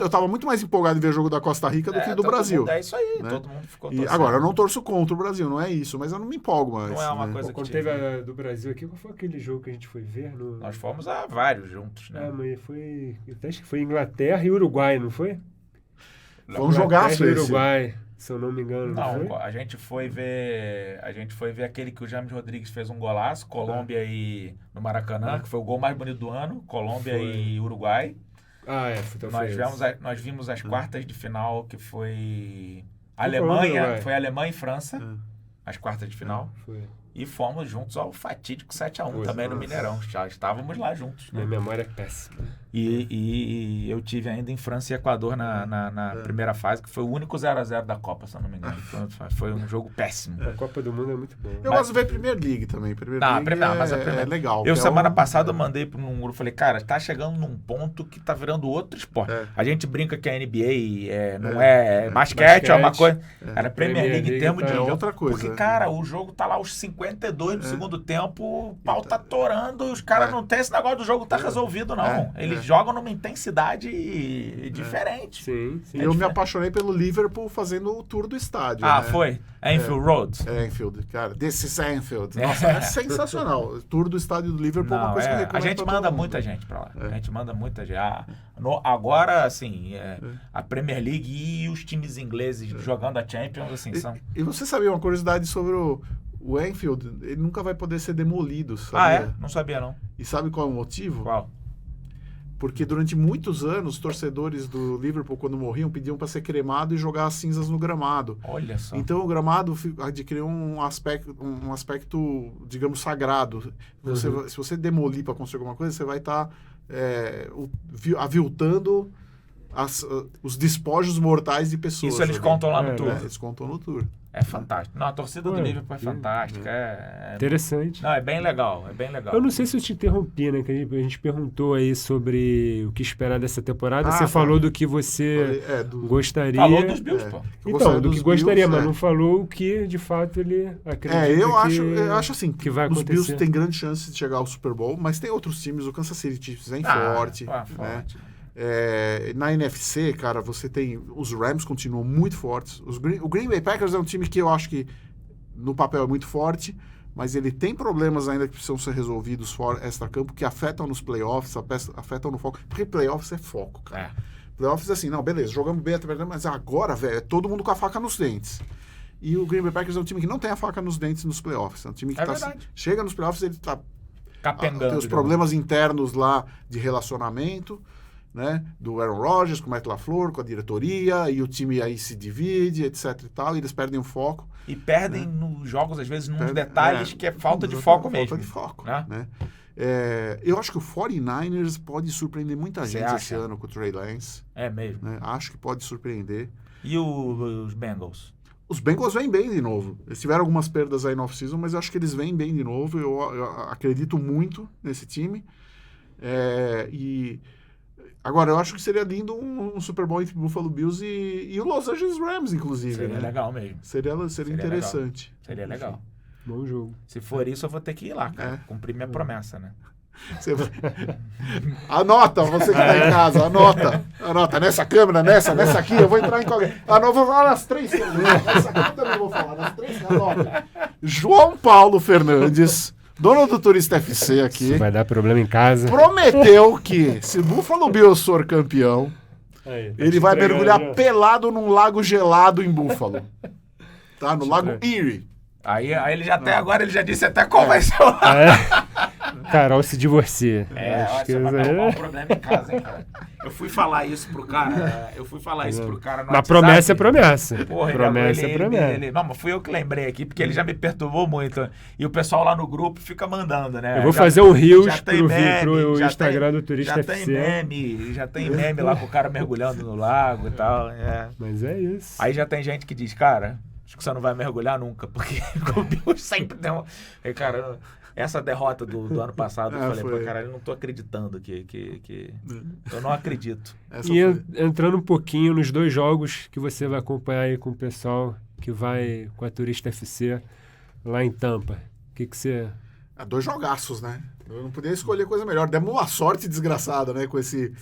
Eu tava muito mais empolgado em ver o jogo da Costa Rica do que do todo Brasil. mundo, é isso aí, né? todo mundo ficou E torcendo. agora, eu não torço contra o Brasil, não é isso, mas eu não me empolgo mais. Não é uma né? coisa Quando que teve a do Brasil aqui, qual foi aquele jogo que a gente foi ver? Nós fomos a vários juntos, né? Mas foi... Eu acho que foi Inglaterra e Uruguai, não foi? Foi um jogaço Inglaterra e esse. Uruguai, se eu não me engano, não foi? Não, a gente foi ver aquele que o James Rodrigues fez um golaço, Colômbia e no Maracanã, que foi o gol mais bonito do ano, Colômbia Foi. e Uruguai. Então foi esse. Nós vimos as quartas de final, que foi Uruguai. foi Alemanha e França, as quartas de final. Foi. E fomos juntos ao fatídico 7-1 Pois também é. no Mineirão. Já estávamos lá juntos, né? Minha memória é péssima. E eu tive ainda em França e Equador na primeira fase, que foi o único 0x0 da Copa, se eu não me engano. Foi um jogo péssimo. A Copa do Mundo é muito boa. Eu gosto de ver Premier League também. Mas a Premier- é legal. Eu, que é semana um- passada, eu mandei para um grupo, falei, cara, tá chegando num ponto que tá virando outro esporte. A gente brinca que a NBA não é basquete, é uma coisa. Cara, a Premier League em termos de é jogo. outra coisa. Porque, cara, o jogo tá lá aos 52 do segundo tempo, o pau tá torando, os caras não tem esse negócio do jogo tá resolvido, não. Eles jogam numa intensidade diferente. Sim. E eu me apaixonei pelo Liverpool fazendo o tour do estádio. Ah, né? foi? Anfield Road? Anfield, cara. This is Anfield. Nossa, é sensacional. O tour do estádio do Liverpool é uma Não, coisa que eu a recomendo gente pra manda todo mundo. muita gente pra lá. A gente manda muita gente. Agora, assim, a Premier League e os times ingleses jogando a Champions, assim, são... E você sabia uma curiosidade sobre o Anfield? Ele nunca vai poder ser demolido, Ah, sabia? é? Não sabia, não. E sabe qual é o motivo? Qual? Porque durante muitos anos, torcedores do Liverpool, quando morriam, pediam para ser cremado e jogar as cinzas no gramado. Olha só. Então o gramado adquiriu um aspecto, digamos, sagrado. Se você demolir para construir alguma coisa, você vai estar aviltando os despojos mortais de pessoas. Isso eles contam lá no tour. Eles contam no tour. É fantástico. Não, a torcida do Liverpool é fantástica. Interessante. Não, é bem legal, Eu não sei se eu te interrompi, né? Que a gente perguntou aí sobre o que esperar dessa temporada. Você falou do que você gostaria. Falou dos Bills, pô. Então, do que gostaria, mas não falou o que, de fato, ele acredita eu acho assim, que vai os acontecer. Bills têm grande chance de chegar ao Super Bowl, mas tem outros times, o Kansas City Chiefs vem forte. Né? Na NFC, cara, você tem... Os Rams continuam muito fortes. O Green Bay Packers é um time que eu acho que no papel é muito forte, mas ele tem problemas ainda que precisam ser resolvidos fora extra-campo, que afetam nos playoffs, afetam no foco. Porque playoffs é foco, cara. Playoffs é assim, não, beleza, jogamos bem, mas agora, velho, é todo mundo com a faca nos dentes. E o Green Bay Packers é um time que não tem a faca nos dentes nos playoffs. É um time que chega nos playoffs, ele tá... capengando. Tem os problemas internos lá de relacionamento, né, do Aaron Rodgers com o Matt LaFleur, com a diretoria, e o time aí se divide, etc e tal, e eles perdem o foco. E perdem nos jogos, às vezes, nos detalhes que é falta de foco mesmo. Falta de foco, né? Eu acho que o 49ers pode surpreender muita gente esse ano com o Trey Lance. É mesmo. Né? Acho que pode surpreender. E os Bengals? Os Bengals vêm bem de novo. Eles tiveram algumas perdas aí no off-season, mas eu acho que eles vêm bem de novo. Eu acredito muito nesse time. Agora, eu acho que seria lindo um Super Bowl entre Buffalo Bills e o Los Angeles Rams, inclusive. Seria legal mesmo. Seria interessante. Legal. Seria legal. Bom jogo. Se for isso, eu vou ter que ir lá, cara. Cumprir minha promessa, né? Anota, você que tá em casa, anota nessa câmera, nessa aqui, eu vou entrar em qualquer. Vou falar nas três câmeras. Nessa aqui eu também vou falar, nas três, anota. João Paulo Fernandes, dono do Turista FC aqui. Isso vai dar problema em casa. Prometeu que, se o Buffalo Bills for campeão, ele vai mergulhar pelado num lago gelado em Buffalo. Tá? No Lago Erie. Aí ele já até agora, ele já disse até qual vai ser o lago. Carol se divorcia. Você vai arrumar um problema em casa, hein, cara. Eu fui falar isso pro cara no Mas promessa é promessa. Porra, promessa é promessa. Não, mas fui eu que lembrei aqui, porque ele já me perturbou muito. E o pessoal lá no grupo fica mandando, né? Eu vou fazer um Reels pro Instagram do Turista FC. Já tem meme lá com o cara mergulhando no lago e tal. Mas é isso. Aí já tem gente que diz, cara, acho que você não vai mergulhar nunca, porque o Bill sempre deu... Cara, essa derrota do ano passado, eu falei, pô, cara, eu não tô acreditando que eu não acredito. Entrando um pouquinho nos dois jogos que você vai acompanhar aí com o pessoal que vai com a Turista FC lá em Tampa. O que você... Dois jogaços, né? Eu não podia escolher coisa melhor. Demos uma sorte desgraçada, né, com esse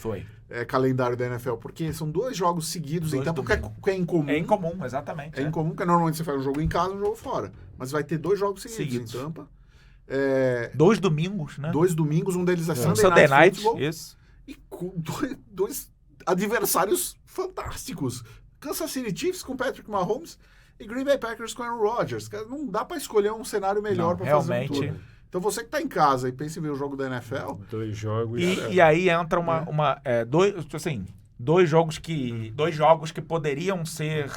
calendário da NFL, porque são dois jogos seguidos em Tampa, que é incomum. É incomum, exatamente. É incomum, porque normalmente você faz um jogo em casa e um jogo fora. Mas vai ter dois jogos seguidos em Tampa. 2 domingos, né? 2 domingos, um deles é Sunday Night Football, isso. E com dois adversários fantásticos. Kansas City Chiefs com Patrick Mahomes e Green Bay Packers com Aaron Rodgers. Não dá para escolher um cenário melhor para fazer um tour. Então você que tá em casa e pensa em ver o jogo da NFL... Dois jogos... E aí entra dois jogos que poderiam ser...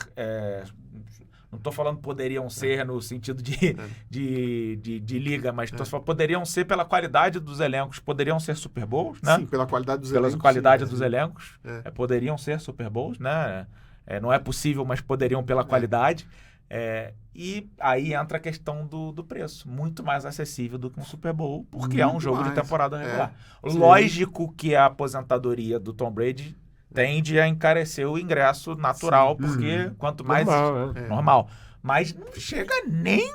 não estou falando poderiam ser no sentido de liga, mas estou falando poderiam ser pela qualidade dos elencos, poderiam ser Super Bowls, né? Sim, pela qualidade dos elencos. Pela qualidade dos elencos, poderiam ser Super Bowls, né? Não é possível, mas poderiam pela qualidade. E aí entra a questão do preço, muito mais acessível do que um Super Bowl, porque é um jogo de temporada regular. Lógico que a aposentadoria do Tom Brady tende a encarecer o ingresso natural, porque quanto mais... Normal. Mas não chega nem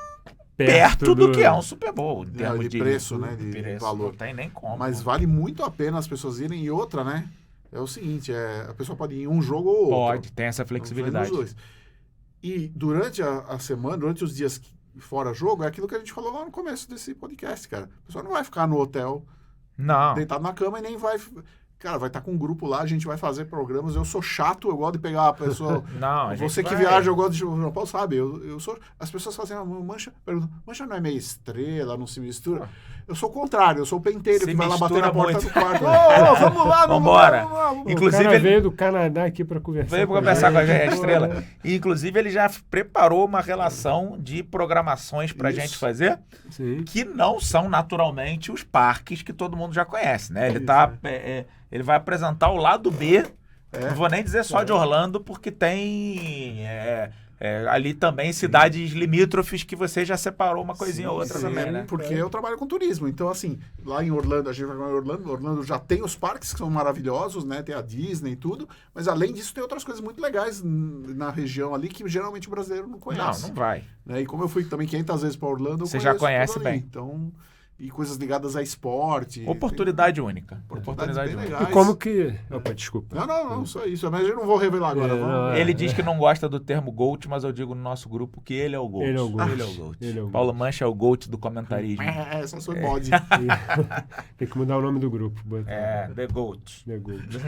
perto do que é um Super Bowl, em termos de preço, né? De valor. Não tem nem como. Mas vale muito a pena as pessoas irem. E outra, né? É o seguinte, a pessoa pode ir em um jogo ou outro. Pode, tem essa flexibilidade. E durante a semana, durante os dias fora jogo, é aquilo que a gente falou lá no começo desse podcast, cara. A pessoa não vai ficar no hotel, deitado na cama e nem vai... Cara, vai estar com um grupo lá, a gente vai fazer programas. Eu sou chato, eu gosto de pegar a pessoa... Você que viaja, eu gosto de... João Paulo sabe, eu sou... As pessoas fazem Mancha... Perguntam, Mancha não é meio estrela, não se mistura? Eu sou o contrário, eu sou o penteiro Se que vai lá bater na mistura porta muito. do quarto. Ô, vamos lá, Vambora. vamos lá. Inclusive, O cara ele veio do Canadá aqui para conversar. veio conversar com a gente, a Pô, Estrela. né? E, inclusive, ele já preparou uma relação de programações pra Isso. gente fazer, Sim. que não são naturalmente os parques que todo mundo já conhece, né? Ele Isso, tá, ele vai apresentar o lado B. É. Não vou nem dizer só de Orlando, porque tem ali também cidades limítrofes que você já separou uma coisinha ou outra Sim, também, né? porque eu trabalho com turismo. Então, assim, lá em Orlando, a gente vai em Orlando. Orlando já tem os parques que são maravilhosos, né? Tem a Disney e tudo. Mas, além disso, tem outras coisas muito legais na região ali que geralmente o brasileiro não conhece. Não vai. Né? E como eu fui também 500 vezes para Orlando, eu Você já conheço conhece tudo ali. bem. Então, e coisas ligadas a esporte. Oportunidade única. Oportunidades Oportunidade bem única. legais. E como que... Opa, desculpa. Não, só isso. Mas eu não vou revelar agora. É, vamos- não, Ele diz que não gosta do termo GOAT, mas eu digo no nosso grupo que ele é o GOAT. Ele é o GOAT. Ele é o GOAT. Ele é o Paulo Mancha é o GOAT do comentarismo. Só sou bode. Tem que mudar o nome do grupo. botar The GOAT. The Gold.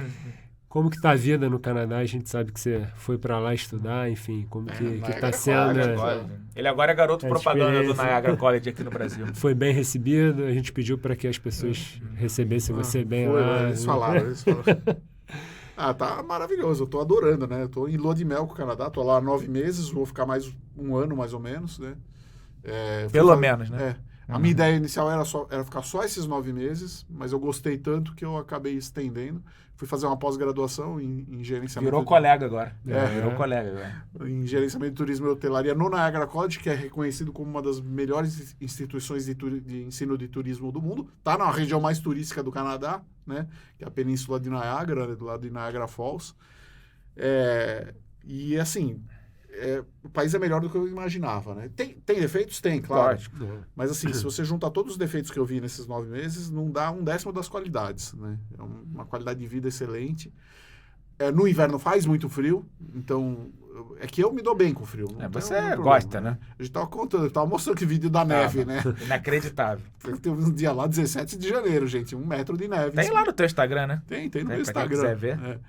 Como que tá a vida no Canadá? A gente sabe que você foi para lá estudar, enfim, como que Niagara tá sendo... College, Ele agora é garoto A propaganda do experiência. Niagara College aqui no Brasil. Foi bem recebido, a gente pediu para que as pessoas recebessem você bem Foi, lá. Eles falaram. Tá maravilhoso. Eu tô adorando, né? Eu tô em lua de mel com o Canadá. Tô lá há 9 meses. Vou ficar mais um ano, mais ou menos, né? Fui Pelo fazer- menos, né? A minha ideia inicial era ficar só esses 9 meses, mas eu gostei tanto que eu acabei estendendo. Fui fazer uma pós-graduação em gerenciamento. Virou colega agora. Virou É. colega agora. Em gerenciamento de turismo e hotelaria no Niagara College, que é reconhecido como uma das melhores instituições de ensino de turismo do mundo. Tá na região mais turística do Canadá, né? Que é a Península de Niagara, né? Do lado de Niagara Falls. E assim, o país é melhor do que eu imaginava, né? Tem defeitos? Tem, claro. Lógico. Mas assim, se você juntar todos os defeitos que eu vi nesses 9 meses, não dá 1/10 das qualidades, né? É uma qualidade de vida excelente. No inverno faz muito frio, então é que eu me dou bem com frio. não tem Você nenhum problema, gosta, né? A gente tava contando, eu tava mostrando que vídeo da neve, né? Inacreditável. Teve um dia lá, 17 de janeiro, gente, 1 metro de neve. Tem lá no teu Instagram, né? Tem no Tem, meu pra quem Instagram. quiser ver.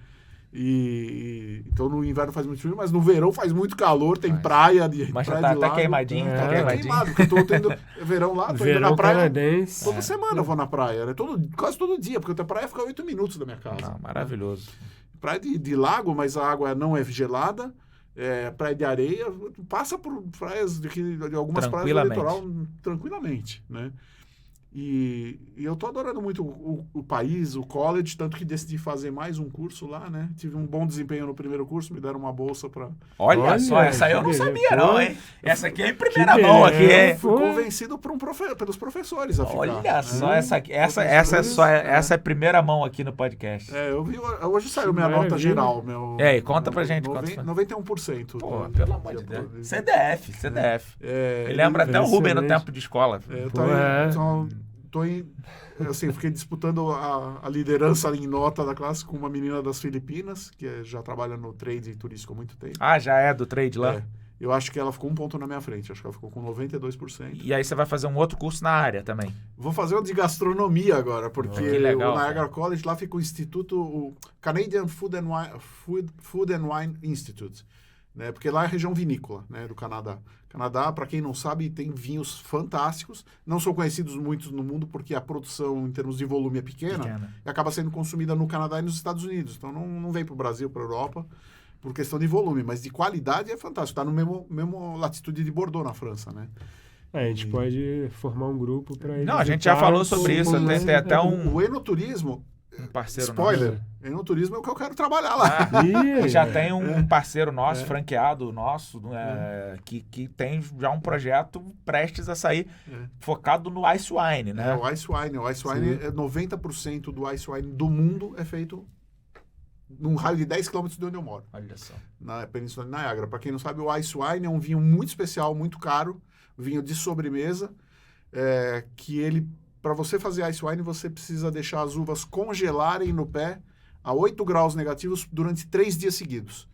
Então no inverno faz muito frio, mas no verão faz muito calor, tem Faz. praia de Mas já praia tá de até lago. queimadinho, É. tá Tá queimadinho. queimado, porque eu tô tendo verão lá, tô indo Verão na praia. canadense. Toda semana eu vou na praia, né? Quase todo dia, porque a praia fica 8 minutos da minha casa. Não, maravilhoso. Praia de lago, mas a água não é gelada. Praia de areia, passa por praias de algumas praias do Tranquilamente. litoral tranquilamente, né? E eu tô adorando muito o país, o college, tanto que decidi fazer mais um curso lá, né? Tive um bom desempenho no primeiro curso, me deram uma bolsa para... Olha só, essa aí eu não que sabia beleza. não, hein? Essa aqui é em primeira Que mão aqui, beleza. hein? Fui Foi. convencido por pelos professores a ficar. Olha só, né? essa é primeira mão aqui no podcast. Eu vi, hoje saiu Que minha nota maravilha. geral. E aí, conta pra gente quanto foi. 91%. Pô, pelo amor de Deus. CDF. Me lembra até o Excelente. Rubem no tempo de escola. Assim, eu fiquei disputando a liderança em nota da classe com uma menina das Filipinas, que já trabalha no trade turístico há muito tempo. Ah, já é do trade lá? Eu acho que ela ficou 1 ponto na minha frente, acho que ela ficou com 92%. E aí você vai fazer um outro curso na área também. Vou fazer o de gastronomia agora, porque Que legal, o Niagara cara. College lá fica o instituto, o Canadian Food and Wine Institute, né? Porque lá é a região vinícola, né, do Canadá. Canadá, para quem não sabe, tem vinhos fantásticos, não são conhecidos muitos no mundo porque a produção em termos de volume é pequena. E acaba sendo consumida no Canadá e nos Estados Unidos, então não vem para o Brasil, para a Europa, por questão de volume, mas de qualidade é fantástico, está no mesmo latitude de Bordeaux, na França, né? A gente pode formar um grupo para Não, a gente já falou sobre isso, tem até um O enoturismo, parceiro spoiler, nosso. enoturismo é o que eu quero trabalhar lá. Ih, E já tem um parceiro nosso, franqueado nosso, que tem já um projeto prestes a sair, focado no Ice Wine, né? O Ice Wine. O Ice Wine, 90% do Ice Wine do mundo é feito num raio de 10 km de onde eu moro, Olha só. na Península de Niagara. Para quem não sabe, o Ice Wine é um vinho muito especial, muito caro, vinho de sobremesa, que ele, para você fazer Ice Wine, você precisa deixar as uvas congelarem no pé a 8 graus negativos durante 3 dias seguidos.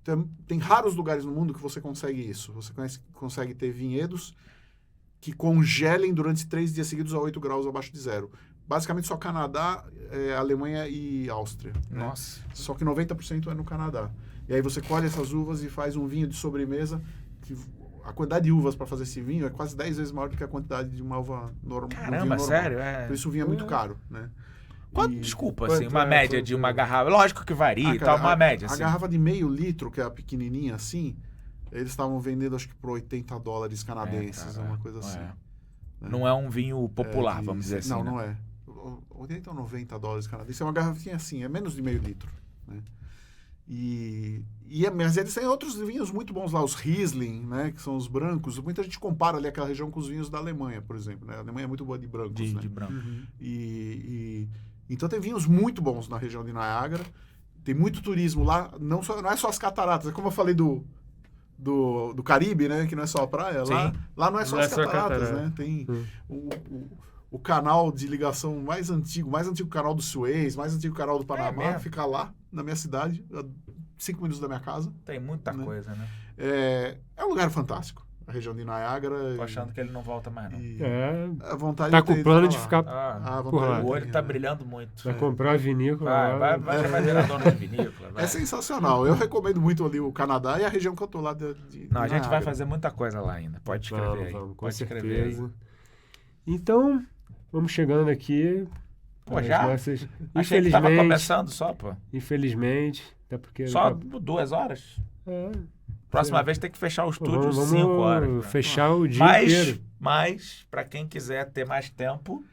Então, tem raros lugares no mundo que você consegue isso. Você consegue ter vinhedos que congelem durante 3 dias seguidos a 8 graus abaixo de zero. Basicamente só Canadá, Alemanha e Áustria. Né? Nossa. Só que 90% é no Canadá. E aí você colhe essas uvas e faz um vinho de sobremesa que a quantidade de uvas para fazer esse vinho é quase 10 vezes maior do que a quantidade de uma uva normal. Caramba, sério? Por isso o vinho é muito caro, né? Desculpa, assim, uma média de uma garrafa. Lógico que varia e tal, uma média. A assim. garrafa de meio litro, que é a pequenininha assim, eles estavam vendendo acho que por $80 canadenses, uma coisa assim. Não é um vinho popular, vamos dizer assim. Não, né? não é. 80 ou $90 canadenses. É uma garrafinha assim, é menos de meio litro, né? Mas eles têm outros vinhos muito bons lá, os Riesling, né, que são os brancos. Muita gente compara ali aquela região com os vinhos da Alemanha, por exemplo, né? A Alemanha é muito boa de brancos, né? De branco. Então tem vinhos muito bons na região de Niágara. Tem muito turismo lá, não é só as cataratas, é como eu falei do Caribe, né, que não é só a praia. Lá não é só as cataratas, né? Tem o canal de ligação mais antigo canal do Suez, mais antigo canal do Panamá, fica lá, na minha cidade, a 5 minutos da minha casa. Tem muita coisa, né? É um lugar fantástico, a região de Niágara. Tô achando que ele não volta mais, não. A vontade tá com o plano de ficar por lá. O olho tá brilhando muito. Vai comprar a vinícola. Vai virar dono de vinícola. É sensacional. Eu recomendo muito ali o Canadá e a região que eu tô lá Não, a gente vai fazer muita coisa lá ainda. Pode escrever aí. Vamos, com Pode certeza. Escrever aí. Então, vamos chegando aqui. Pô, já? Nossas... Achei que tava começando só, pô. Infelizmente. Até porque só 2 horas? Próxima vez tem que fechar o estúdio 5 horas. Fechar o dia inteiro. Mas, para quem quiser ter mais tempo...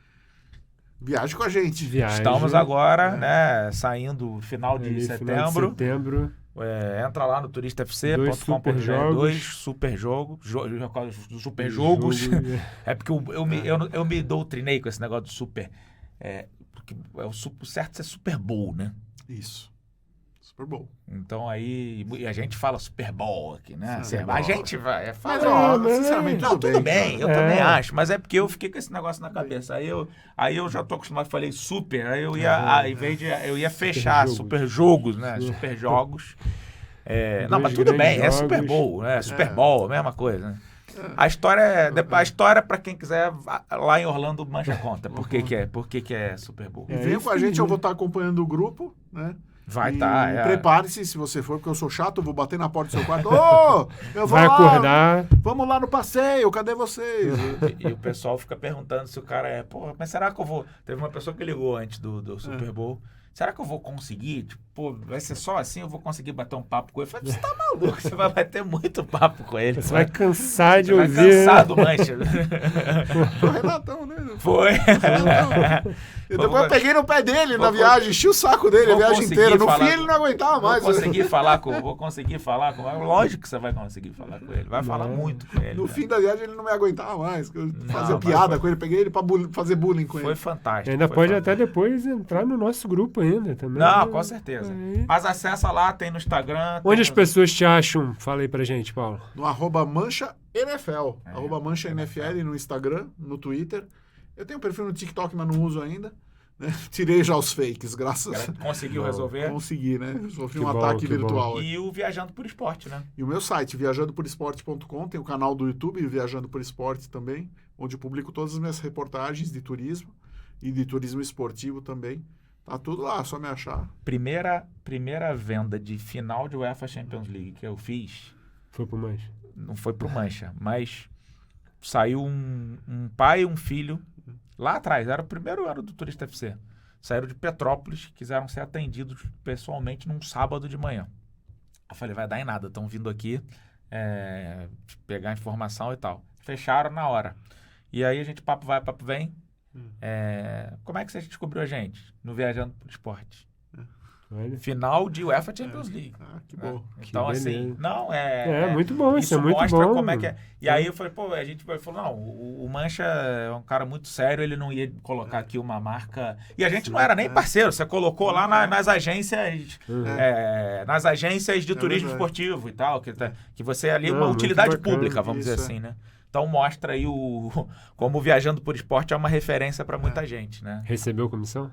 Viaje com a gente. Estamos agora, né, saindo final de setembro. Entra lá no turistafc.com.br, 2 super jogos. É porque eu me doutrinei com esse negócio do super. Porque o certo é Super Bowl, né? Isso. Super Bowl. Então aí a gente fala Super Bowl aqui, né? A gente vai. Sinceramente, tudo bem, eu também acho. Mas é porque eu fiquei com esse negócio na cabeça. Aí eu já tô acostumado, falei super. Aí eu ia, em vez de eu ia fechar super jogos, né? Super jogos. Não, mas tudo bem, é Super Bowl, né? Super Bowl, mesma coisa, né? A história para quem quiser lá em Orlando mancha conta. Por que é Super Bowl? E venha com a gente, eu vou estar acompanhando o grupo, né? Vai estar. Prepare-se se você for, porque eu sou chato, eu vou bater na porta do seu quarto. Eu vou vai acordar. Vamos lá no passeio, cadê vocês? E o pessoal fica perguntando se o cara mas será que eu vou? Teve uma pessoa que ligou antes do Super Bowl. Será que eu vou conseguir? Tipo, vai ser só assim, eu vou conseguir bater um papo com ele. Eu falei, você tá maluco? Você vai bater muito papo com ele. Você vai cansar de ouvir. Vai cansar do mancha. Foi o Renatão, né? Foi. Eu depois eu peguei no pé dele na viagem, enchi o saco dele a viagem inteira. No fim ele não aguentava mais. Vou conseguir falar com ele. Lógico que você vai conseguir falar com ele. Vai falar muito com ele. No fim da viagem ele não me aguentava mais. Eu fazia piada com ele, peguei ele pra fazer bullying com ele. Foi fantástico. Ainda pode até depois entrar no nosso grupo ainda também. Não, com certeza. Mas acessa lá, tem no Instagram. Onde as pessoas te acham? Fala aí pra gente, Paulo. No @mancha_NFL. @mancha_NFL no Instagram, no Twitter. Eu tenho um perfil no TikTok, mas não uso ainda. Né? Tirei já os fakes, graças a Deus. Conseguiu resolver? Consegui, né? Sofri um ataque virtual. E o Viajando por Esporte, né? E o meu site, viajandoporesporte.com, tem o canal do YouTube, Viajando por Esporte também, onde eu publico todas as minhas reportagens de turismo e de turismo esportivo também. Tá tudo lá, só me achar. Primeira venda de final de UEFA Champions League que eu fiz... Foi pro Mancha. Não foi pro Mancha, mas saiu um pai e um filho lá atrás. Era o primeiro ano do Turista FC. Saíram de Petrópolis, quiseram ser atendidos pessoalmente num sábado de manhã. Eu falei, vai dar em nada, estão vindo aqui pegar informação e tal. Fecharam na hora. E aí a gente, papo vai, papo vem. Como é que você descobriu a gente? No Viajando por Esporte. Final de UEFA Champions League. Que bom. Então, assim, não muito bom, isso é muito mostra bom. Como é que é. E aí eu falei, a gente falou, não, o Mancha é um cara muito sério, ele não ia colocar aqui uma marca. E a gente não era nem parceiro, você colocou lá nas agências, nas agências de turismo esportivo e tal, que você ali uma utilidade pública, vamos dizer assim, né? Então mostra aí como o Viajando por Esporte é uma referência para muita gente, né? Recebeu comissão?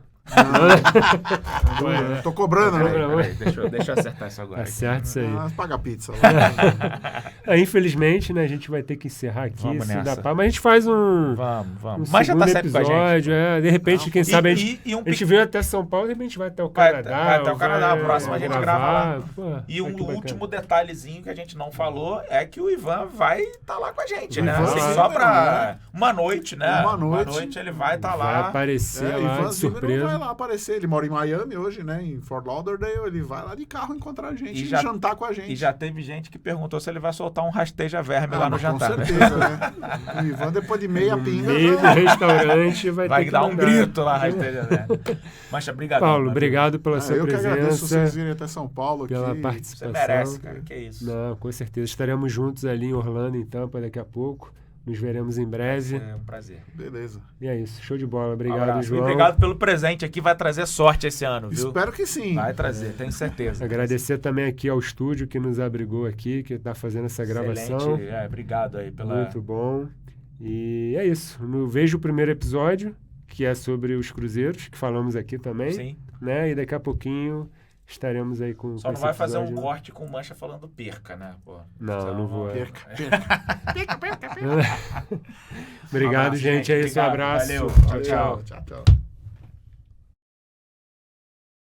Eu tô cobrando, né? Peraí, deixa eu acertar isso agora. Acerta isso aí. Paga a pizza lá. Infelizmente, né, a gente vai ter que encerrar aqui. Vamos se nessa. dá pra, mas a gente faz um Vamos. um Mas já tá segundo sempre com a gente. episódio. De repente, quem sabe a gente, E um a gente veio até São Paulo, de repente a gente vai até o Canadá. vai até o Canadá, vai próximo a gente gravar. grava lá. Pô, E um olha que bacana. último detalhezinho que a gente não falou é que o Ivan vai estar lá com a gente, O né? Ivan, Assim, sim, só pra uma noite, né? Uma noite. Ele vai estar Vai lá. aparecer lá Ivan de Zimmerman surpresa. vai lá aparecer. Ele mora em Miami hoje, né? Em Fort Lauderdale. Ele vai lá de carro encontrar a gente E e já- jantar com a gente. E já teve gente que perguntou se ele vai soltar um rasteja verme lá no mas jantar. Com certeza, né? O Ivan, depois de meia No pinga, meio do já... restaurante vai Vai ter que dar um mandar. grito lá, rasteja verme. Mancha, obrigado. Paulo, obrigado pela sua eu que agradeço vocês presença, virem até São Paulo pela aqui. Você participação. merece, cara. Que isso. Não, com certeza. Estaremos juntos ali em Orlando, em Tampa, daqui a pouco. Nos veremos em breve. É um prazer. Beleza. E é isso. Show de bola. Obrigado, Um abraço. E João. obrigado pelo presente aqui. Vai trazer sorte esse ano, viu? Espero que sim. Vai trazer, tenho certeza. Agradecer também aqui ao estúdio que nos abrigou aqui, que está fazendo essa gravação. Excelente. Obrigado aí pela... Muito bom. E é isso. Veja o primeiro episódio, que é sobre os cruzeiros, que falamos aqui também. Sim. Né? E daqui a pouquinho estaremos aí com Só com não esse vai fazer um episódio. corte com mancha falando perca, né? Pô. Não, Só não vou. Perca. Obrigado, abraço, gente. É isso. Um Obrigado. abraço. Valeu. Tchau, tchau. Tchau, tchau.